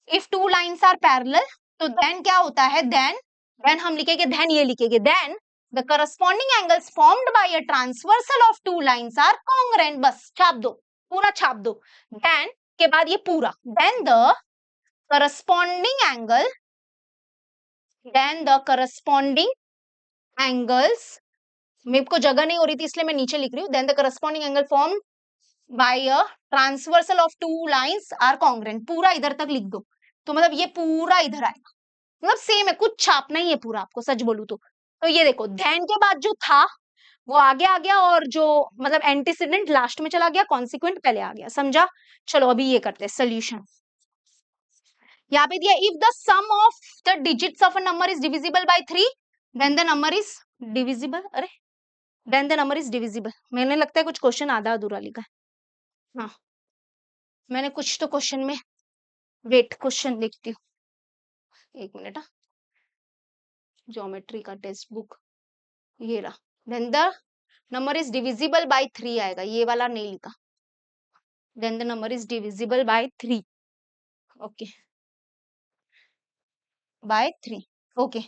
Speaker 1: if two lines are parallel. तो देन क्या होता है, देन हम लिखेंगे, देन ये लिखेंगे, then the corresponding angles formed by a transversal of two lines are congruent, बस छाप दो, पूरा छाप दो। देन के बाद ये पूरा, then the corresponding angle, then the corresponding angles, मेरे को जगह नहीं हो रही थी इसलिए मैं नीचे लिख रही हूँ, then the corresponding angle form by a transversal of two lines are congruent, पूरा इधर तक लिख दो, तो मतलब ये पूरा इधर आएगा, मतलब सेम है, कुछ छापना ही है पूरा आपको, सच बोलूं तो ये देखो धैन के बाद जो था वो आगे आ गया, और जो मतलब एंटीसीडेंट लास्ट में चला गया, कॉन्सिक्वेंट पहले आ गया, समझा। चलो अभी ये करते हैं सोल्यूशन। यहाँ पे दिया if the sum of the digits of a number is divisible by 3 then the number is divisible, अरे then the number is divisible, मैंने लगता है कुछ क्वेश्चन आधा अधूरा लिखा है। हाँ मैंने कुछ तो क्वेश्चन में, वेट क्वेश्चन देखती हूँ, एक मिनट। ज्योमेट्री का टेक्स्ट बुक ये रहा, then the number is divisible by 3 आएगा, ये वाला नहीं लिखा, then the number is divisible by 3, okay by 3, okay.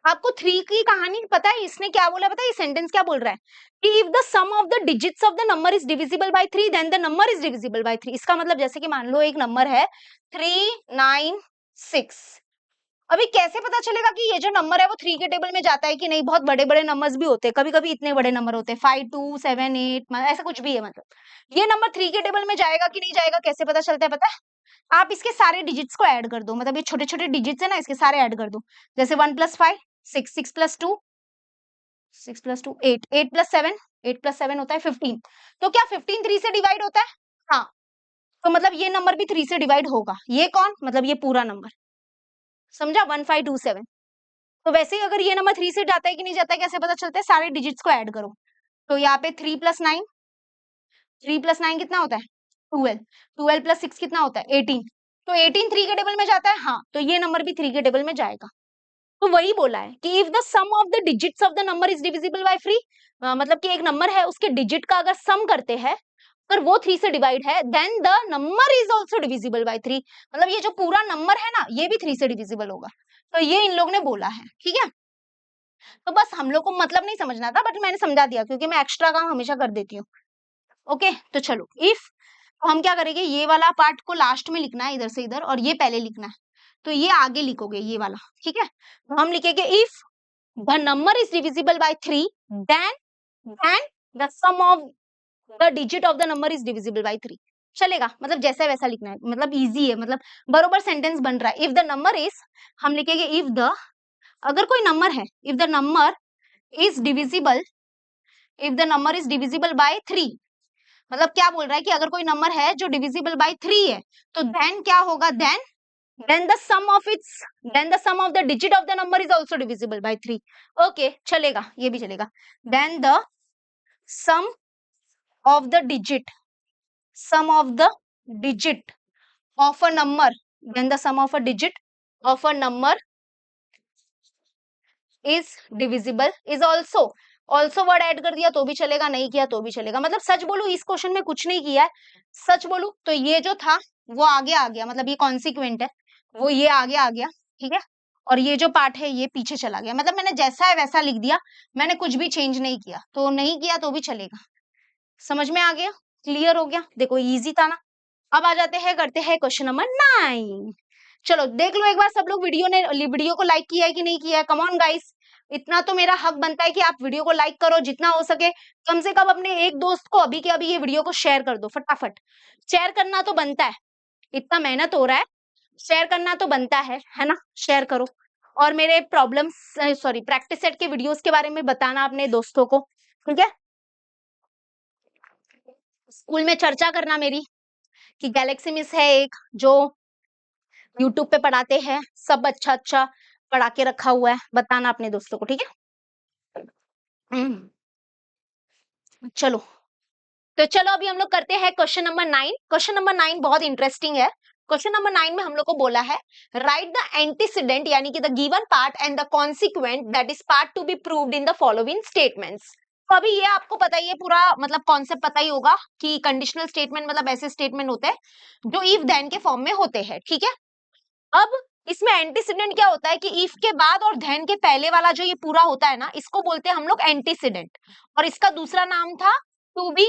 Speaker 1: आपको 3 की कहानी पता है, इसने क्या बोला पता है, ये सेंटेंस क्या बोल रहा है कि if the sum of the digits of the number is divisible by 3 then the number is divisible by 3। इसका मतलब जैसे कि मान लो एक नंबर है 396, अभी कैसे पता चलेगा कि ये जो नंबर है वो 3 के टेबल में जाता है कि नहीं, बहुत बड़े बड़े नंबर्स भी होते हैं, कभी कभी इतने बड़े नंबर होते हैं 5 2 7 8, ऐसा कुछ भी है, मतलब ये नंबर 3 के टेबल में जाएगा कि नहीं जाएगा, कैसे पता चलता है पता है, आप इसके सारे डिजिट्स को ऐड कर दो, मतलब ये छोटे छोटे डिजिट्स है ना, इसके सारे ऐड कर दो, जैसे 1 + 5 6, 6 + 2 6 + 2 8, 8 + 7 8 + 7 होता है 15, तो क्या 15 3 से डिवाइड होता है, हाँ, तो मतलब ये नंबर भी 3 से डिवाइड होगा, ये कौन, मतलब ये पूरा नंबर, समझा 1527। तो वैसे ही अगर ये नंबर 3 से जाता है कि नहीं जाता है, कैसे पता चलता है, सारे डिजिट्स को ऐड करो, तो यहाँ पे 3 + 9, 3 + 9 कितना होता है 12, 12 + 6 कितना होता है 18, तो 18 3 के टेबल में जाता है, हाँ, तो ये नंबर भी 3 के टेबल में जाएगा। तो वही बोला है कि if the sum of the digits of the number is divisible by 3, मतलब कि एक नंबर है उसके डिजिट का अगर सम करते हैं अगर वो 3 से डिवाइड है then the number is also divisible by 3, मतलब ये जो पूरा नंबर है ना ये भी 3 से डिविजिबल होगा, तो ये इन लोग ने बोला है, ठीक है। तो बस हम लोग को मतलब नहीं समझना था, बट मैंने समझा दिया क्योंकि मैं एक्स्ट्रा काम हमेशा कर देती हूँ। ओके तो चलो इफ, तो हम क्या करेंगे, ये वाला पार्ट को लास्ट में लिखना है इधर से इधर, और ये पहले लिखना है, तो ये आगे लिखोगे ये वाला, ठीक है। तो हम लिखेंगे if the number is divisible by 3 then then the sum of the digit of the number is divisible by 3, चलेगा, मतलब जैसा वैसा लिखना है, मतलब इजी है, मतलब बरोबर सेंटेंस बन रहा है। इफ द नंबर इज, हम लिखेंगे इफ द, अगर कोई नंबर है, if the number is divisible, if the number is divisible by 3, मतलब क्या बोल रहा है कि अगर कोई नंबर है जो डिविजिबल बाय 3 है, तो देन क्या होगा, then the sum of its, then the sum of the digit of the number is also divisible by 3, okay चलेगा, ये भी चलेगा, then the sum of the digit, sum of the digit of a number, then the sum of a digit of a number is divisible, is also, also word add कर दिया तो भी चलेगा, नहीं किया तो भी चलेगा, मतलब सच बोलू इस क्वेश्चन में कुछ नहीं किया है, सच बोलू तो ये जो था वो आगे आ गया, मतलब ये कॉन्सिक्वेंट है, वो ये आगे आ गया, ठीक है, और ये जो पार्ट है ये पीछे चला गया, मतलब मैंने जैसा है वैसा लिख दिया, मैंने कुछ भी चेंज नहीं किया, तो नहीं किया तो भी चलेगा, समझ में आ गया, क्लियर हो गया, देखो इजी था ना। अब आ जाते हैं, करते हैं क्वेश्चन नंबर 9, चलो देख लो एक बार सब लोग, वीडियो को लाइक किया है कि नहीं किया है, कम ऑन गाइस, इतना तो मेरा हक बनता है कि आप वीडियो को लाइक करो जितना हो सके, कम से कम अपने एक दोस्त को अभी के अभी ये वीडियो को शेयर कर दो फटाफट, शेयर करना तो बनता है, इतना मेहनत हो रहा है, शेयर करना तो बनता है ना, शेयर करो, और मेरे प्रॉब्लम्स, सॉरी प्रैक्टिस सेट के वीडियोस के बारे में बताना अपने दोस्तों को, ठीक है, स्कूल में चर्चा करना मेरी कि गैलेक्सी मिस है एक जो यूट्यूब पे पढ़ाते हैं, सब अच्छा अच्छा पढ़ा के रखा हुआ है, बताना अपने दोस्तों को, ठीक है। चलो तो चलो अभी हम लोग करते हैं क्वेश्चन नंबर 9, क्वेश्चन नंबर 9 बहुत इंटरेस्टिंग है, क्वेश्चन नंबर 9 में हम लोग को बोला है राइट द एंटीसीडेंट यानी कि the given part and the consequent that is part to be proved in the following statements. तो अभी ये आपको पता ही है, पूरा मतलब कॉन्सेप्ट पता ही होगा कि कंडीशनल स्टेटमेंट मतलब ऐसे स्टेटमेंट होते हैं जो इफ देन के फॉर्म में होते हैं, ठीक है। अब इसमें एंटीसीडेंट क्या होता है कि इफ के बाद और देन के पहले वाला जो ये पूरा होता है ना, इसको बोलते हैं हम लोग एंटीसीडेंट, और इसका दूसरा नाम था to be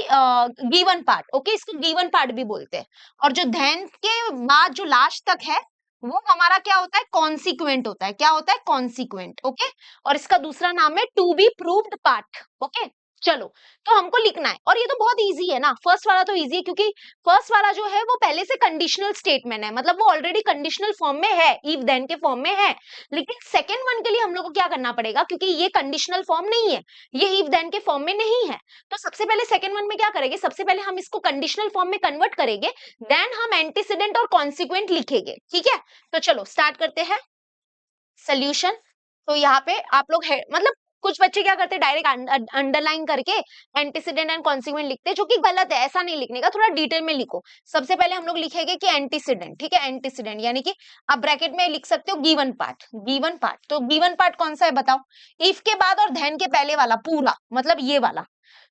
Speaker 1: given part, okay, इसको गिवन पार्ट भी बोलते हैं, और जो देन के बाद जो लास्ट तक है वो हमारा क्या होता है, कॉन्सिक्वेंट होता है, क्या होता है, कॉन्सिक्वेंट, ओके, और इसका दूसरा नाम है to be proved part, okay. चलो, तो हमको लिखना है और ये तो बहुत इजी है ना, फर्स्ट वाला तो इजी है क्योंकि फर्स्ट वाला जो है वो पहले से कंडीशनल स्टेटमेंट है, मतलब वो ऑलरेडी कंडीशनल फॉर्म में है, इफ देन के फॉर्म में है। लेकिन सेकंड वन के लिए हम लोग को क्या करना पड़ेगा, क्योंकि ये कंडीशनल फॉर्म नहीं है, ये इफ देन के फॉर्म में नहीं है, तो सबसे पहले सेकंड वन में क्या करेंगे, सबसे पहले हम इसको कंडीशनल फॉर्म में कन्वर्ट करेंगे, देन हम एंटीसीडेंट और कॉन्सिक्वेंट लिखेंगे। ठीक है, तो चलो स्टार्ट करते हैं सोल्यूशन। तो यहाँ पे आप लोग है, मतलब कुछ बच्चे क्या करते हैं डायरेक्ट अंडरलाइन करके एंटीसीडेंट एंड कॉन्सिक्वेंट लिखते हैं, जो कि गलत है, ऐसा नहीं लिखने का, थोड़ा डिटेल में लिखो। सबसे पहले हम लोग लिखेंगे कि एंटीसीडेंट, ठीक है, एंटीसीडेंट यानी कि आप ब्रैकेट में लिख सकते हो गिवन पार्ट, गिवन पार्ट, तो गिवन पार्ट कौन सा है बताओ, इफ के बाद और देन के पहले वाला पूरा, मतलब ये वाला,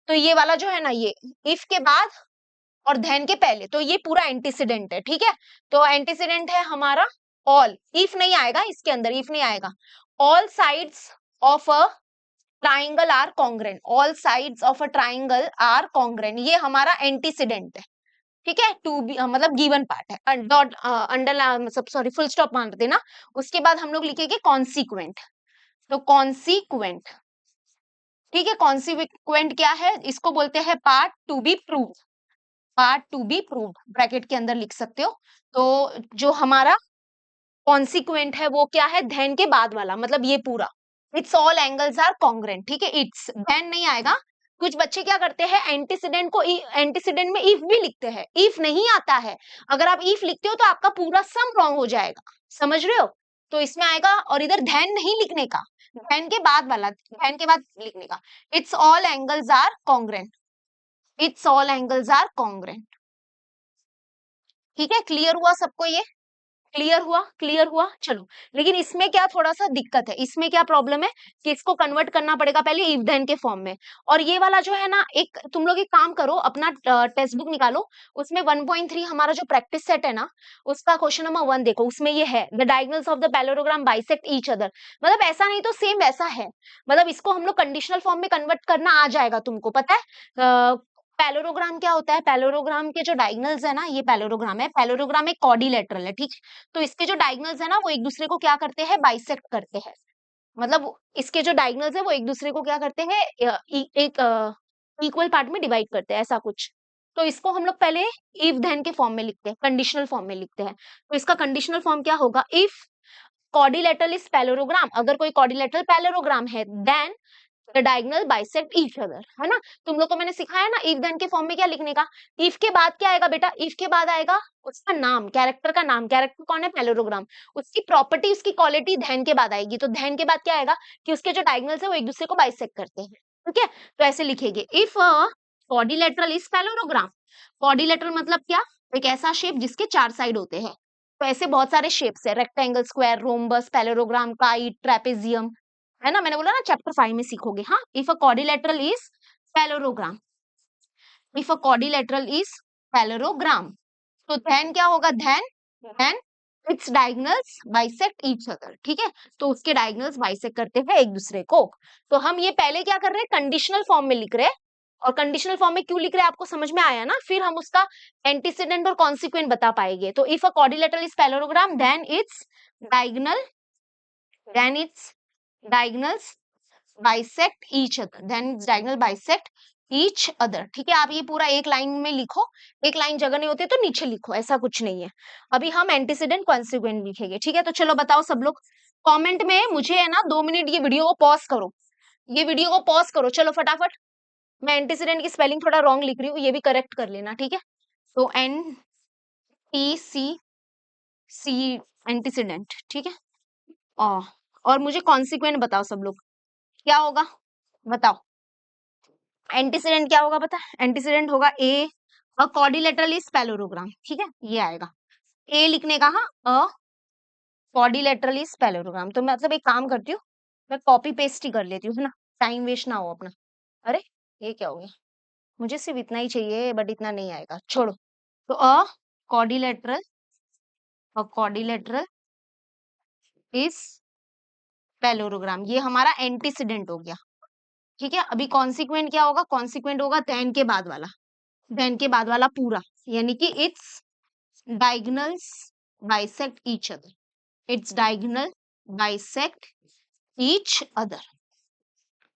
Speaker 1: तो ये वाला जो है ना, ये इफ के बाद और देन के पहले, तो ये पूरा एंटीसीडेंट है। ठीक है, तो एंटीसीडेंट है हमारा ऑल, इफ नहीं आएगा इसके अंदर, इफ नहीं आएगा, all sides of a triangle are congruent, all sides of a triangle are congruent, ये हमारा एंटीसीडेंट है। ठीक है, टू बी मतलब गिवन पार्ट है, डॉट अंडर मतलब सॉरी फुल स्टॉप मान देना। उसके बाद हम लोग लिखेंगे कॉन्सिक्वेंट, तो कॉन्सिक्वेंट, ठीक है, कॉन्सिक्वेंट क्या है, इसको बोलते हैं part to be prove, part to be proved, bracket के अंदर लिख सकते हो। तो जो हमारा कॉन्सिक्वेंट है वो क्या है, धैन के बाद वाला, मतलब ये पूरा, it's all angles are congruent. ठीक है, इट्स धैन नहीं आएगा। कुछ बच्चे क्या करते हैं एंटीसीडेंट को एंटीसीडेंट में इफ भी लिखते हैं, इफ नहीं आता है, अगर आप इफ लिखते हो तो आपका पूरा सम रॉन्ग हो जाएगा, समझ रहे हो, तो इसमें आएगा, और इधर धैन नहीं लिखने का, धैन के बाद वाला, धैन के बाद लिखने का, it's all angles are congruent, it's all angles are congruent. ठीक है, क्लियर हुआ सबको ये, क्लियर हुआ, क्लियर हुआ, चलो। लेकिन इसमें क्या थोड़ा सा दिक्कत है, इसमें क्या प्रॉब्लम है कि इसको कन्वर्ट करना पड़ेगा पहले इफ देन के फॉर्म में, और ये वाला जो है ना, एक तुम लोग एक काम करो, अपना टेक्स्ट बुक निकालो, उसमें 1.3 हमारा जो प्रैक्टिस सेट है ना, उसका क्वेश्चन नंबर 1 देखो, उसमें ये है the diagonals of the parallelogram bisect each other, मतलब ऐसा नहीं तो सेम वैसा है, मतलब इसको हम लोग कंडीशनल फॉर्म में कन्वर्ट करना आ जाएगा, तुमको पता है। पैलोरोग्राम क्या होता है, पैलोरोग्राम के जो डायगोनल्स है ना, ये पैलोरोग्राम है, पैलोरोग्राम एक क्वाड्रिलेटरल है, ठीक, तो इसके जो डायगोनल्स है ना वो एक दूसरे को क्या करते हैं, बाइसेक्ट करते हैं, मतलब इसके जो डायगोनल्स है वो एक दूसरे को क्या करते हैं, एक इक्वल पार्ट में डिवाइड करते हैं, ऐसा कुछ। तो इसको हम लोग पहले इफ देन के फॉर्म में लिखते हैं, कंडीशनल फॉर्म में लिखते हैं, तो इसका कंडीशनल फॉर्म क्या होगा, इफ क्वाड्रिलेटरल इज पैलोरोग्राम, अगर कोई क्वाड्रिलेटरल पैलोरोग्राम है, then the diagonal bisect each other, है ना। तुम लोग को मैंने सिखाया ना इफ देन के फॉर्म में क्या लिखने का, इफ के बाद क्या आएगा बेटा, इफ के बाद आएगा उसका नाम, कैरेक्टर का नाम, कैरेक्टर कौन है, पैलोरोग्राम, उसकी प्रॉपर्टी, उसकी क्वालिटी धैन के बाद आएगी, तो धैन के बाद क्या आएगा कि उसके जो डायगोनल्स है वो एक दूसरे को बाइसेक्ट करते हैं। ठीक है, तो ऐसे लिखेंगे, इफ क्वाड्रिलेटरल इज पैलोरोग्राम, क्वाड्रिलेटरल मतलब क्या, एक ऐसा शेप जिसके 4 साइड होते हैं, तो ऐसे बहुत सारे शेप्स है, rectangle, square, rhombus, parallelogram, kite, trapezium, है ना, मैंने बोला ना चैप्टर 5 में सीखोगे। हाँ, if a quadrilateral is parallelogram, if a quadrilateral is parallelogram, तो धैन क्या होगा, then its diagonals bisect each other. ठीक है, तो उसके डायगोनल्स बाइसेक्ट करते हैं एक दूसरे को। तो हम ये पहले क्या कर रहे हैं, कंडीशनल फॉर्म में लिख रहे हैं, और कंडीशनल फॉर्म में क्यों लिख रहे हैं आपको समझ में आया ना, फिर हम उसका एंटीसीडेंट और कॉन्सिक्वेंट बता पाएंगे। तो if a quadrilateral is parallelogram, then its diagonal, then its diagonals bisect each other, then diagonal bisect each other। ठीक है, आप ये पूरा एक लाइन में लिखो, एक लाइन जगह नहीं होती तो नीचे लिखो, ऐसा कुछ नहीं है। अभी हम एंटीसीडेंट कॉन्सिक्वेंट लिखेंगे। ठीक है, तो चलो बताओ सब लोग कमेंट में, मुझे है ना 2 मिनट ये वीडियो को पॉज करो, ये वीडियो को पॉज करो, चलो फटाफट। मैं एंटीसीडेंट की स्पेलिंग थोड़ा रॉन्ग लिख रही हूँ, ये भी करेक्ट कर लेना, ठीक है। तो NTCC एंटीसीडेंट, ठीक है। और मुझे कॉन्सिक्वेंट बताओ सब लोग क्या होगा, बताओ एंटीसीडेंट क्या होगा, पता है एंटीसीडेंट होगा ए, अ क्वाड्रिलेटरल इज पैलोरोग्राम। ठीक है, ये आएगा ए लिखने का, हाँ, अ क्वाड्रिलेटरल इज पैलोरोग्राम। तो मैं मतलब एक काम करती हूँ, मैं कॉपी पेस्ट ही कर लेती हूँ, है ना, टाइम वेस्ट ना हो अपना। अरे ये क्या हो गया, मुझे सिर्फ इतना ही चाहिए, बट इतना नहीं आएगा, छोड़ो। तो क्वाड्रिलेटरल, अ क्वाड्रिलेटरल इज पैलोरोग्राम, ये हमारा एंटीसीडेंट हो गया। ठीक है, अभी कॉन्सिक्वेंट क्या होगा, कॉन्सिक्वेंट होगा देन के बाद वाला, देन के बाद वाला पूरा, यानी कि it's diagonals bisect each other, its diagonal bisect each other।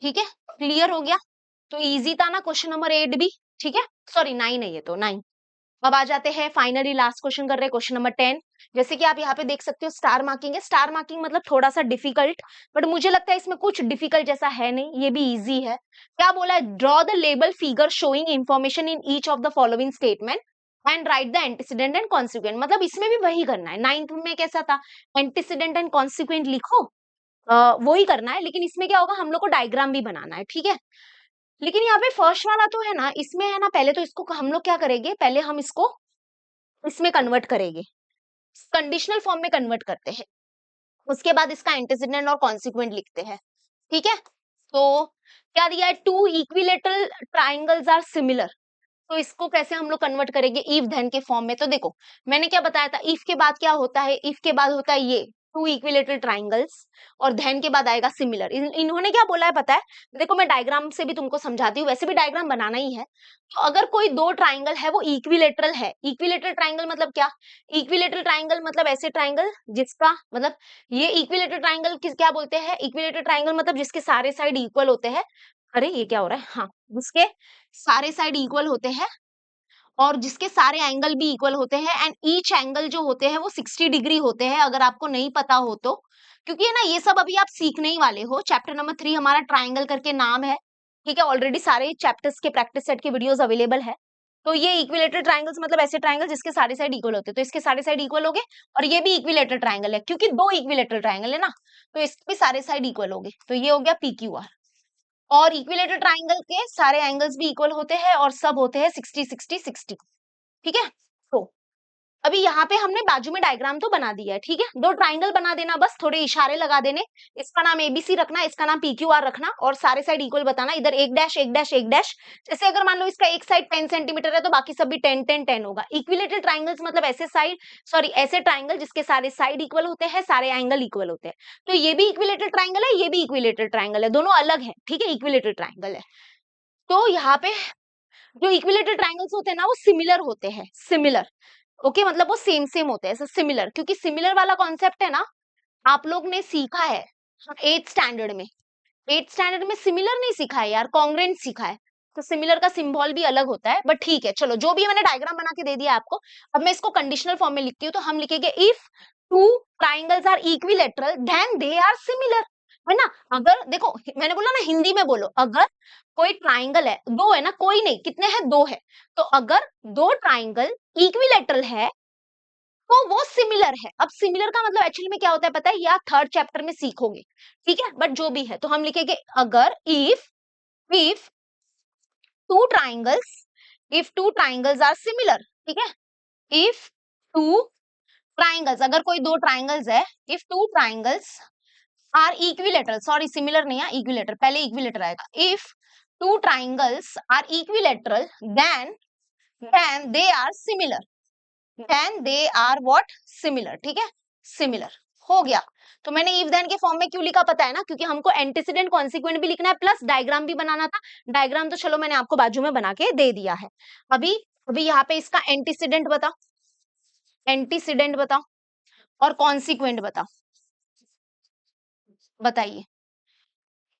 Speaker 1: ठीक है, क्लियर हो गया। तो इजी था ना क्वेश्चन नंबर 8 भी, ठीक है, सॉरी 9 है ये तो 9। अब आ जाते हैं फाइनली लास्ट क्वेश्चन कर रहे हैं, क्वेश्चन नंबर 10। जैसे कि आप यहाँ पे देख सकते हो स्टार मार्किंग है, स्टार मार्किंग मतलब थोड़ा सा डिफिकल्ट, बट मुझे लगता है इसमें कुछ डिफिकल्ट जैसा है नहीं, ये भी इजी है। क्या बोला है, draw the label figure showing information in each of the following statement and right the antecedent and consequent. मतलब इसमें भी वही करना है, 9th में कैसा था, एंटीसीडेंट एंड कॉन्सिक्वेंट लिखो, वही करना है, लेकिन इसमें क्या होगा, हम लोग को डायग्राम भी बनाना है, ठीक है। लेकिन यहाँ पे फर्स्ट वाला तो है ना, इसमें है ना, पहले तो इसको हम लोग क्या करेंगे, पहले हम इसको इसमें कन्वर्ट करेंगे, कंडीशनल फॉर्म में कन्वर्ट करते हैं, उसके बाद इसका एंटीसीडेंट और कॉन्सिक्वेंट लिखते हैं, ठीक है। तो क्या दिया है, two equilateral triangles are similar, तो इसको कैसे हम लोग कन्वर्ट करेंगे, इफ धन के फॉर्म में। तो देखो मैंने क्या बताया था, इफ के बाद क्या होता है, इफ के बाद होता है ये टू इक्विलेटरल ट्राइंगल्स, और धन के बाद आएगा सिमिलर। इन्होंने क्या बोला है पता है, देखो मैं डायग्राम से भी तुमको समझाती हूँ, वैसे भी डायग्राम बनाना ही है। तो अगर कोई दो ट्राइंगल है वो इक्विलेटरल है, इक्विलेटरल ट्राइंगल मतलब क्या, इक्विलेटरल ट्राइंगल मतलब ऐसे ट्राइंगल जिसका मतलब, ये इक्विलेटरल ट्राइंगल किस क्या बोलते हैं, इक्विलेटरल ट्राइंगल मतलब जिसके सारे साइड इक्वल होते हैं। अरे ये क्या हो रहा है, हाँ, जिसके सारे साइड इक्वल होते हैं और जिसके सारे एंगल भी इक्वल होते हैं, एंड ईच एंगल जो होते हैं वो 60 डिग्री होते हैं, अगर आपको नहीं पता हो तो। क्योंकि है ना, ये सब अभी आप सीखने ही वाले हो, चैप्टर नंबर 3 हमारा ट्राइंगल करके नाम है, ठीक है, ऑलरेडी सारे चैप्टर्स के प्रैक्टिस सेट के वीडियोस अवेलेबल है। तो ये इक्विलेटरल ट्राइंगल्स मतलब ऐसे ट्राइंगल जिसके सारे साइड इक्वल होते हैं, तो इसके सारे साइड इक्वल हो गए, और ये भी इक्विलेटरल ट्राइंगल है, क्योंकि दो इक्विलेटरल ट्राइंगल है ना, तो इसके भी सारे साइड इक्वल हो गए, तो ये हो गया PQR। और इक्विलेटरल ट्राइंगल के सारे एंगल्स भी इक्वल होते हैं और सब होते हैं 60-60-60, ठीक है। तो अभी यहाँ पे हमने बाजू में डायग्राम तो बना दिया है, ठीक है, दो ट्राइंगल बना देना, बस थोड़े इशारे लगा देने, इसका नाम ABC रखना, इसका नाम PQR रखना, और सारे साइड इक्वल बताना, इधर एक डैश एक डैश एक डैश। जैसे अगर मान लो इसका एक साइड 10 सेंटीमीटर है तो बाकी सब भी 10-10-10 होगा। इक्विलेटरल ट्राइंगल्स मतलब ऐसे साइड, सॉरी ऐसे ट्राइंगल जिसके सारे साइड इक्वल होते हैं, सारे एंगल इक्वल होते हैं। तो ये भी इक्विलेटरल ट्राइंगल है, ये भी इक्विलेटरल ट्राइंगल है, दोनों अलग है, ठीक है, इक्विलेटरल ट्राइंगल है। तो यहाँ पे जो इक्विलेटरल ट्राइंगल्स होते हैं ना वो सिमिलर होते हैं, सिमिलर, ओके, मतलब वो सेम सेम होते हैं, सिमिलर, क्योंकि सिमिलर वाला कॉन्सेप्ट है ना, आप लोग ने सीखा है 8th स्टैंडर्ड में, 8th स्टैंडर्ड में सिमिलर नहीं सीखा है यार, कॉन्ग्रेंट सीखा है। तो सिमिलर का सिंबल भी अलग होता है, बट ठीक है, चलो जो भी मैंने डायग्राम बना के दे दिया आपको। अब मैं इसको कंडीशनल फॉर्म में लिखती हूँ, तो हम लिखेंगे if two triangles are equilateral then they are similar, है ना। अगर देखो मैंने बोला ना, हिंदी में बोलो, अगर कोई ट्राइंगल है, दो है ना, कोई नहीं, कितने हैं, दो है, तो अगर दो ट्राइंगल इक्विलेटरल है तो वो सिमिलर है। अब सिमिलर का मतलब एक्चुअली में क्या होता है पता है, या 3rd चैप्टर में सीखोगे, ठीक है, बट जो भी है, तो हम लिखेंगे अगर if two triangles, if two triangles are similar, ठीक है, इफ टू ट्राइंगल्स, अगर कोई दो ट्राइंगल्स है, if two triangles are equilateral, sorry similar नहीं है, इक्विलेटर, पहले इक्विलेटर आएगा, if two triangles are equilateral then they are similar, then they are what, similar, ठीक है, सिमिलर हो गया। तो मैंने इफ देन के फॉर्म में क्यों लिखा पता है ना, क्योंकि हमको एंटीसीडेंट कॉन्सिक्वेंट भी लिखना है, प्लस डायग्राम भी बनाना था। डायग्राम तो चलो मैंने आपको बाजू में बना के दे दिया है। अभी अभी यहाँ पे इसका एंटीसीडेंट बताओ, एंटीसीडेंट बताओ, और कॉन्सिक्वेंट बताओ, बताइए।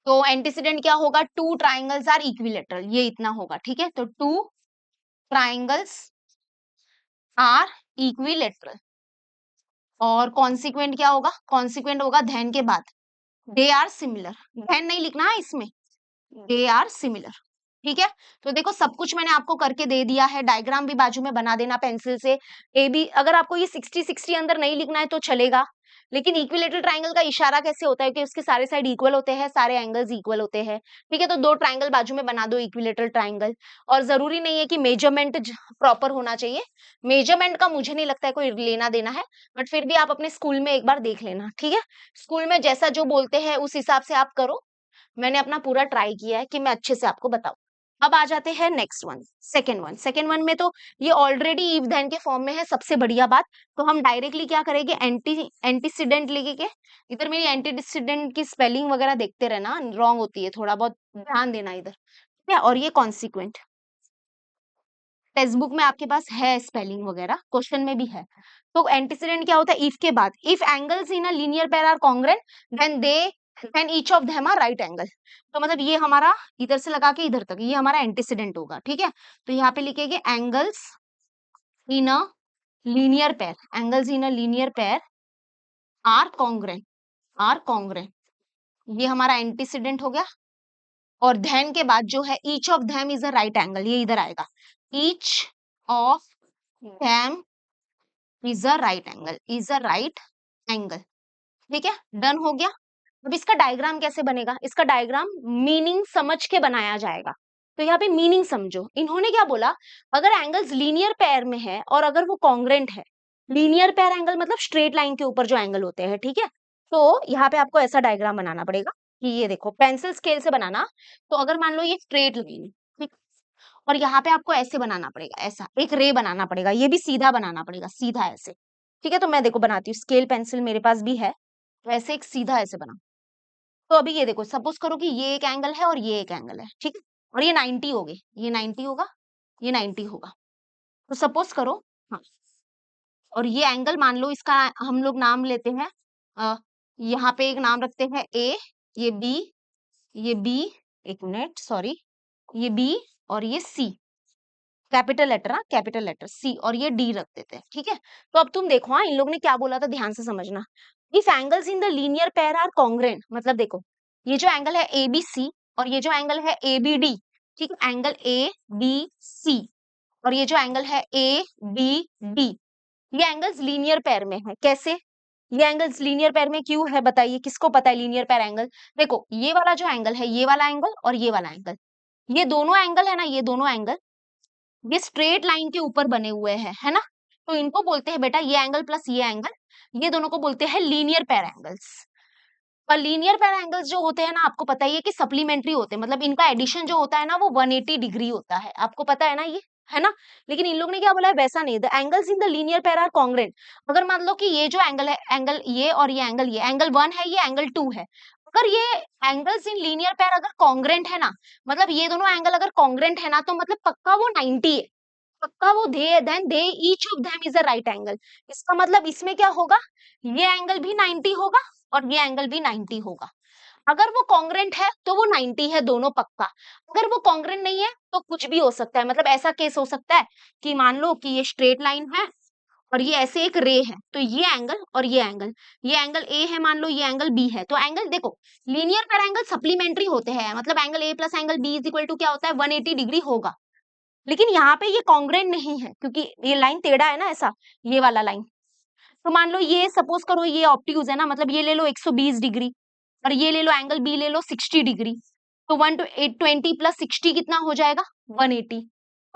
Speaker 1: तो एंटीसीडेंट क्या होगा, टू ट्राइंगल्स आर इक्विलेटरल, ये इतना होगा, ठीक है, तो टू ट्राइंगल्स आर इक्विलेटरल। और कॉन्सिक्वेंट क्या होगा, कॉन्सिक्वेंट होगा धैन के बाद, दे आर सिमिलर, धैन नहीं लिखना है इसमें, दे आर सिमिलर, ठीक है। तो देखो सब कुछ मैंने आपको करके दे दिया है, डायग्राम भी बाजू में बना देना पेंसिल से। ए बी, अगर आपको ये 60-60 अंदर नहीं लिखना है तो चलेगा, लेकिन इक्विलेटरल ट्राइंगल का इशारा कैसे होता है कि उसके सारे साइड इक्वल होते हैं, सारे एंगल्स इक्वल होते हैं, ठीक है। तो दो ट्राइंगल बाजू में बना दो इक्विलेटरल ट्राइंगल, और जरूरी नहीं है कि मेजरमेंट प्रॉपर होना चाहिए, मेजरमेंट का मुझे नहीं लगता है कोई लेना देना है, बट फिर भी आप अपने स्कूल में एक बार देख लेना, ठीक है। स्कूल में जैसा जो बोलते हैं उस हिसाब से आप करो, मैंने अपना पूरा ट्राई किया है कि मैं अच्छे से आपको बताऊं। अब आ जाते हैं नेक्स्ट वन, सेकेंड वन में तो ये ऑलरेडी इफ देन के फॉर्म में है, सबसे बढ़िया बात। तो हम डायरेक्टली क्या करेंगे, एंटीसीडेंट लिखेंगे। इधर मेरी एंटीसीडेंट की स्पेलिंग वगैरह देखते रहना, रॉन्ग होती है, थोड़ा बहुत ध्यान देना इधर, ठीक है। और ये कॉन्सिक्वेंट, टेक्स्ट बुक में आपके पास है स्पेलिंग वगैरह, क्वेश्चन में भी है। तो एंटीसीडेंट क्या होता है, इफ के बाद, if angles in a linear pair are congruent then they then each of them are right angle. तो मतलब ये हमारा इधर से लगा के इधर तक ये हमारा एंटीसीडेंट होगा, ठीक है। तो यहाँ पे लिखेंगे angles in a linear pair, angles in a linear pair are congruent, are congruent, ये हमारा एंटीसीडेंट हो गया। और धैन के बाद जो है each of धैम is a right angle, ये इधर आएगा, each of धैम is a right angle, is a right angle, ठीक है, डन हो गया। अब इसका डायग्राम कैसे बनेगा, इसका डायग्राम मीनिंग समझ के बनाया जाएगा। तो यहाँ पे मीनिंग समझो, इन्होंने क्या बोला, अगर एंगल्स लीनियर पेयर में है और अगर वो कॉन्ग्रेंट है, लीनियर पेयर एंगल मतलब स्ट्रेट लाइन के ऊपर जो एंगल होते हैं, ठीक है। तो यहाँ पे आपको ऐसा डायग्राम बनाना पड़ेगा कि ये देखो पेंसिल स्केल से बनाना। तो अगर मान लो ये स्ट्रेट लाइन है, ठीक, और यहाँ पे आपको ऐसे बनाना पड़ेगा, ऐसा एक रे बनाना पड़ेगा, ये भी सीधा बनाना पड़ेगा, सीधा ऐसे, ठीक है। तो मैं देखो बनाती हूँ, स्केल पेंसिल मेरे पास भी है, तो ऐसे एक सीधा ऐसे बना। तो अभी ये देखो, सपोज करो कि ये एक एंगल है और ये एक एंगल है, ठीक है, और ये 90 हो गए, ये 90 होगा, ये 90 होगा। तो सपोज करो, हाँ, और ये एंगल मान लो इसका हम लोग नाम लेते हैं, यहाँ पे एक नाम रखते हैं ए, ये बी, ये बी, एक मिनट सॉरी, ये बी और ये सी, कैपिटल लेटर, हाँ कैपिटल लेटर सी, और ये डी रख देते हैं, ठीक है। तो अब तुम देखो, हाँ इन लोग ने क्या बोला था, ध्यान से समझना। If angles in the linear pair are congruent, मतलब देखो ये जो एंगल है ए बी सी और ये जो एंगल है ए बी डी, ठीक है, एंगल ए बी सी और ये जो एंगल है ए बी डी, ये एंगल्स लीनियर पेयर में है। कैसे ये एंगल्स लीनियर पेयर में क्यों है, बताइए, किसको पता है लीनियर पेयर एंगल। देखो ये वाला जो एंगल है, ये वाला एंगल और ये वाला एंगल, ये दोनों एंगल है ना, ये दोनों एंगल ये स्ट्रेट लाइन के ऊपर बने हुए हैं, है ना। तो इनको बोलते हैं बेटा, ये एंगल प्लस ये एंगल, ये दोनों को बोलते हैं लीनियर पेयर एंगल्स। और लीनियर पेयर एंगल्स जो होते हैं ना, आपको पता ही है कि सप्लीमेंट्री होते हैं, मतलब इनका एडिशन जो होता है ना वो 180 डिग्री होता है, आपको पता है ना ये, है ना। लेकिन इन लोग ने क्या बोला है, वैसा नहीं, the angles in the linear pair are congruent. अगर मान लो कि ये जो एंगल है, एंगल ये और ये एंगल 1 है, ये एंगल 2 है, अगर ये एंगल्स इन लीनियर पेयर अगर कॉन्ग्रेंट है ना, मतलब ये दोनों एंगल अगर कॉन्ग्रेंट है ना, तो मतलब पक्का वो 90 है, पक्का वो they, then they each of them is a right angle. इसका मतलब इसमें क्या होगा, ये एंगल भी 90 होगा और ये एंगल भी 90 होगा। अगर वो कॉन्ग्रेंट है तो वो 90 है दोनों पक्का, अगर वो कॉन्ग्रेंट नहीं है तो कुछ भी हो सकता है। मतलब ऐसा केस हो सकता है कि मान लो कि ये स्ट्रेट लाइन है और ये ऐसे एक रे है, तो ये एंगल और ये एंगल ए है, मान लो ये एंगल बी है, तो एंगल देखो लीनियर पेयर एंगल सप्लीमेंट्री होते हैं, मतलब angle A plus angle B is equal to क्या होता है, 180 डिग्री होगा। लेकिन यहाँ पे ये कॉन्ग्रेंट नहीं है क्योंकि ये लाइन टेढ़ा है ना, ऐसा ये वाला लाइन। तो मान लो ये सपोज करो ये ऑब्ट्यूज है ना, मतलब ये ले लो 120 डिग्री और ये ले लो एंगल बी ले लो 60 डिग्री, तो 120 प्लस 60 कितना हो जाएगा, 180।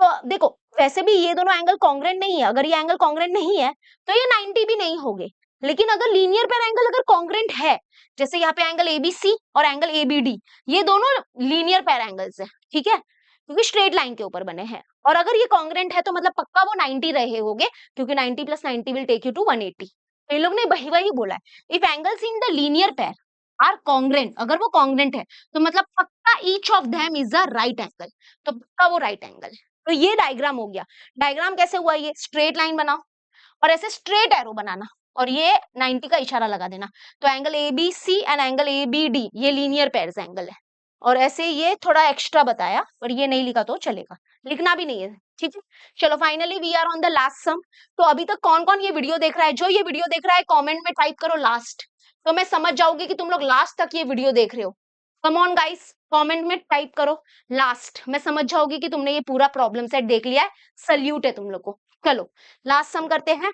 Speaker 1: तो देखो वैसे भी ये दोनों एंगल कॉन्ग्रेंट नहीं है, अगर ये एंगल कॉन्ग्रेंट नहीं है तो ये 90 भी नहीं होंगे। लेकिन अगर लीनियर पेयर एंगल अगर कॉन्ग्रेंट है, जैसे यहाँ पे एंगल एबीसी और एंगल एबीडी, ये दोनों लीनियर पेयर एंगल्स है, ठीक है, क्योंकि स्ट्रेट लाइन के ऊपर बने हैं। और अगर ये कॉन्ग्रेंट है तो मतलब पक्का वो 90 रहे होंगे, क्योंकि 90 plus 90 will take you to 180। तो इन लोग ने वही वही बोला है, if angles in the linear pair are congruent, अगर वो कॉन्ग्रेंट है तो मतलब पक्का each of them is a right angle, तो पक्का वो राइट एंगल है। तो ये डायग्राम हो गया। डायग्राम कैसे हुआ, ये स्ट्रेट लाइन बनाओ और ऐसे स्ट्रेट एरो बनाना और ये 90 का इशारा लगा देना। तो angle A B C and angle A B D ये लीनियर पेयर्स एंगल है। और ऐसे ये थोड़ा एक्स्ट्रा बताया, पर ये नहीं लिखा तो चलेगा, लिखना भी नहीं है, ठीक है। चलो finally we are on the last sum. तो अभी तक कौन कौन ये वीडियो देख रहा है, जो ये वीडियो देख रहा है कमेंट में टाइप करो लास्ट, तो मैं समझ जाऊंगी कि तुम लोग लास्ट तक ये वीडियो देख रहे हो। कम ऑन गाइस, कमेंट में टाइप करो लास्ट, मैं समझ जाऊंगी कि तुमने ये पूरा प्रॉब्लम सेट देख लिया है। सल्यूट है तुम लोग को। चलो लास्ट सम करते हैं।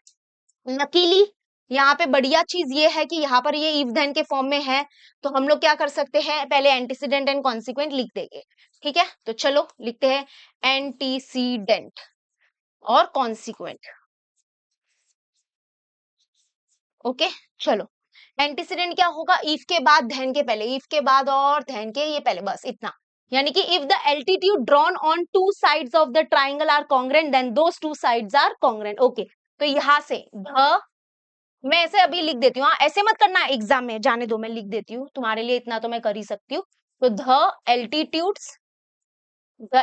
Speaker 1: लकीली यहाँ पे बढ़िया चीज ये है कि यहाँ पर ये इफ देन के फॉर्म में है, तो हम लोग क्या कर सकते हैं, पहले एंटीसीडेंट एंड कॉन्सिक्वेंट लिख देंगे, ठीक है। तो चलो लिखते हैं एंटीसीडेंट और कॉन्सिक्वेंट, ओके। चलो एंटीसीडेंट क्या होगा, इफ के बाद धैन के पहले, इफ के बाद और धैन के ये पहले, बस इतना। यानी कि if the altitude drawn on two sides of the triangle are congruent then those two sides are congruent, okay. तो यहां से द, मैं ऐसे अभी लिख देती हूँ, ऐसे मत करना एग्जाम में, जाने दो मैं लिख देती हूँ तुम्हारे लिए, इतना तो मैं कर ही सकती हूँ। तो the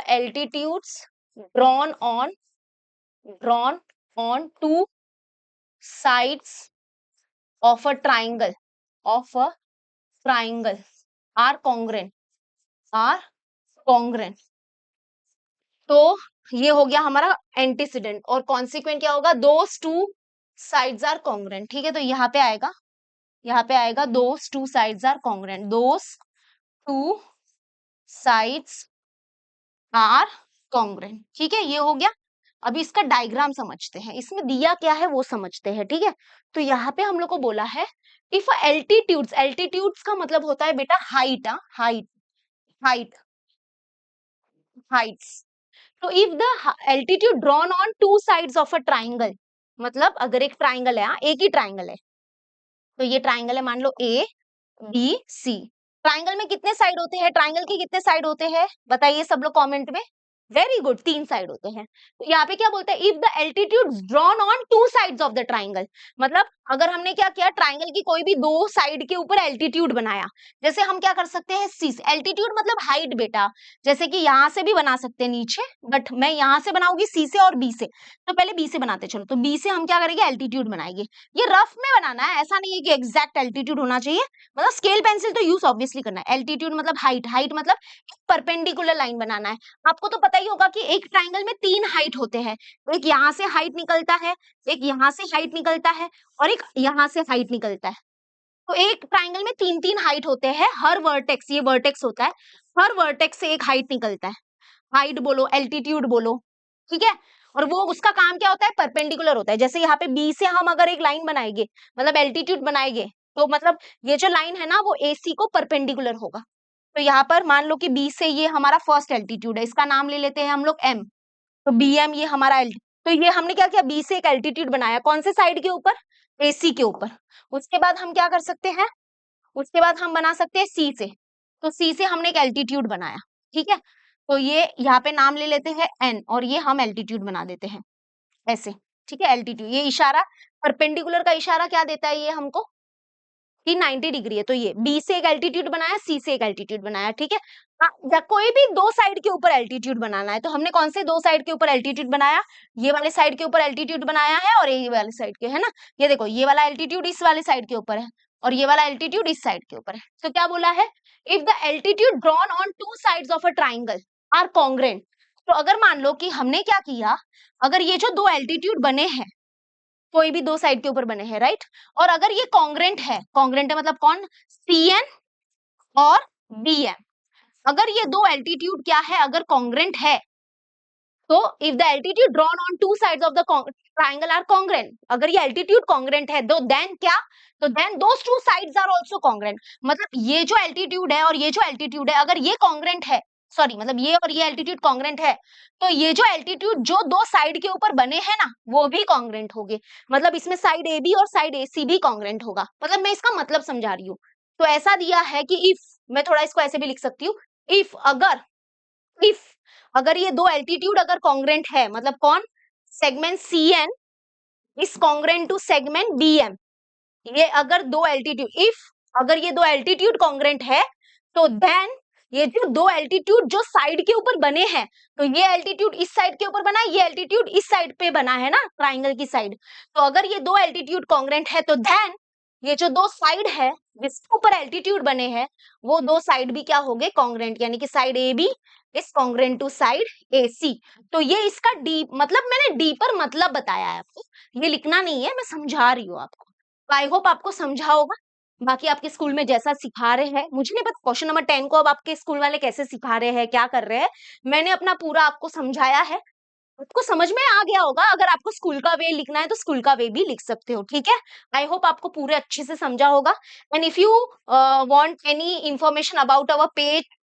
Speaker 1: altitudes drawn on two sides of a triangle, of a triangle are congruent, are congruent. तो ये हो गया हमारा एंटीसीडेंट, और कॉन्सिक्वेंट क्या होगा, those two sides are congruent. ठीक है, तो यहाँ पे आएगा, यहाँ पे आएगा those two sides are congruent, those two sides are congruent. ठीक है, ये हो गया। अभी इसका डायग्राम समझते हैं, इसमें दिया क्या है वो समझते हैं। ठीक है, तो यहाँ पे हम लोग को बोला है इफ एल्टीट्यूड्स, एल्टीट्यूड्स का मतलब होता है बेटा हाइट, हाइट, हाइट, हाइट्स। तो if the altitude drawn on two sides of a triangle, मतलब अगर एक ट्राइंगल है, एक ही ट्राइंगल है, तो ये ट्राइंगल है, मान लो ए बी सी। ट्राइंगल में कितने साइड होते हैं, ट्राइंगल के कितने साइड होते हैं बताइए सब लोग कमेंट में। वेरी गुड, 3 साइड होते हैं। तो यहाँ पे क्या बोलते हैं, if the altitude drawn on two sides of the triangle, मतलब अगर हमने क्या किया, ट्राइंगल की कोई भी 2 साइड के ऊपर एल्टीट्यूड बनाया। जैसे हम क्या कर सकते हैं, सी से, एल्टीट्यूड मतलब हाइट बेटा, जैसे कि यहाँ से भी बना सकते हैं नीचे, बट मैं यहाँ से बनाऊंगी सी से और बी से, तो पहले बी से बनाते चलो। तो बी से हम क्या करेंगे, एल्टीट्यूड बनाएंगे। ये रफ में बनाना है, ऐसा नहीं है कि एग्जैक्ट एल्टीट्यूड होना चाहिए, मतलब स्केल पेंसिल तो यूज ऑब्वियसली करना है। एल्टीट्यूड मतलब हाइट, हाइट मतलब परपेंडिकुलर लाइन बनाना है। आपको तो पता ही होगा कि एक ट्राइंगल में 3 हाइट होते हैं, एक यहाँ से हाइट निकलता है, एक यहाँ से हाइट निकलता है, और एक यहाँ से हाइट निकलता है। तो एक ट्राइंगल में 3-3 हाइट होते हैं, हर वर्टेक्स, ये वर्टेक्स होता है, हर वर्टेक्स से एक हाइट निकलता है। हाइट बोलो, एल्टीट्यूड बोलो, ठीक है। और वो उसका काम क्या होता है, परपेंडिकुलर होता है। जैसे यहाँ पे बी से हम अगर एक लाइन बनाएंगे, मतलब एल्टीट्यूड बनाएंगे, तो मतलब ये जो लाइन है ना वो AC को परपेंडिकुलर होगा। तो यहाँ पर मान लो कि बी से ये हमारा फर्स्ट एल्टीट्यूड है, इसका नाम ले लेते हैं हम लोग M। तो BM ये हमारा तो ये हमने क्या किया, बी से एक एल्टीट्यूड बनाया, कौन से साइड के ऊपर, AC के ऊपर। उसके बाद हम क्या कर सकते हैं, उसके बाद हम बना सकते हैं सी से, तो सी से हमने एक एल्टीट्यूड बनाया। ठीक है, तो ये यहाँ पे नाम ले लेते हैं N, और ये हम एल्टीट्यूड बना देते हैं ऐसे। ठीक है, एल्टीट्यूड, ये इशारा परपेंडिकुलर का इशारा क्या देता है ये हमको, कि 90 डिग्री है। तो ये बी से एक एल्टीट्यूड बनाया, सी से एक एल्टीट्यूड बनाया। ठीक है, कोई भी 2 साइड के ऊपर एल्टीट्यूड बनाना है, तो हमने कौन से 2 साइड के ऊपर एल्टीट्यूड बनाया, ये वाले साइड के ऊपर एल्टीट्यूड बनाया है, और ये वाले साइड के, है ना। ये देखो, ये वाला एल्टीट्यूड इस वाले साइड के ऊपर है, और ये वाला एल्टीट्यूड इस साइड के ऊपर है। तो क्या बोला है, if the altitude drawn on two sides of a triangle are congruent. तो अगर मान लो कि हमने क्या किया, अगर ये जो 2 एल्टीट्यूड बने हैं, कोई भी 2 साइड के ऊपर बने हैं, राइट, और अगर ये कॉन्ग्रेंट है, कॉन्ग्रेंट है मतलब कौन, CN और BM। अगर ये 2 एल्टीट्यूड क्या है, अगर कॉन्ग्रेंट है, तो if the altitude drawn on two sides of the triangle are congruent, अगर ये एल्टीट्यूड कॉन्ग्रेंट है, तो देन क्या, तो then those two sides are also congruent. मतलब ये जो एल्टीट्यूड है और ये जो एल्टीट्यूड है, अगर ये कॉन्ग्रेंट है, सॉरी मतलब ये और ये एल्टीट्यूड कॉन्ग्रेंट है, तो ये जो एल्टीट्यूड जो 2 साइड के ऊपर बने हैं ना, वो भी कॉन्ग्रेंट होंगे। मतलब इसमें साइड AB और साइड AC भी कॉन्ग्रेंट होगा। मतलब मैं इसका मतलब समझा रही हूँ। तो ऐसा दिया है कि इफ, मैं थोड़ा इसको ऐसे भी लिख सकती हूँ, इफ अगर, इफ अगर ये 2 एल्टीट्यूड अगर कॉन्ग्रेंट है, मतलब कौन, segment CN is congruent to segment BM। ये अगर 2 एल्टीट्यूड, इफ अगर ये 2 एल्टीट्यूड कॉन्ग्रेंट है, तो देन ये जो 2 एल्टीट्यूड जो साइड के ऊपर बने हैं, तो ये एल्टीट्यूड इस साइड के ऊपर बना है, ये एल्टीट्यूड इस साइड पे बना है ना, ट्राइंगल की साइड। तो अगर ये 2 एल्टीट्यूड कॉन्ग्रेंट है, तो देन ये जो 2 साइड है जिसके ऊपर एल्टीट्यूड बने हैं, वो 2 साइड भी क्या होंगे, कॉन्ग्रेंट, यानी कि side AB is congruent to side AC। तो ये इसका डी मतलब, मैंने डी पर मतलब बताया है आपको, ये लिखना नहीं है, मैं समझा रही हूँ आपको। आई होप आपको समझा होगा। बाकी आपके स्कूल में जैसा सिखा रहे हैं, मुझे नहीं पता क्वेश्चन नंबर 10 को अब आपके स्कूल वाले कैसे सिखा रहे हैं, क्या कर रहे हैं। मैंने अपना पूरा आपको समझाया है, आपको समझ में आ गया होगा। अगर आपको स्कूल का वे लिखना है तो स्कूल का वे भी लिख सकते हो, ठीक है। आई होप आपको पूरे अच्छे से समझा होगा। And if you want any information about our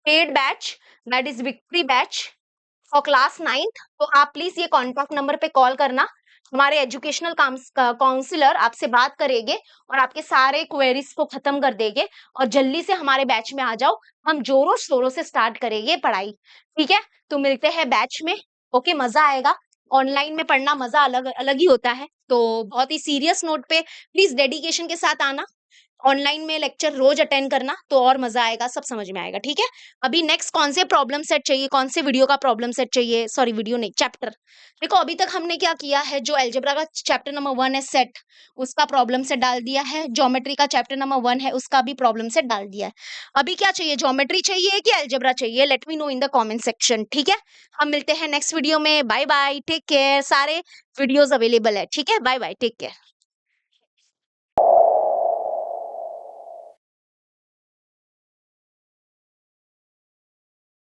Speaker 1: paid batch, that is victory batch for class 9th, तो आप प्लीज ये कॉन्टैक्ट नंबर पे कॉल करना। हमारे एजुकेशनल काउंसलर आपसे बात करेंगे और आपके सारे क्वेरीज को खत्म कर देंगे, और जल्दी से हमारे बैच में आ जाओ, हम जोरों शोरों से स्टार्ट करेंगे पढ़ाई, ठीक है। तो मिलते हैं बैच में, ओके, मजा आएगा। ऑनलाइन में पढ़ना मजा अलग अलग ही होता है, तो बहुत ही सीरियस नोट पे प्लीज डेडिकेशन के साथ आना। ऑनलाइन में लेक्चर रोज अटेंड करना तो और मजा आएगा, सब समझ में आएगा, ठीक है। अभी नेक्स्ट कौन से प्रॉब्लम सेट चाहिए, कौन से वीडियो का प्रॉब्लम सेट चाहिए, सॉरी वीडियो नहीं चैप्टर। देखो अभी तक हमने क्या किया है, जो अलजेब्रा का चैप्टर नंबर 1 है सेट, उसका प्रॉब्लम सेट डाल दिया है। ज्योमेट्री का चैप्टर नंबर 1 है, उसका भी प्रॉब्लम सेट डाल दिया है। अभी क्या चाहिए, ज्योमेट्री चाहिए कि अलजेब्रा चाहिए, let me know in the comment section, ठीक है। हम मिलते हैं नेक्स्ट वीडियो में, बाय बाय, टेक केयर। सारे वीडियोज अवेलेबल है, ठीक है, बाय बाय, टेक केयर।